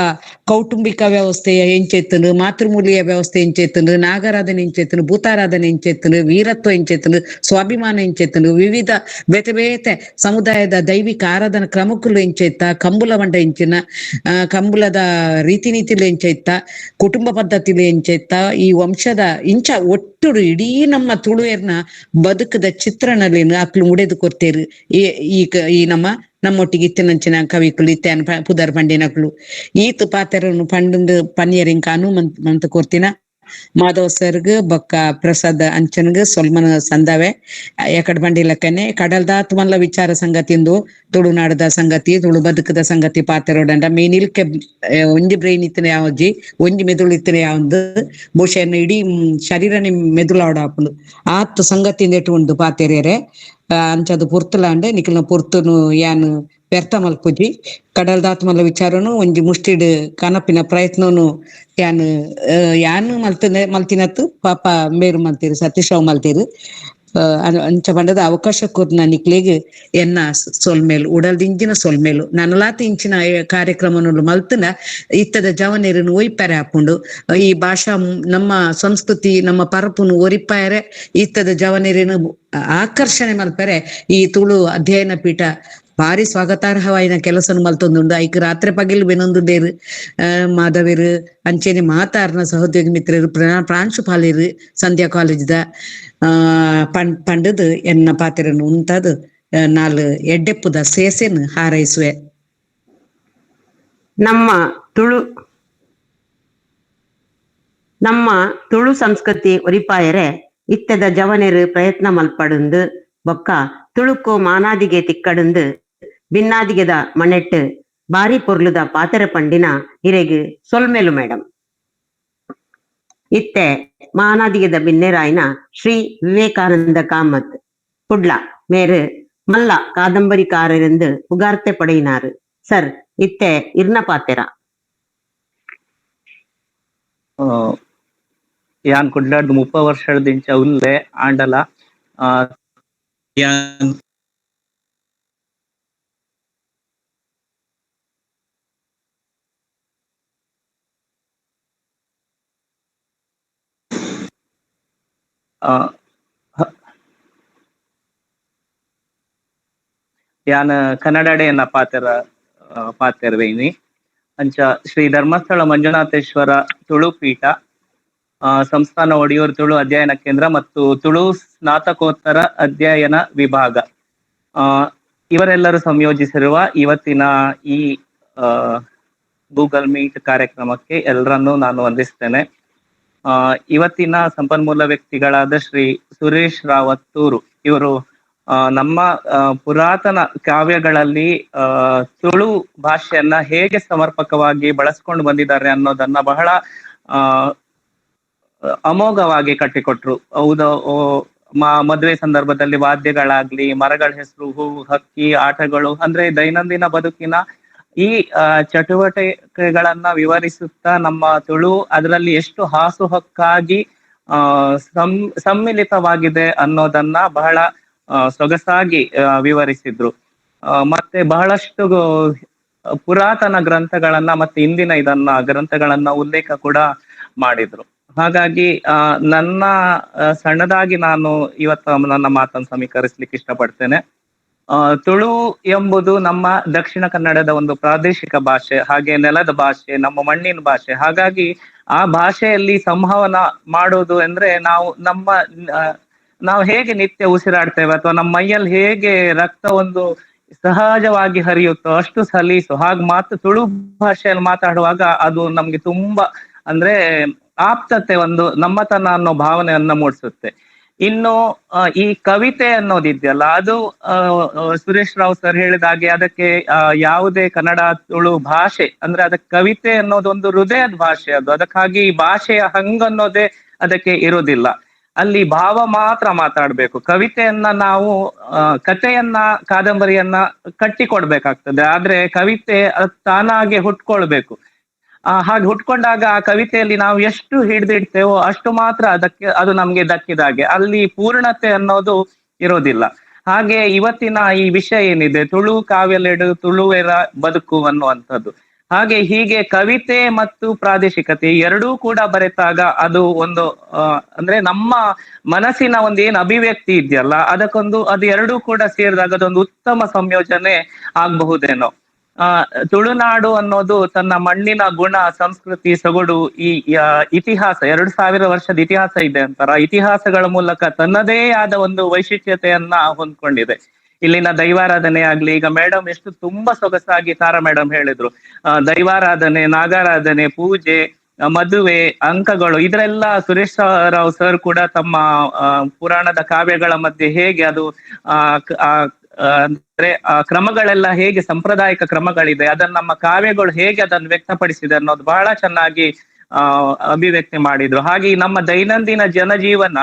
ಕೌಟುಂಬಿಕ ವ್ಯವಸ್ಥೆಯ ಎಂಚೆತ್ತನು, ಮಾತೃಮೂಲಿಯ ವ್ಯವಸ್ಥೆ ಎಂಚೆತ್ತನು, ನಾಗರಾಧನೆ ಎಂಚೆತ್ತನು, ಭೂತಾರಾಧನೆ ಎಂಚೆತ್ತನು, ವೀರತ್ವ ಎಂಚೆತ್ತನು, ಸ್ವಾಭಿಮಾನ ಎಂಚೆತ್ತನು, ವಿವಿಧ ಬೇತೆ ಸಮುದಾಯದ ದೈವಿಕ ಆರಾಧನಾ ಕ್ರಮಕ್ಕಲು ಎಂಚೆತ್ತ, ಕಂಬುಲ ಬಂಡ ಎಂಚಿನ ಕಂಬುಲದ ರೀತಿ ನೀತಿಲು ಎಂಚೆತ್ತ, ಕುಟುಂಬ ಪದ್ಧತಿಲು ಎಂಚೆತ್ತ, ಈ ವಂಶದ ಇಂಚ ಒಟ್ಟು ಇಡೀ ನಮ್ಮ ತುಳುವೇರ್ನ ಬದುಕದ ಚಿತ್ರಣಲೇನು ಅಕ್ಲು ಮುಡೆದು ಕೊರ್ತೇರು ಈ ನಮ್ಮೊಟ್ಟಿಗೆ ಇತ್ತಿನಂಚಿನ ಕವಿಗಳು ಇತ್ತೇನ್ ಪುದರ್ ಪಂಡಿನಕ್ಲು ಈತ್ ಪಾತೆರನ್ನು ಪಂಡು ಪನ್ಯರಿಂಕ ಮಂತ್ ಕೊರ್ತಿನ ಮಾಧವ್ ಸರ್ಗ್ ಬೊಕ್ಕ ಪ್ರಸಾದ್ ಅಂಚನ್ಗ್ ಸೊಲ್ಮನ್ ಸಂದವೆ ಎಕಡ್ ಪಂಡಿಲಕ್ಕನೆ ಕಡಲ್ದಾತ್ ಮಲ್ಲ ವಿಚಾರ ಸಂಗತಿಂದು ತುಳುನಾಡದ ಸಂಗತಿ ತುಳು ಬದುಕದ ಸಂಗತಿ ಪಾತೆರೋಡಂಡ ಮೇನಿಲ್ಕೆ ಒಂಜಿ ಬ್ರೈನ್ ಇತ್ತಿನ ಯಾವಜ್ಜಿ ಒಂಜಿ ಮೆದುಳು ಇತ್ತಿನ ಯಾವ್ದು ಬಹುಶಃ ಇಡೀ ಶರೀರನೆ ಮೆದುಳಾಡ ಹಾಪುಂಡು ಆತ್ ಸಂಗತಿಂದ ಉಂಡು ಪಾತೆರೇರೆ ಅಂಚದು ಪುರ್ತುಲಾಂಡ್ ನಿಖಿಲ್ನ ಪುರ್ತುನು ಯಾನ್ ವ್ಯರ್ಥ ಮಲ್ಪುಜಿ ಕಡಲ್ದಾತ್ ಮಲ್ಲ ವಿಚಾರನು ಒಂಜಿ ಮುಷ್ಟಿಡ್ ಕನಪಿನ ಪ್ರಯತ್ನನು ಯಾನ್ ಮಲ್ತಿನತ್ತು ಪಾಪ ಮೇರು ಮಲ್ತೀರು ಸತೀಶ್ ಮಲ್ತೀರು ಅಂಚ ಪಂಡದ ಅವಕಾಶ ಕೊರ್ನ ನಿಕ್ಲೆಗ್ ಎನ್ನ ಸೊಲ್ಮೇಲು ಉಡಲ್ದಿಂಚಿನ ಸೊಲ್ಮೇಲು ನನಲಾತ ಇಂಚಿನ ಕಾರ್ಯಕ್ರಮನು ಮಲ್ತನ ಇತ್ತದ ಜವನೇರನ್ನು ಒಯ್ಪಾರೆ ಹಾಪುಂಡು ಈ ಭಾಷಾ ನಮ್ಮ ಸಂಸ್ಕೃತಿ ನಮ್ಮ ಪರಪುನು ಒರಿಪಾಯರೆ ಇತ್ತದ ಜವನೇರನ್ನು ಆಕರ್ಷಣೆ ಮಲ್ಪರೆ ಈ ತುಳು ಅಧ್ಯಯನ ಪೀಠ ಭಾರಿ ಸ್ವಾಗತಾರ್ಹವಾಯಿನ ಕೆಲಸನು ಮಲ್ತೊಂದುಂಡು ಐಕ್ ರಾತ್ರಿ ಪಗಿಲು ಬೆನೊಂದುಡೇರು ಮಾಧವೇರು ಅಂಚೆನೆ ಮಾತಾರ್ನ ಸಹೋದ್ಯೋಗಿ ಮಿತ್ರರು ಪ್ರಾಂಶುಪಾಲರು ಸಂಧ್ಯಾ ಕಾಲೇಜ್ದ ಪಂಡದು ಎನ್ನ ಪಾತೆರನು ಉಂತದು ನಾಲ್ ಎಡ್ಡೆಪ್ಪುದ ಸೇಸೆನ್ ಹಾರೈಸುವೆ. ನಮ್ಮ ತುಳು ಸಂಸ್ಕೃತಿ ಒರಿಪಾಯರೆ ಇತ್ತದ ಜವನೆರು ಪ್ರಯತ್ನ ಮಲ್ಪಡುಂದು ಬೊಕ್ಕ ತುಳುಕು ಮಾನಾದಿಗೆ ತಿಕ್ಕಡುಂದು ಭಿನ್ನಾದಿಗೆದ ಮನೆಟ್ಟು ಬಾರಿ ಪೊರ್ಲುದ ಪಾತೆರ ಪಂಡಿನ ಇರೆಗ್ ಸೊಲ್ಮೆಲು ಮೇಡಮ್ ಇತ್ತೆ ಮಾನಾದಿಗೆದ ಬಿನ್ನೆರಾಯ್ನ ಶ್ರೀ ವಿವೇಕಾನಂದ ಕಾಮತ್ ಕುಡ್ಲ ಮೇರು ಮಲ್ಲ ಕಾದಂಬರಿಕಾರರೆಂದು ಪುಗಾರ್ತೆ ಪಡೆಯಿನಾರು ಸರ್ ಇತ್ತೆ ಇರ್ನ ಪಾತೆರ ಯಾನ್ ಕುಡ್ಲಾಡ್ದು 30 ವರ್ಷದಿಂಚ ಉಲ್ಲೆ ಆಂಡಲ ಯಾನ್ ಯಾನ್ ಕನ್ನಡಡೆಯನ್ನ ಪಾತೆರ್ವೇನಿ ಅಂಚ ಶ್ರೀ ಧರ್ಮಸ್ಥಳ ಮಂಜುನಾಥೇಶ್ವರ ತುಳು ಪೀಠ ಸಂಸ್ಥಾನ ಒಡಿಯೂರು ತುಳು ಅಧ್ಯಯನ ಕೇಂದ್ರ ಮತ್ತು ತುಳು ಸ್ನಾತಕೋತ್ತರ ಅಧ್ಯಯನ ವಿಭಾಗ ಇವರೆಲ್ಲರೂ ಸಂಯೋಜಿಸಿರುವ ಇವತ್ತಿನ ಈ ಗೂಗಲ್ ಮೀಟ್ ಕಾರ್ಯಕ್ರಮಕ್ಕೆ ಎಲ್ಲರನ್ನೂ ನಾನು ವಂದಿಸ್ತೇನೆ. ಇವತ್ತಿನ ಸಂಪನ್ಮೂಲ ವ್ಯಕ್ತಿಗಳಾದ ಶ್ರೀ ಸುರೇಶ್ ರಾವತ್ತೂರು ಇವರು ನಮ್ಮ ಪುರಾತನ ಕಾವ್ಯಗಳಲ್ಲಿ ತುಳು ಭಾಷೆಯನ್ನ ಹೇಗೆ ಸಮರ್ಪಕವಾಗಿ ಬಳಸ್ಕೊಂಡು ಬಂದಿದ್ದಾರೆ ಅನ್ನೋದನ್ನ ಬಹಳ ಅಮೋಘವಾಗಿ ಕಟ್ಟಿಕೊಟ್ರು. ಹೌದು, ಮದುವೆ ಸಂದರ್ಭದಲ್ಲಿ ವಾದ್ಯಗಳಾಗ್ಲಿ, ಮರಗಳ ಹೆಸರು, ಹೂವು, ಹಕ್ಕಿ, ಆಟಗಳು, ಅಂದ್ರೆ ದೈನಂದಿನ ಬದುಕಿನ ಈ ಚಟುವಟಿಕೆಗಳನ್ನ ವಿವರಿಸುತ್ತಾ ನಮ್ಮ ತುಳು ಅದರಲ್ಲಿ ಎಷ್ಟು ಹಾಸುಹೊಕ್ಕಾಗಿ ಸಮ್ಮಿಲಿತವಾಗಿದೆ ಅನ್ನೋದನ್ನ ಬಹಳ ಸೊಗಸಾಗಿ ವಿವರಿಸಿದ್ರು. ಮತ್ತೆ ಬಹಳಷ್ಟು ಪುರಾತನ ಗ್ರಂಥಗಳನ್ನ ಮತ್ತೆ ಇಂದಿನ ಗ್ರಂಥಗಳನ್ನ ಉಲ್ಲೇಖ ಕೂಡ ಮಾಡಿದ್ರು. ಹಾಗಾಗಿ ನನ್ನ ಸಣ್ಣದಾಗಿ ನಾನು ಇವತ್ತು ನನ್ನ ಮಾತನ್ನು ಸಮೀಕರಿಸ್ಲಿಕ್ಕೆ ಇಷ್ಟಪಡ್ತೇನೆ. ತುಳು ಎಂಬುದು ನಮ್ಮ ದಕ್ಷಿಣ ಕನ್ನಡದ ಒಂದು ಪ್ರಾದೇಶಿಕ ಭಾಷೆ, ಹಾಗೆ ನೆಲದ ಭಾಷೆ, ನಮ್ಮ ಮಣ್ಣಿನ ಭಾಷೆ. ಹಾಗಾಗಿ ಆ ಭಾಷೆಯಲ್ಲಿ ಸಂವಹನ ಮಾಡೋದು ಅಂದ್ರೆ ನಾವು ಹೇಗೆ ನಿತ್ಯ ಉಸಿರಾಡ್ತೇವೆ ಅಥವಾ ನಮ್ಮ ಮೈಯಲ್ಲಿ ಹೇಗೆ ರಕ್ತ ಒಂದು ಸಹಜವಾಗಿ ಹರಿಯುತ್ತೋ ಅಷ್ಟು ಸಲೀಸು ಹಾಗೆ ತುಳು ಭಾಷೆಯಲ್ಲಿ ಮಾತಾಡುವಾಗ ಅದು ನಮ್ಗೆ ತುಂಬಾ ಅಂದ್ರೆ ಆಪ್ತತೆ, ಒಂದು ನಮ್ಮತನ ಅನ್ನೋ ಭಾವನೆಯನ್ನ ಮೂಡಿಸುತ್ತೆ. ಇನ್ನು ಈ ಕವಿತೆ ಅನ್ನೋದಿದೆಯಲ್ಲ, ಅದು ಸುರೇಶ್ ರಾವ್ ಸರ್ ಹೇಳಿದ ಹಾಗೆ ಅದಕ್ಕೆ ಯಾವುದೇ ಕನ್ನಡ ತುಳು ಭಾಷೆ ಅಂದ್ರೆ ಅದಕ್ಕೆ ಕವಿತೆ ಅನ್ನೋದೊಂದು ಹೃದಯದ ಭಾಷೆ. ಅದಕ್ಕಾಗಿ ಭಾಷೆಯ ಹಂಗನ್ನೋದೇ ಅದಕ್ಕೆ ಇರೋದಿಲ್ಲ. ಅಲ್ಲಿ ಭಾವ ಮಾತ್ರ ಮಾತಾಡ್ಬೇಕು. ಕವಿತೆಯನ್ನ ನಾವು ಕಥೆಯನ್ನ, ಕಾದಂಬರಿಯನ್ನ ಕಟ್ಟಿಕೊಡ್ಬೇಕಾಗ್ತದೆ. ಆದ್ರೆ ಕವಿತೆ ತಾನಾಗೆ ಹುಟ್ಕೊಳ್ಬೇಕು. ಹಾಗೆ ಹುಟ್ಕೊಂಡಾಗ ಆ ಕವಿತೆಯಲ್ಲಿ ನಾವು ಎಷ್ಟು ಹಿಡಿದಿಡ್ತೇವೋ ಅಷ್ಟು ಮಾತ್ರ ಅದು ನಮ್ಗೆ ದಕ್ಕಿದಾಗೆ. ಅಲ್ಲಿ ಪೂರ್ಣತೆ ಅನ್ನೋದು ಇರೋದಿಲ್ಲ. ಹಾಗೆ ಇವತ್ತಿನ ಈ ವಿಷಯ ಏನಿದೆ, ತುಳು ಕಾವ್ಯಲೆಡು ತುಳುವೆರ ಬದುಕು ಅನ್ನುವಂಥದ್ದು, ಹಾಗೆ ಹೀಗೆ ಕವಿತೆ ಮತ್ತು ಪ್ರಾದೇಶಿಕತೆ ಎರಡೂ ಕೂಡ ಬರೆತಾಗ ಅದು ಒಂದು ಅಂದ್ರೆ ನಮ್ಮ ಮನಸ್ಸಿನ ಒಂದು ಏನ್ ಅಭಿವ್ಯಕ್ತಿ ಇದೆಯಲ್ಲ ಅದು ಎರಡೂ ಕೂಡ ಸೇರಿದಾಗ ಅದೊಂದು ಉತ್ತಮ ಸಂಯೋಜನೆ ಆಗಬಹುದೇನೋ. ತುಳುನಾಡು ಅನ್ನೋದು ತನ್ನ ಮಣ್ಣಿನ ಗುಣ, ಸಂಸ್ಕೃತಿ, ಸೊಗಡು, ಈ ಇತಿಹಾಸ 2000 ವರ್ಷದ ಇತಿಹಾಸ ಇದೆ ಅಂತಾರ. ಇತಿಹಾಸಗಳ ಮೂಲಕ ತನ್ನದೇ ಆದ ಒಂದು ವೈಶಿಷ್ಟ್ಯತೆಯನ್ನ ಹೊಂದ್ಕೊಂಡಿದೆ. ಇಲ್ಲಿನ ದೈವಾರಾಧನೆ ಆಗ್ಲಿ, ಈಗ ಮೇಡಮ್ ಎಷ್ಟು ತುಂಬಾ ಸೊಗಸಾಗಿ ತಾರಾ ಮೇಡಮ್ ಹೇಳಿದ್ರು, ದೈವಾರಾಧನೆ, ನಾಗಾರಾಧನೆ, ಪೂಜೆ, ಮದುವೆ, ಅಂಕಗಳು, ಇದರೆಲ್ಲ ಸುರೇಶ್ ರಾವ್ ಸರ್ ಕೂಡ ತಮ್ಮ ಪುರಾಣದ ಕಾವ್ಯಗಳ ಮಧ್ಯೆ ಹೇಗೆ ಅದು ಅಂದ್ರೆ ಕ್ರಮಗಳೆಲ್ಲ ಹೇಗೆ ಸಾಂಪ್ರದಾಯಿಕ ಕ್ರಮಗಳಿದೆ, ಅದನ್ನ ನಮ್ಮ ಕಾವ್ಯಗಳು ಹೇಗೆ ಅದನ್ನು ವ್ಯಕ್ತಪಡಿಸಿದೆ ಅನ್ನೋದು ಬಹಳ ಚೆನ್ನಾಗಿ ಅಭಿವ್ಯಕ್ತಿ ಮಾಡಿದ್ರು. ಹಾಗೆ ನಮ್ಮ ದೈನಂದಿನ ಜನಜೀವನ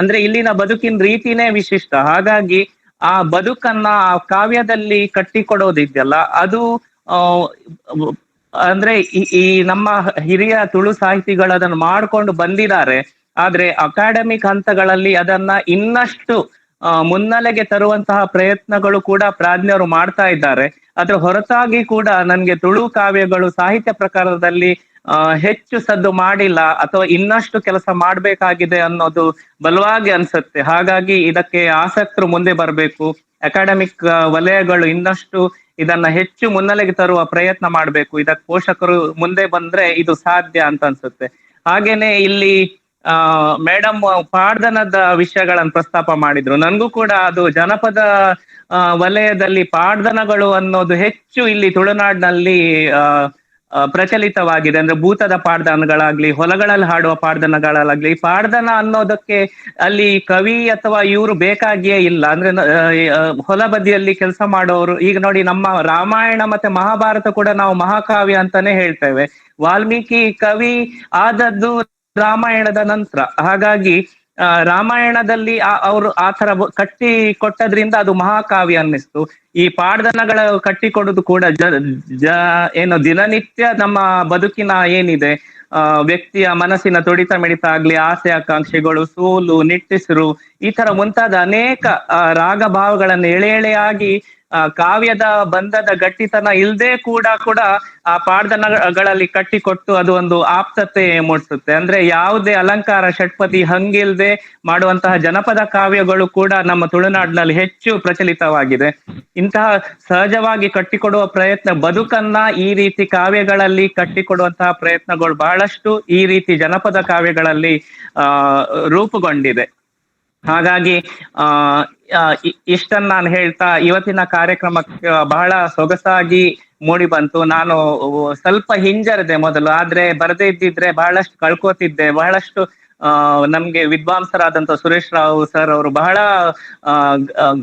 ಅಂದ್ರೆ ಇಲ್ಲಿನ ಬದುಕಿನ ರೀತಿನೇ ವಿಶಿಷ್ಟ. ಹಾಗಾಗಿ ಆ ಬದುಕನ್ನ ಆ ಕಾವ್ಯದಲ್ಲಿ ಕಟ್ಟಿಕೊಡೋದಿದೆಯಲ್ಲ, ಅದು ಅಂದ್ರೆ ಈ ನಮ್ಮ ಹಿರಿಯ ತುಳು ಸಾಹಿತಿಗಳು ಅದನ್ನು ಮಾಡ್ಕೊಂಡು ಬಂದಿದ್ದಾರೆ. ಆದ್ರೆ ಅಕಾಡೆಮಿಕ್ ಹಂತಗಳಲ್ಲಿ ಅದನ್ನ ಇನ್ನಷ್ಟು ಮುನ್ನೆಲೆಗೆ ತರುವಂತಹ ಪ್ರಯತ್ನಗಳು ಕೂಡ ಪ್ರಾಜ್ಞರು ಮಾಡ್ತಾ ಇದ್ದಾರೆ. ಅದ್ರ ಹೊರತಾಗಿ ಕೂಡ ನನ್ಗೆ ತುಳು ಕಾವ್ಯಗಳು ಸಾಹಿತ್ಯ ಪ್ರಕಾರದಲ್ಲಿ ಹೆಚ್ಚು ಸದ್ದು ಮಾಡಿಲ್ಲ ಅಥವಾ ಇನ್ನಷ್ಟು ಕೆಲಸ ಮಾಡ್ಬೇಕಾಗಿದೆ ಅನ್ನೋದು ಬಲವಾಗಿ ಅನ್ಸುತ್ತೆ. ಹಾಗಾಗಿ ಇದಕ್ಕೆ ಆಸಕ್ತರು ಮುಂದೆ ಬರಬೇಕು. ಅಕಾಡೆಮಿಕ್ ವಲಯಗಳು ಇನ್ನಷ್ಟು ಇದನ್ನ ಹೆಚ್ಚು ಮುನ್ನೆಲೆಗೆ ತರುವ ಪ್ರಯತ್ನ ಮಾಡ್ಬೇಕು. ಇದಕ್ಕೆ ಪೋಷಕರು ಮುಂದೆ ಬಂದ್ರೆ ಇದು ಸಾಧ್ಯ ಅಂತ ಅನ್ಸುತ್ತೆ. ಹಾಗೇನೆ ಇಲ್ಲಿ ಮೇಡಮ್ ಪಾಡ್ದನದ ವಿಷಯಗಳನ್ನು ಪ್ರಸ್ತಾಪ ಮಾಡಿದ್ರು. ನನ್ಗೂ ಕೂಡ ಅದು ಜನಪದ ವಲಯದಲ್ಲಿ ಪಾಡ್ದನಗಳು ಅನ್ನೋದು ಹೆಚ್ಚು ಇಲ್ಲಿ ತುಳುನಾಡಿನಲ್ಲಿ ಪ್ರಚಲಿತವಾಗಿದೆ. ಅಂದ್ರೆ ಭೂತದ ಪಾಡ್ದನಗಳಾಗ್ಲಿ, ಹೊಲಗಳಲ್ಲಿ ಹಾಡುವ ಪಾಡ್ದನಗಳಾಗ್ಲಿ, ಪಾಡ್ದನ ಅನ್ನೋದಕ್ಕೆ ಅಲ್ಲಿ ಕವಿ ಅಥವಾ ಇವರು ಬೇಕಾಗಿಯೇ ಇಲ್ಲ. ಅಂದ್ರೆ ಹೊಲ ಬದಿಯಲ್ಲಿ ಕೆಲಸ ಮಾಡೋರು, ಈಗ ನೋಡಿ ನಮ್ಮ ರಾಮಾಯಣ ಮತ್ತೆ ಮಹಾಭಾರತ ಕೂಡ ನಾವು ಮಹಾಕಾವ್ಯ ಅಂತಾನೆ ಹೇಳ್ತೇವೆ. ವಾಲ್ಮೀಕಿ ಕವಿ ಆದದ್ದು ರಾಮಾಯಣದ ನಂತರ. ಹಾಗಾಗಿ ರಾಮಾಯಣದಲ್ಲಿ ಅವರು ಆ ತರ ಕಟ್ಟಿ ಕೊಟ್ಟದ್ರಿಂದ ಅದು ಮಹಾಕಾವ್ಯ ಅನ್ನಿಸ್ತು. ಈ ಪಾಡ್ದನಗಳ ಕಟ್ಟಿಕೊಡುದು ಕೂಡ ಏನು ದಿನನಿತ್ಯ ನಮ್ಮ ಬದುಕಿನ ಏನಿದೆ, ವ್ಯಕ್ತಿಯ ಮನಸ್ಸಿನ ತುಡಿತ ಮಿಡಿತ ಆಗ್ಲಿ, ಆಸೆ ಆಕಾಂಕ್ಷೆಗಳು, ಸೋಲು, ನಿಟ್ಟುಸಿರು, ಈ ತರ ಮುಂತಾದ ಅನೇಕ ರಾಗ ಭಾವಗಳನ್ನು ಎಳೆ ಎಳೆಯಾಗಿ ಕಾವ್ಯದ ಬಂಧದ ಗಟ್ಟಿತನ ಇಲ್ದೇ ಕೂಡ ಆ ಪಾಡ್ದನಗಳಲ್ಲಿ ಕಟ್ಟಿಕೊಟ್ಟು ಅದು ಒಂದು ಆಪ್ತತೆ ಮೂಡಿಸುತ್ತೆ. ಅಂದ್ರೆ ಯಾವುದೇ ಅಲಂಕಾರ ಷಟ್ಪದಿ ಹಂಗಿಲ್ದೆ ಮಾಡುವಂತಹ ಜನಪದ ಕಾವ್ಯಗಳು ಕೂಡ ನಮ್ಮ ತುಳುನಾಡಿನಲ್ಲಿ ಹೆಚ್ಚು ಪ್ರಚಲಿತವಾಗಿದೆ. ಇಂತಹ ಸಹಜವಾಗಿ ಕಟ್ಟಿಕೊಡುವ ಪ್ರಯತ್ನ, ಬದುಕನ್ನ ಈ ರೀತಿ ಕಾವ್ಯಗಳಲ್ಲಿ ಕಟ್ಟಿಕೊಡುವಂತಹ ಪ್ರಯತ್ನಗಳು ಬಹಳಷ್ಟು ಈ ರೀತಿ ಜನಪದ ಕಾವ್ಯಗಳಲ್ಲಿ ರೂಪುಗೊಂಡಿದೆ. ಹಾಗಾಗಿ ಇಷ್ಟನ್ನ ನಾನು ಹೇಳ್ತಾ ಇವತ್ತಿನ ಕಾರ್ಯಕ್ರಮಕ್ಕೆ ಬಹಳ ಸೊಗಸಾಗಿ ಮೂಡಿ ಬಂತು. ನಾನು ಸ್ವಲ್ಪ ಹಿಂಜರಿದೆ ಮೊದಲು, ಆದ್ರೆ ಬರದೇ ಇದ್ದಿದ್ರೆ ಬಹಳಷ್ಟು ಕಳ್ಕೋತಿದ್ದೆ. ಬಹಳಷ್ಟು ನಮ್ಗೆ ವಿದ್ವಾಂಸರಾದಂತ ಸುರೇಶ್ ರಾವ್ ಸರ್ ಅವರು ಬಹಳ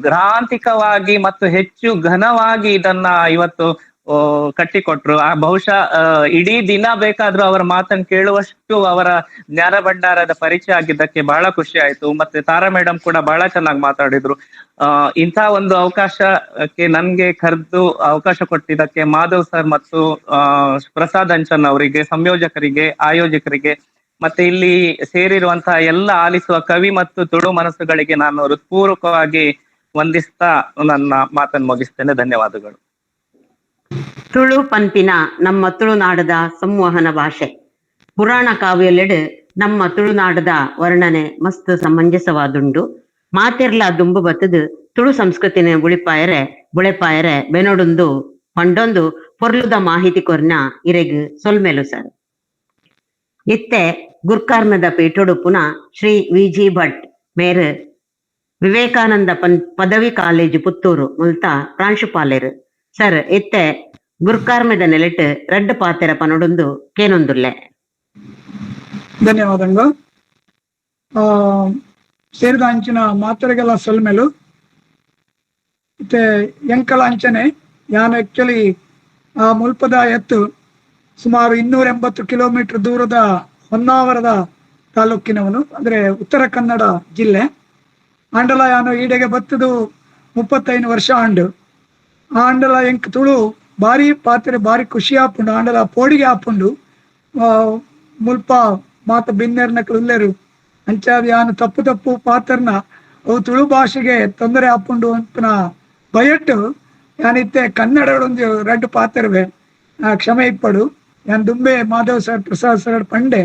ಗ್ರಾಂಥಿಕವಾಗಿ ಮತ್ತು ಹೆಚ್ಚು ಘನವಾಗಿ ಇದನ್ನ ಇವತ್ತು ಕಟ್ಟಿಕೊಟ್ರು. ಬಹುಶಃ ಇಡೀ ದಿನ ಬೇಕಾದ್ರೂ ಅವರ ಮಾತನ್ನು ಕೇಳುವಷ್ಟು ಅವರ ಜ್ಞಾನ ಭಂಡಾರದ ಪರಿಚಯ ಆಗಿದ್ದಕ್ಕೆ ಬಹಳ ಖುಷಿ ಆಯ್ತು. ಮತ್ತೆ ತಾರಾ ಮೇಡಮ್ ಕೂಡ ಬಹಳ ಚೆನ್ನಾಗಿ ಮಾತಾಡಿದ್ರು. ಇಂಥ ಒಂದು ಅವಕಾಶಕ್ಕೆ ನನ್ಗೆ ಕರೆದು ಅವಕಾಶ ಕೊಟ್ಟಿದ್ದಕ್ಕೆ ಮಾಧವ್ ಸರ್ ಮತ್ತು ಪ್ರಸಾದ್ ಅಂಚನ್ ಅವರಿಗೆ, ಸಂಯೋಜಕರಿಗೆ, ಆಯೋಜಕರಿಗೆ, ಮತ್ತೆ ಇಲ್ಲಿ ಸೇರಿರುವಂತಹ ಎಲ್ಲ ಆಲಿಸುವ ಕವಿ ಮತ್ತು ತುಳು ಮನಸ್ಸುಗಳಿಗೆ ನಾನು ಹೃತ್ಪೂರ್ವಕವಾಗಿ ವಂದಿಸ್ತಾ ನನ್ನ ಮಾತನ್ನು ಮುಗಿಸ್ತೇನೆ. ಧನ್ಯವಾದಗಳು. ತುಳು ಪನ್ಪಿನ ನಮ್ಮ ತುಳುನಾಡದ ಸಂವಹನ ಭಾಷೆ ಪುರಾಣ ಕಾವ್ಯಲೆಡ್ ನಮ್ಮ ತುಳುನಾಡದ ವರ್ಣನೆ ಮಸ್ತ್ ಸಮಂಜಸವಾದುಂಡು. ಮಾತೆರ್ಲ ದುಂಬು ಬತ್ತದು ತುಳು ಸಂಸ್ಕೃತಿನ ಬುಳೆಪಾಯರೆ ಬೆನೊಡುಂದು ಪಂಡೊಂದು ಪೊರ್ಲುದ ಮಾಹಿತಿ ಕೊರ್ನ ಇರೆಗ್ ಸೊಲ್ಮೆಲು ಸರ್. ಇತ್ತೆ ಗುರ್ಕಾರ್ನದ ಪೇಟೊಡುಪುನ ಶ್ರೀ ವಿ.ಜಿ. ಭಟ್ ಮೇರ್ ವಿವೇಕಾನಂದ ಪದವಿ ಕಾಲೇಜು ಪುತ್ತೂರು ಮುಲ್ತ ಪ್ರಾಂಶುಪಾಲೆರು ಸರ್. ಇತ್ತೆ ಗುರ್ಕಾರ್ಮೆದ ನೆಲೆಟ್ ರಡ್ಡು ಪಾತೆರ ಪನೊಡೊಂದು ಕೇನೊಂದುಲ್ಲೆ. ಧನ್ಯವಾದಗಳು. ಸೇರಿದ ಅಂಚಿನ ಮಾತರಿಗೆಲ್ಲ ಸೊಲ್ಮೆಲು ಮತ್ತೆ ಎಂಕಲ ಅಂಚನೆ ಯಾನು ಆಕ್ಚುಲಿ ಮುಲ್ಪದ ಎತ್ತು ಸುಮಾರು 280 ಕಿಲೋಮೀಟರ್ ದೂರದ ಹೊನ್ನಾವರದ ತಾಲೂಕಿನವನು, ಅಂದ್ರೆ ಉತ್ತರ ಕನ್ನಡ ಜಿಲ್ಲೆ. ಆಂಡಲ ಯಾನು ಈಡೆಗೆ ಬತ್ತದು 35 ವರ್ಷ ಆಂಡು. ಆ ಆಂಡಲ ಎಂಕ್ ತುಳು ಭಾರಿ ಪಾತ್ರೆ ಭಾರಿ ಖುಷಿ ಆಪುಂಡು. ಆಂಡಲ ಪೋಡಿಗೆ ಆಪುಂಡು ಮುಲ್ಪ ಮಾತ ಬಿನ್ನೆರ್ನಕ್ಲು ಉಲ್ಲೆರು ಅಂಚಾದ ಯಾನು ತಪ್ಪು ಪಾತ್ರನ ಅವು ತುಳು ಭಾಷೆಗೆ ತೊಂದರೆ ಆಪುಂಡು ಅಂತ ಬಯಟ್ಟು ಯಾನಿತ್ತೆ ಕನ್ನಡ ಒಂದು ರಡ್ಡು ಪಾತ್ರವೇ ಕ್ಷಮೆ ಇಪ್ಪಡು. ಯಾನ್ ದುಂಬೆ ಮಾಧವ್ ಸರ್ ಪ್ರಸಾದ್ ಸರ್ ಪಂಡೆ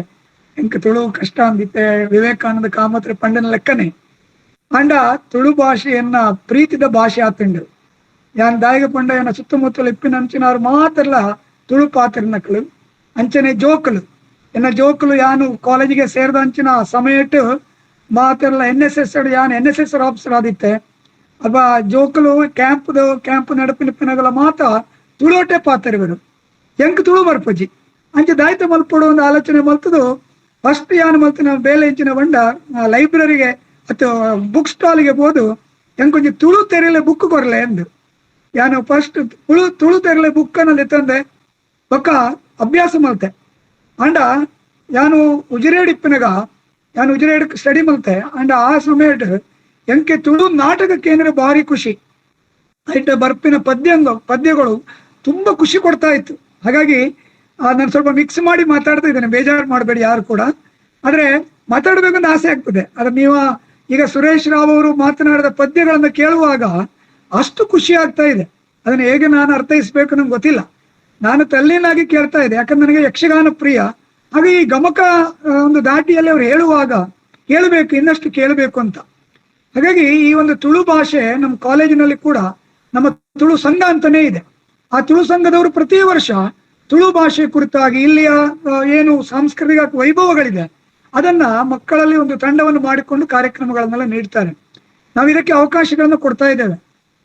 ಎಂಕ್ ತುಳು ಕಷ್ಟ ಅಂದಿತ್ತೆ ವಿವೇಕಾನಂದ ಕಾಮತ್ರ ಪಂಡನ ಲೆಕ್ಕನೆ ಅಂಡ ತುಳು ಭಾಷೆಯನ್ನ ಪ್ರೀತಿದ ಭಾಷೆ ಆತುಂಡು. ಯಾನ್ ದಾಯಿಗೆ ಪಂಡ ಏನ ಸುತ್ತಮುತ್ತಲು ಇಪ್ಪಿನ ಅಂಚಿನವ್ರು ಮಾತ್ರಲ್ಲ ತುಳು ಪಾತ್ರನಕ್ಲು ಅಂಚನೆ ಜೋಕುಲು ಎನ್ನ ಜೋಕುಲು ಯಾನು ಕಾಲೇಜಿಗೆ ಸೇರಿದ ಅಂಚಿನ ಸಮಯಟ್ಟು ಮಾತ್ರಲ್ಲ NSS ಯಾನ್ NSS ಆಫೀಸರ್ ಆದಿತ್ತೆ ಅಲ್ವಾ ಜೋಕುಲು ಕ್ಯಾಂಪ್ ನಡಪಿನಗಳ ಮಾತ ತುಳೋಟೆ ಪಾತ್ರವರು ಎಂಕ್ ತುಳು ಬರ್ಪಜಿ ಅಂಚೆ ದಾಯಿತ ಮಲ್ಪಡು ಒಂದು ಆಲೋಚನೆ ಮಲ್ತದು. ಫಸ್ಟ್ ಯಾನು ಮಲ್ತಿನ ಬೇಲೆ ಇಂಚಿನ ಬಂಡ ಲೈಬ್ರರಿಗೆ ಅಥವಾ ಬುಕ್ ಸ್ಟಾಲ್ಗೆ ಹೋದು ಎಂಕೊಂಚ ತುಳು ತೆರೆಲೆ ಬುಕ್ ಕೊರಲೆ ಎಂದು ಯಾನು ಫಸ್ಟ್ ತುಳು ತೆರಲೆ ಬುಕ್ಕನಲ್ಲಿ ತಂದೆ ಪಕ್ಕ ಅಭ್ಯಾಸ ಮಲ್ತೆ ಅಂಡ ಯಾನು ಉಜಿರೇಡಿಪ್ಪಿನಗ ಯಾನು ಉಜಿರೇಡ್ ಸ್ಟಡಿ ಮಲ್ತೆ ಅಂಡ ಆ ಸಮಯ ಎಂಕೆ ತುಳು ನಾಟಕ ಕೇಂದ್ರ ಭಾರಿ ಖುಷಿ ಐಟ ಬರ್ಪಿನ ಪದ್ಯಗಳು ತುಂಬಾ ಖುಷಿ ಕೊಡ್ತಾ ಇತ್ತು. ಹಾಗಾಗಿ ನಾನು ಸ್ವಲ್ಪ ಮಿಕ್ಸ್ ಮಾಡಿ ಮಾತಾಡ್ತಾ ಇದ್ದೇನೆ, ಬೇಜಾರು ಮಾಡಬೇಡಿ ಯಾರು ಕೂಡ. ಆದ್ರೆ ಮಾತಾಡ್ಬೇಕಂತ ಆಸೆ ಆಗ್ತದೆ. ಆದ್ರೆ ನೀವು ಈಗ ಸುರೇಶ್ ರಾವ್ ಅವರು ಮಾತನಾಡಿದ ಪದ್ಯಗಳನ್ನ ಕೇಳುವಾಗ ಅಷ್ಟು ಖುಷಿ ಆಗ್ತಾ ಇದೆ. ಅದನ್ನ ಹೇಗೆ ನಾನು ಅರ್ಥೈಸ್ಬೇಕು ನಂಗೆ ಗೊತ್ತಿಲ್ಲ. ನಾನು ತಲ್ಲೀನಾಗಿ ಕೇಳ್ತಾ ಇದ್ದೆ, ಯಾಕಂದ್ರೆ ನನಗೆ ಯಕ್ಷಗಾನ ಪ್ರಿಯ. ಹಾಗೆ ಈ ಗಮಕ ಒಂದು ದಾಟಿಯಲ್ಲಿ ಅವ್ರು ಹೇಳುವಾಗ ಕೇಳಬೇಕು, ಇನ್ನಷ್ಟು ಕೇಳಬೇಕು ಅಂತ. ಹಾಗಾಗಿ ಈ ಒಂದು ತುಳು ಭಾಷೆ ನಮ್ಮ ಕಾಲೇಜಿನಲ್ಲಿ ಕೂಡ ನಮ್ಮ ತುಳು ಸಂಘ ಅಂತಾನೆ ಇದೆ. ಆ ತುಳು ಸಂಘದವರು ಪ್ರತಿ ವರ್ಷ ತುಳು ಭಾಷೆ ಕುರಿತಾಗಿ ಇಲ್ಲಿಯ ಏನು ಸಾಂಸ್ಕೃತಿಕ ವೈಭವಗಳಿದೆ ಅದನ್ನ ಮಕ್ಕಳಲ್ಲಿ ಒಂದು ತಂಡವನ್ನು ಮಾಡಿಕೊಂಡು ಕಾರ್ಯಕ್ರಮಗಳನ್ನೆಲ್ಲ ನೀಡ್ತಾರೆ. ನಾವು ಇದಕ್ಕೆ ಅವಕಾಶಗಳನ್ನು ಕೊಡ್ತಾ ಇದ್ದೇವೆ.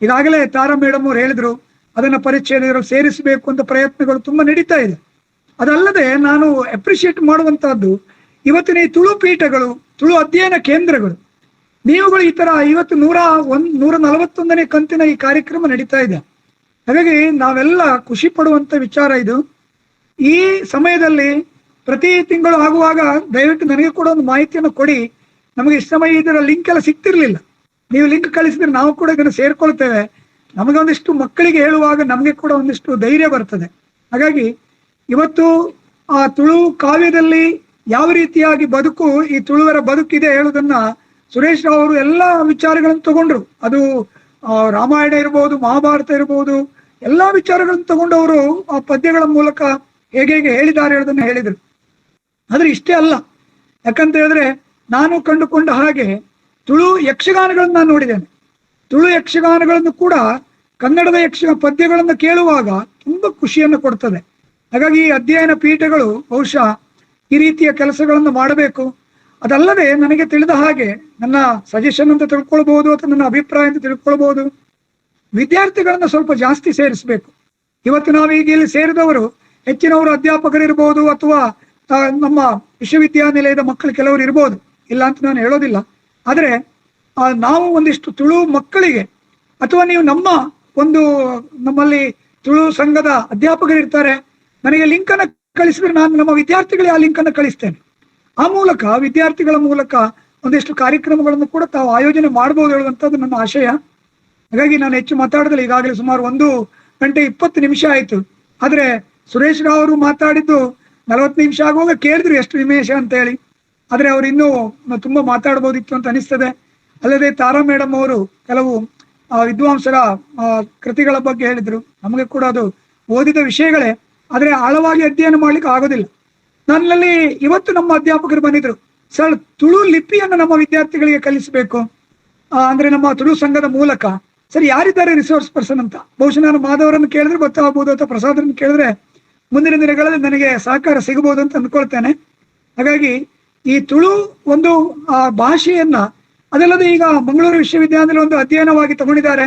ಈಗಾಗಲೇ ತಾರಾ ಮೇಡಮ್ ಅವ್ರು ಹೇಳಿದ್ರು ಅದನ್ನ ಪರಿಚಯ ಸೇರಿಸಬೇಕು ಅಂತ ಪ್ರಯತ್ನಗಳು ತುಂಬಾ ನಡೀತಾ ಇದೆ. ಅದಲ್ಲದೆ ನಾನು ಅಪ್ರಿಶಿಯೇಟ್ ಮಾಡುವಂತಹದ್ದು ಇವತ್ತಿನ ಈ ತುಳು ಪೀಠಗಳು, ತುಳು ಅಧ್ಯಯನ ಕೇಂದ್ರಗಳು, ನೀವುಗಳು ಈ ತರ ಇವತ್ತು 141ನೇ ಕಂತಿನ ಈ ಕಾರ್ಯಕ್ರಮ ನಡೀತಾ ಇದೆ. ಹಾಗಾಗಿ ನಾವೆಲ್ಲ ಖುಷಿ ಪಡುವಂತ ವಿಚಾರ ಇದು. ಈ ಸಮಯದಲ್ಲಿ ಪ್ರತಿ ತಿಂಗಳು ಆಗುವಾಗ ದಯವಿಟ್ಟು ನನಗೆ ಕೂಡ ಒಂದು ಮಾಹಿತಿಯನ್ನು ಕೊಡಿ. ನಮಗೆ ಇಷ್ಟು ಸಮಯ ಇದರ ಲಿಂಕ್ ಎಲ್ಲ ಸಿಗ್ತಿರ್ಲಿಲ್ಲ. ನೀವು ಲಿಂಕ್ ಕಳಿಸಿದ್ರೆ ನಾವು ಕೂಡ ಇದನ್ನು ಸೇರ್ಕೊಳ್ತೇವೆ. ನಮಗೆ ಒಂದಿಷ್ಟು ಮಕ್ಕಳಿಗೆ ಹೇಳುವಾಗ ನಮಗೆ ಕೂಡ ಒಂದಿಷ್ಟು ಧೈರ್ಯ ಬರ್ತದೆ. ಹಾಗಾಗಿ ಇವತ್ತು ಆ ತುಳು ಕಾವ್ಯದಲ್ಲಿ ಯಾವ ರೀತಿಯಾಗಿ ಈ ತುಳುವರ ಬದುಕಿದೆ ಹೇಳುವುದನ್ನ ಸುರೇಶ್ ರಾವ್ ಅವರು ಎಲ್ಲ ವಿಚಾರಗಳನ್ನು ತಗೊಂಡ್ರು. ಅದು ರಾಮಾಯಣ ಇರ್ಬೋದು, ಮಹಾಭಾರತ ಇರ್ಬೋದು, ಎಲ್ಲಾ ವಿಚಾರಗಳನ್ನು ತಗೊಂಡವರು ಆ ಪದ್ಯಗಳ ಮೂಲಕ ಹೇಗೆ ಹೇಗೆ ಹೇಳಿದ್ದಾರೆ ಹೇಳೋದನ್ನ ಹೇಳಿದರು. ಆದ್ರೆ ಇಷ್ಟೇ ಅಲ್ಲ, ಯಾಕಂತ ಹೇಳಿದ್ರೆ ನಾನು ಕಂಡುಕೊಂಡ ಹಾಗೆ ತುಳು ಯಕ್ಷಗಾನಗಳನ್ನು ನಾನು ನೋಡಿದ್ದೇನೆ. ತುಳು ಯಕ್ಷಗಾನಗಳನ್ನು ಕೂಡ ಕನ್ನಡದ ಪದ್ಯಗಳನ್ನು ಕೇಳುವಾಗ ತುಂಬಾ ಖುಷಿಯನ್ನು ಕೊಡ್ತದೆ. ಹಾಗಾಗಿ ಈ ಅಧ್ಯಯನ ಪೀಠಗಳು ಬಹುಶಃ ಈ ರೀತಿಯ ಕೆಲಸಗಳನ್ನು ಮಾಡಬೇಕು. ಅದಲ್ಲದೆ ನನಗೆ ತಿಳಿದ ಹಾಗೆ ನನ್ನ ಸಜೆಷನ್ ಅಂತ ತಿಳ್ಕೊಳ್ಬಹುದು ಅಥವಾ ನನ್ನ ಅಭಿಪ್ರಾಯ ಅಂತ ತಿಳ್ಕೊಳ್ಬಹುದು, ವಿದ್ಯಾರ್ಥಿಗಳನ್ನ ಸ್ವಲ್ಪ ಜಾಸ್ತಿ ಸೇರಿಸಬೇಕು. ಇವತ್ತು ನಾವೀಗ ಇಲ್ಲಿ ಸೇರಿದವರು ಹೆಚ್ಚಿನವರು ಅಧ್ಯಾಪಕರಿರ್ಬೋದು ಅಥವಾ ನಮ್ಮ ವಿಶ್ವವಿದ್ಯಾನಿಲಯದ ಮಕ್ಕಳು ಕೆಲವರು ಇರ್ಬೋದು, ಇಲ್ಲ ಅಂತ ನಾನು ಹೇಳೋದಿಲ್ಲ. ಆದ್ರೆ ನಾವು ಒಂದಿಷ್ಟು ತುಳು ಮಕ್ಕಳಿಗೆ ಅಥವಾ ನೀವು ನಮ್ಮಲ್ಲಿ ತುಳು ಸಂಘದ ಅಧ್ಯಾಪಕರು ಇರ್ತಾರೆ, ನನಗೆ ಲಿಂಕ್ ಅನ್ನ ಕಳಿಸಿದ್ರೆ ನಾನು ನಮ್ಮ ವಿದ್ಯಾರ್ಥಿಗಳಿಗೆ ಆ ಲಿಂಕ್ ಅನ್ನು ಕಳಿಸ್ತೇನೆ. ಆ ಮೂಲಕ ವಿದ್ಯಾರ್ಥಿಗಳ ಮೂಲಕ ಒಂದಿಷ್ಟು ಕಾರ್ಯಕ್ರಮಗಳನ್ನು ಕೂಡ ತಾವು ಆಯೋಜನೆ ಮಾಡಬಹುದು ಹೇಳುವಂಥದ್ದು ನನ್ನ ಆಶಯ. ಹಾಗಾಗಿ ನಾನು ಹೆಚ್ಚು ಮಾತಾಡೋದಿಲ್ಲ. ಈಗಾಗಲೇ ಸುಮಾರು 1 ಗಂಟೆ 20 ನಿಮಿಷ ಆಯ್ತು. ಆದ್ರೆ ಸುರೇಶ್ ರಾವ್ ಅವರು ಮಾತಾಡಿದ್ದು 40 ನಿಮಿಷ ಆಗುವಾಗ ಕೇಳಿದ್ರು ಎಷ್ಟು ನಿಮಿಷ ಅಂತ ಹೇಳಿ. ಆದ್ರೆ ಅವ್ರು ಇನ್ನೂ ತುಂಬಾ ಮಾತಾಡ್ಬೋದಿತ್ತು ಅಂತ ಅನಿಸ್ತದೆ. ಅಲ್ಲದೆ ತಾರಾ ಮೇಡಮ್ ಅವರು ಕೆಲವು ವಿದ್ವಾಂಸರ ಕೃತಿಗಳ ಬಗ್ಗೆ ಹೇಳಿದ್ರು. ನಮಗೆ ಕೂಡ ಅದು ಓದಿದ ವಿಷಯಗಳೇ, ಆದ್ರೆ ಆಳವಾಗಿ ಅಧ್ಯಯನ ಮಾಡ್ಲಿಕ್ಕೆ ಆಗೋದಿಲ್ಲ. ನನ್ನಲ್ಲಿ ಇವತ್ತು ನಮ್ಮ ಅಧ್ಯಾಪಕರು ಬಂದಿದ್ರು, ಸರ್ ತುಳು ಲಿಪಿಯನ್ನು ನಮ್ಮ ವಿದ್ಯಾರ್ಥಿಗಳಿಗೆ ಕಲಿಸಬೇಕು, ಅಂದ್ರೆ ನಮ್ಮ ತುಳು ಸಂಘದ ಮೂಲಕ. ಸರಿ, ಯಾರಿದ್ದಾರೆ ರಿಸೋರ್ಸ್ ಪರ್ಸನ್ ಅಂತ? ಬಹುಶಃ ನಾನು ಮಾಧವರನ್ನು ಕೇಳಿದ್ರೆ ಗೊತ್ತಾಗಬಹುದು ಅಥವಾ ಪ್ರಸಾದರನ್ನು ಕೇಳಿದ್ರೆ ಮುಂದಿನ ದಿನಗಳಲ್ಲಿ ನನಗೆ ಸಹಕಾರ ಸಿಗಬಹುದು ಅಂತ ಅಂದ್ಕೊಳ್ತೇನೆ. ಹಾಗಾಗಿ ಈ ತುಳು ಒಂದು ಭಾಷೆಯನ್ನ, ಅದಲ್ಲದೆ ಈಗ ಮಂಗಳೂರು ವಿಶ್ವವಿದ್ಯಾಲಯದಲ್ಲಿ ಒಂದು ಅಧ್ಯಯನವಾಗಿ ತಗೊಂಡಿದ್ದಾರೆ,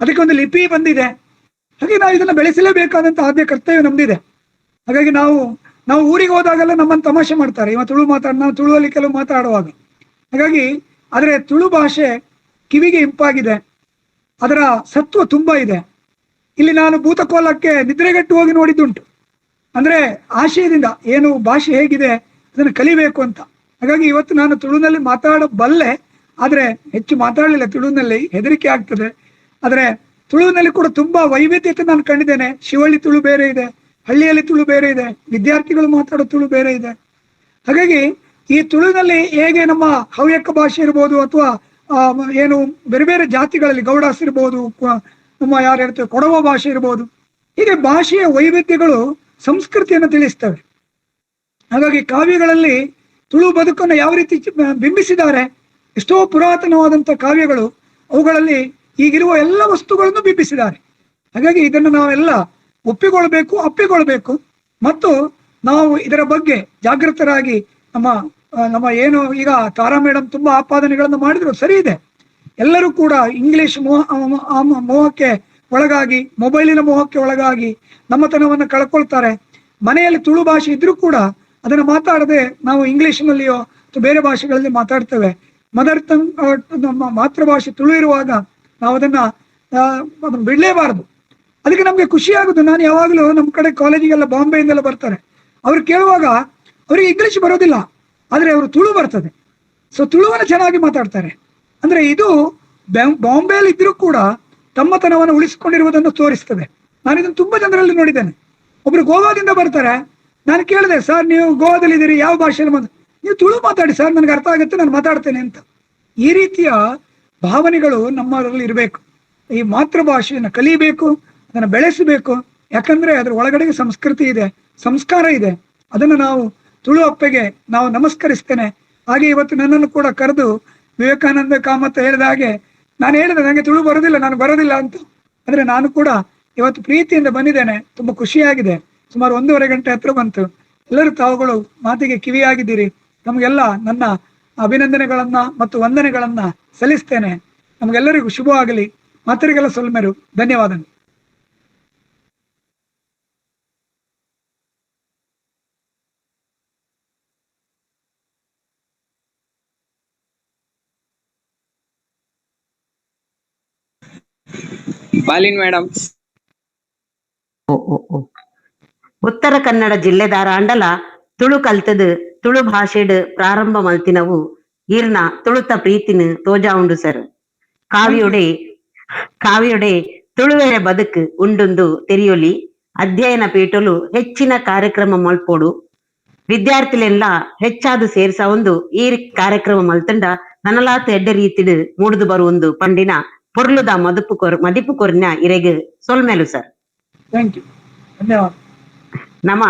ಅದಕ್ಕೆ ಒಂದು ಲಿಪಿ ಬಂದಿದೆ. ಹಾಗೆ ನಾವು ಇದನ್ನ ಬೆಳೆಸಲೇಬೇಕಾದಂತ ಆದ್ಯ ಕರ್ತವ್ಯ ನಮ್ದಿದೆ. ಹಾಗಾಗಿ ನಾವು ಊರಿಗೆ ಹೋದಾಗೆಲ್ಲ ನಮ್ಮನ್ನು ತಮಾಷೆ ಮಾಡ್ತಾರೆ, ಇವ ತುಳು ನಾವು ತುಳುವಲ್ಲಿ ಕೆಲವು ಮಾತಾಡುವಾಗ. ಹಾಗಾಗಿ ಆದ್ರೆ ತುಳು ಭಾಷೆ ಕಿವಿಗೆ ಇಂಪಾಗಿದೆ, ಅದರ ಸತ್ವ ತುಂಬಾ ಇದೆ. ಇಲ್ಲಿ ನಾನು ಭೂತಕೋಲಕ್ಕೆ ನಿದ್ರೆಗೆಟ್ಟು ಹೋಗಿ ನೋಡಿದ್ದುಂಟು. ಅಂದ್ರೆ ಆಶಯದಿಂದ ಏನು ಭಾಷೆ ಹೇಗಿದೆ ಅದನ್ನು ಕಲಿಬೇಕು ಅಂತ. ಹಾಗಾಗಿ ಇವತ್ತು ನಾನು ತುಳುನಲ್ಲಿ ಮಾತಾಡಬಲ್ಲೆ, ಆದ್ರೆ ಹೆಚ್ಚು ಮಾತಾಡಲಿಲ್ಲ. ತುಳುನಲ್ಲಿ ಹೆದರಿಕೆ ಆಗ್ತದೆ. ಆದ್ರೆ ತುಳುವಿನಲ್ಲಿ ಕೂಡ ತುಂಬಾ ವೈವಿಧ್ಯತೆ ನಾನು ಕಂಡಿದ್ದೇನೆ. ಶಿವಳ್ಳಿ ತುಳು ಬೇರೆ ಇದೆ, ಹಳ್ಳಿಯಲ್ಲಿ ತುಳು ಬೇರೆ ಇದೆ, ವಿದ್ಯಾರ್ಥಿಗಳು ಮಾತಾಡೋ ತುಳು ಬೇರೆ ಇದೆ. ಹಾಗಾಗಿ ಈ ತುಳುವಿನಲ್ಲಿ ಹೇಗೆ ನಮ್ಮ ಹವ್ಯಕ ಭಾಷೆ ಇರ್ಬೋದು ಅಥವಾ ಏನು ಬೇರೆ ಬೇರೆ ಜಾತಿಗಳಲ್ಲಿ ಗೌಡಾಸ್ ಇರ್ಬೋದು, ನಮ್ಮ ಯಾರು ಹೇಳ್ತೇವೆ ಕೊಡವ ಭಾಷೆ ಇರ್ಬೋದು, ಹೀಗೆ ಭಾಷೆಯ ವೈವಿಧ್ಯಗಳು ಸಂಸ್ಕೃತಿಯನ್ನು ತಿಳಿಸ್ತವೆ. ಹಾಗಾಗಿ ಕಾವ್ಯಗಳಲ್ಲಿ ತುಳು ಬದುಕನ್ನು ಯಾವ ರೀತಿ ಬಿಂಬಿಸಿದ್ದಾರೆ, ಎಷ್ಟೋ ಪುರಾತನವಾದಂಥ ಕಾವ್ಯಗಳು, ಅವುಗಳಲ್ಲಿ ಈಗಿರುವ ಎಲ್ಲ ವಸ್ತುಗಳನ್ನು ಬಿಂಬಿಸಿದ್ದಾರೆ. ಹಾಗಾಗಿ ಇದನ್ನು ನಾವೆಲ್ಲ ಅಪ್ಪಿಕೊಳ್ಬೇಕು ಮತ್ತು ನಾವು ಇದರ ಬಗ್ಗೆ ಜಾಗೃತರಾಗಿ ನಮ್ಮ ಏನು ಈಗ ತಾರಾ ಮೇಡಮ್ ತುಂಬಾ ಆಪಾದನೆಗಳನ್ನು ಮಾಡಿದ್ರು, ಸರಿ ಇದೆ. ಎಲ್ಲರೂ ಕೂಡ ಇಂಗ್ಲಿಷ್ ಮೋಹಕ್ಕೆ ಒಳಗಾಗಿ, ಮೊಬೈಲಿನ ಮೋಹಕ್ಕೆ ಒಳಗಾಗಿ ನಮ್ಮತನವನ್ನು ಕಳ್ಕೊಳ್ತಾರೆ. ಮನೆಯಲ್ಲಿ ತುಳು ಭಾಷೆ ಇದ್ರೂ ಕೂಡ ಅದನ್ನು ಮಾತಾಡದೆ ನಾವು ಇಂಗ್ಲಿಷ್ನಲ್ಲಿಯೋ ಅಥವಾ ಬೇರೆ ಭಾಷೆಗಳಲ್ಲಿ ಮಾತಾಡ್ತೇವೆ. ಮದರ್ ಟಂಗ್, ನಮ್ಮ ಮಾತೃಭಾಷೆ ತುಳು ಇರುವಾಗ ನಾವು ಅದನ್ನು ಬಿಡಲೇಬಾರದು. ಅದಕ್ಕೆ ನಮ್ಗೆ ಖುಷಿ ಆಗುದು. ನಾನು ಯಾವಾಗಲೂ ನಮ್ಮ ಕಡೆ ಕಾಲೇಜಿಗೆಲ್ಲ ಬಾಂಬೆಯಿಂದೆಲ್ಲ ಬರ್ತಾರೆ, ಅವ್ರು ಕೇಳುವಾಗ ಅವ್ರಿಗೆ ಇಂಗ್ಲಿಷ್ ಬರೋದಿಲ್ಲ, ಆದ್ರೆ ಅವರು ತುಳು ಬರ್ತದೆ. ಸೊ ತುಳುವನ್ನು ಚೆನ್ನಾಗಿ ಮಾತಾಡ್ತಾರೆ. ಅಂದ್ರೆ ಇದು ಬಾಂಬೆಯಲ್ಲಿ ಇದ್ರೂ ಕೂಡ ತಮ್ಮತನವನ್ನು ಉಳಿಸಿಕೊಂಡಿರುವುದನ್ನು ತೋರಿಸ್ತದೆ. ನಾನು ಇದನ್ನು ತುಂಬಾ ಜನರಲ್ಲಿ ನೋಡಿದ್ದೇನೆ. ಒಬ್ರು ಗೋವಾದಿಂದ ಬರ್ತಾರೆ, ನಾನು ಕೇಳಿದೆ, ಸರ್ ನೀವು ಗೋವಾದಲ್ಲಿ ಇದ್ದೀರಿ, ಯಾವ ಭಾಷೆಯಲ್ಲಿ ನೀವು ತುಳು ಮಾತಾಡಿ ಸರ್, ನನಗೆ ಅರ್ಥ ಆಗುತ್ತೆ, ನಾನು ಮಾತಾಡ್ತೇನೆ ಅಂತ. ಈ ರೀತಿಯ ಭಾವನೆಗಳು ನಮ್ಮಲ್ಲಿ ಇರಬೇಕು. ಈ ಮಾತೃಭಾಷೆಯನ್ನು ಕಲಿಬೇಕು, ಅದನ್ನು ಬೆಳೆಸಬೇಕು. ಯಾಕಂದ್ರೆ ಅದ್ರ ಒಳಗಡೆಗೆ ಸಂಸ್ಕೃತಿ ಇದೆ, ಸಂಸ್ಕಾರ ಇದೆ. ಅದನ್ನು ನಾವು ತುಳು ಅಪ್ಪೆಗೆ ನಾವು ನಮಸ್ಕರಿಸ್ತೇನೆ. ಹಾಗೆ ಇವತ್ತು ನನ್ನನ್ನು ಕೂಡ ಕರೆದು ವಿವೇಕಾನಂದ ಕಾಮತ್ ಹೇಳಿದ ಹಾಗೆ ನಾನು ಹೇಳಿದೆ, ನನಗೆ ತುಳು ಬರೋದಿಲ್ಲ, ನಾನು ಬರೋದಿಲ್ಲ ಅಂತ. ಆದ್ರೆ ನಾನು ಕೂಡ ಇವತ್ತು ಪ್ರೀತಿಯಿಂದ ಬಂದಿದ್ದೇನೆ, ತುಂಬಾ ಖುಷಿಯಾಗಿದೆ. ಸುಮಾರು 1.5 ಗಂಟೆ ಹತ್ರ ಬಂತು. ಎಲ್ಲರೂ ತಾವುಗಳು ಮಾತಿಗೆ ಕಿವಿಯಾಗಿದ್ದೀರಿ. ನಮಗೆಲ್ಲ ನನ್ನ ಅಭಿನಂದನೆಗಳನ್ನ ಮತ್ತು ವಂದನೆಗಳನ್ನ ಸಲ್ಲಿಸ್ತೇನೆ. ನಮಗೆಲ್ಲರಿಗೂ ಶುಭವಾಗಲಿ. ಮಾತರಿಗೆಲ್ಲ ಸೊಲ್ಮೆರು. ಧನ್ಯವಾದಗಳು. ಬಾಲಿನ್ ಮೇಡಮ್. ಉತ್ತರ ಕನ್ನಡ ಜಿಲ್ಲೆದಾರ ಅಂಡಲ ತುಳು ಕಲ್ತದು ತುಳು ಭಾಷೆಡ್ ಪ್ರಾರಂಭ ಮಲ್ತಿನವು ಈರ್ನ ತುಳುತ ಪ್ರೀತಿನ ತೋಜಾ ಉಂಡು ಸರ್. ಕಾವ್ಯೊಡೆ ತುಳುವೆರೆ ಬದುಕು ಉಂಡುಂದು ತೆರಿಯೊಲಿ ಅಧ್ಯಯನ ಪೀಠಲು ಹೆಚ್ಚಿನ ಕಾರ್ಯಕ್ರಮ ಮಲ್ಪೋಡು ವಿದ್ಯಾರ್ಥಿಲೆಲ್ಲ ಹೆಚ್ಚಾದು ಸೇರ್ಸ ಒಂದು ಈ ಕಾರ್ಯಕ್ರಮ ಮಲ್ತಂಡ ನನಲಾತ ಎಡ್ಡ ರೀತಿಡ್ ಮೂಡ್ದು ಬರುವೊಂದು ಪಂಡಿನ ಪೊರ್ಲುದ ಮದಿಪು ಕೊರ್ನ ಇರೆಗ್ ಸೊಲ್ಮೆಲು ಸರ್. ಥ್ಯಾಂಕ್ ಯು, ಧನ್ಯವಾದ. ನಮ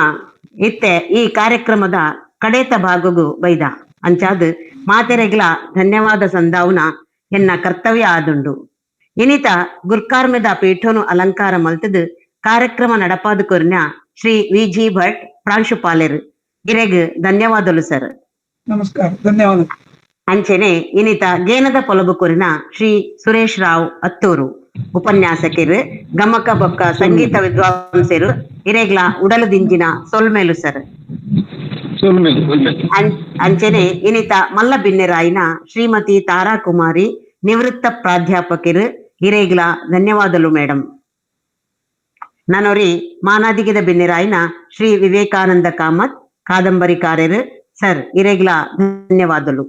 ಇತ್ತೆ ಈ ಕಾರ್ಯಕ್ರಮದ ಕಡೇತ ಭಾಗಗೂ ಬೈದ ಅಂಚಾದ್ ಮಾತೆರೆಗ್ಲ ಧನ್ಯವಾದ ಸಂದಾವುನ ಎನ್ನ ಕರ್ತವ್ಯ ಆದುಂಡು. ಇನಿತ ಗುರ್ಕಾರ್ಮೆದ ಪೀಠನು ಅಲಂಕಾರ ಮಲ್ತದ್ ಕಾರ್ಯಕ್ರಮ ನಡಪಾದು ಕೊರ್ನ ಶ್ರೀ ವಿ.ಜಿ. ಭಟ್ ಪ್ರಾಂಶುಪಾಲೆರ್ ಇರೆಗ್ ಧನ್ಯವಾದಲು ಸರ್. ನಮಸ್ಕಾರ, ಧನ್ಯವಾದ. ಅಂಚೆನೆ ಇನಿತ ಗೇನದ ಪೊಲಬು ಕೊರಿನ ಶ್ರೀ ಸುರೇಶ್ ರಾವ್ ಅತ್ತೂರು ಉಪನ್ಯಾಸಕರು ಗಮಕ ಬೊಕ್ಕ ಸಂಗೀತ ವಿದ್ವಾಂಸರು ಇರೆಗ್ಲ ಉಡಲು ದಿಂಜಿನ ಸೊಲ್ಮೇಲು ಸರ್. ಅಂಚೆನೆ ಇನಿತ ಮಲ್ಲ ಬಿನ್ನೆರಾಯಿನ ಶ್ರೀಮತಿ ತಾರಾ ಕುಮಾರಿ ನಿವೃತ್ತ ಪ್ರಾಧ್ಯಾಪಕರು ಇರೆಗ್ಲ ಧನ್ಯವಾದಲು ಮೇಡಂ. ನನೊರಿ ಮಾನಾದಿಗೆದ ಬಿನ್ನೆರಾಯಿನ ಶ್ರೀ ವಿವೇಕಾನಂದ ಕಾಮತ್ ಕಾದಂಬರಿಕಾರರು ಸರ್ ಇರೆಗ್ಲ ಧನ್ಯವಾದಲು.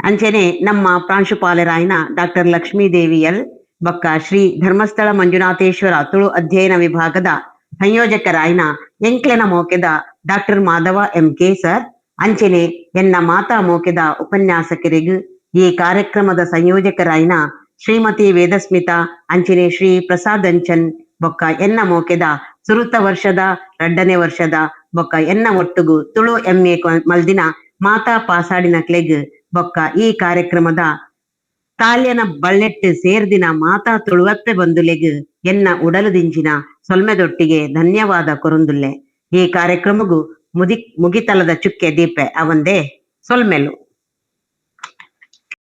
ಅಂಚೆನೆ ನಮ್ಮ ಪ್ರಾಂಶುಪಾಲರಾಯಿನ ಡಾಕ್ಟರ್ ಲಕ್ಷ್ಮೀದೇವಿ ಎಲ್ ಬೊಕ್ಕ ಶ್ರೀ ಧರ್ಮಸ್ಥಳ ಮಂಜುನಾಥೇಶ್ವರ ತುಳು ಅಧ್ಯಯನ ವಿಭಾಗದ ಸಂಯೋಜಕರಾಯಿನ ಎಂಕ್ಲೆನ ಮೋಕೆದ ಡಾಕ್ಟರ್ ಮಾಧವ ಎಂ.ಕೆ. ಸರ್. ಅಂಚೆನೆ ಎನ್ನ ಮಾತಾ ಮೋಕೆದ ಉಪನ್ಯಾಸಕರಿಗೂ ಈ ಕಾರ್ಯಕ್ರಮದ ಸಂಯೋಜಕರಾಯಿನ ಶ್ರೀಮತಿ ವೇದಸ್ಮಿತಾ ಅಂಚೆನೆ ಶ್ರೀ ಪ್ರಸಾದ್ ಅಂಚನ್ ಬೊಕ್ಕ ಎನ್ನ ಮೋಕೆದ ಸುರುತ ವರ್ಷದ 2ನೇ ವರ್ಷದ ಬೊಕ್ಕ ಎನ್ನ ಒಟ್ಟುಗು ತುಳು ಎಂ.ಎ. ಮಲ್ದಿನ ಮಾತಾ ಪಾಸಾಡಿನ ಕ್ಲೆಗ್ ಬೊಕ್ಕ ಈ ಕಾರ್ಯಕ್ರಮದ ತಾಲ್ಯನ ಬಳ್ಳೆಟ್ಟು ಸೇರ್ದಿನ ಮಾತಾ ತುಳುವಪ್ಪೆ ಬಂದುಲೆಗ್ ಎನ್ನ ಉಡಲು ದಿಂಚಿನ ಸೊಲ್ಮೆದೊಟ್ಟಿಗೆ ಧನ್ಯವಾದ ಕೊರೊಂದುಲ್ಲೆ. ಈ ಕಾರ್ಯಕ್ರಮಗೂ ಮುಗಿತಲದ ಚುಕ್ಕೆ ದೀಪೆ ಅವಂದೇ ಸೊಲ್ಮೆಲು.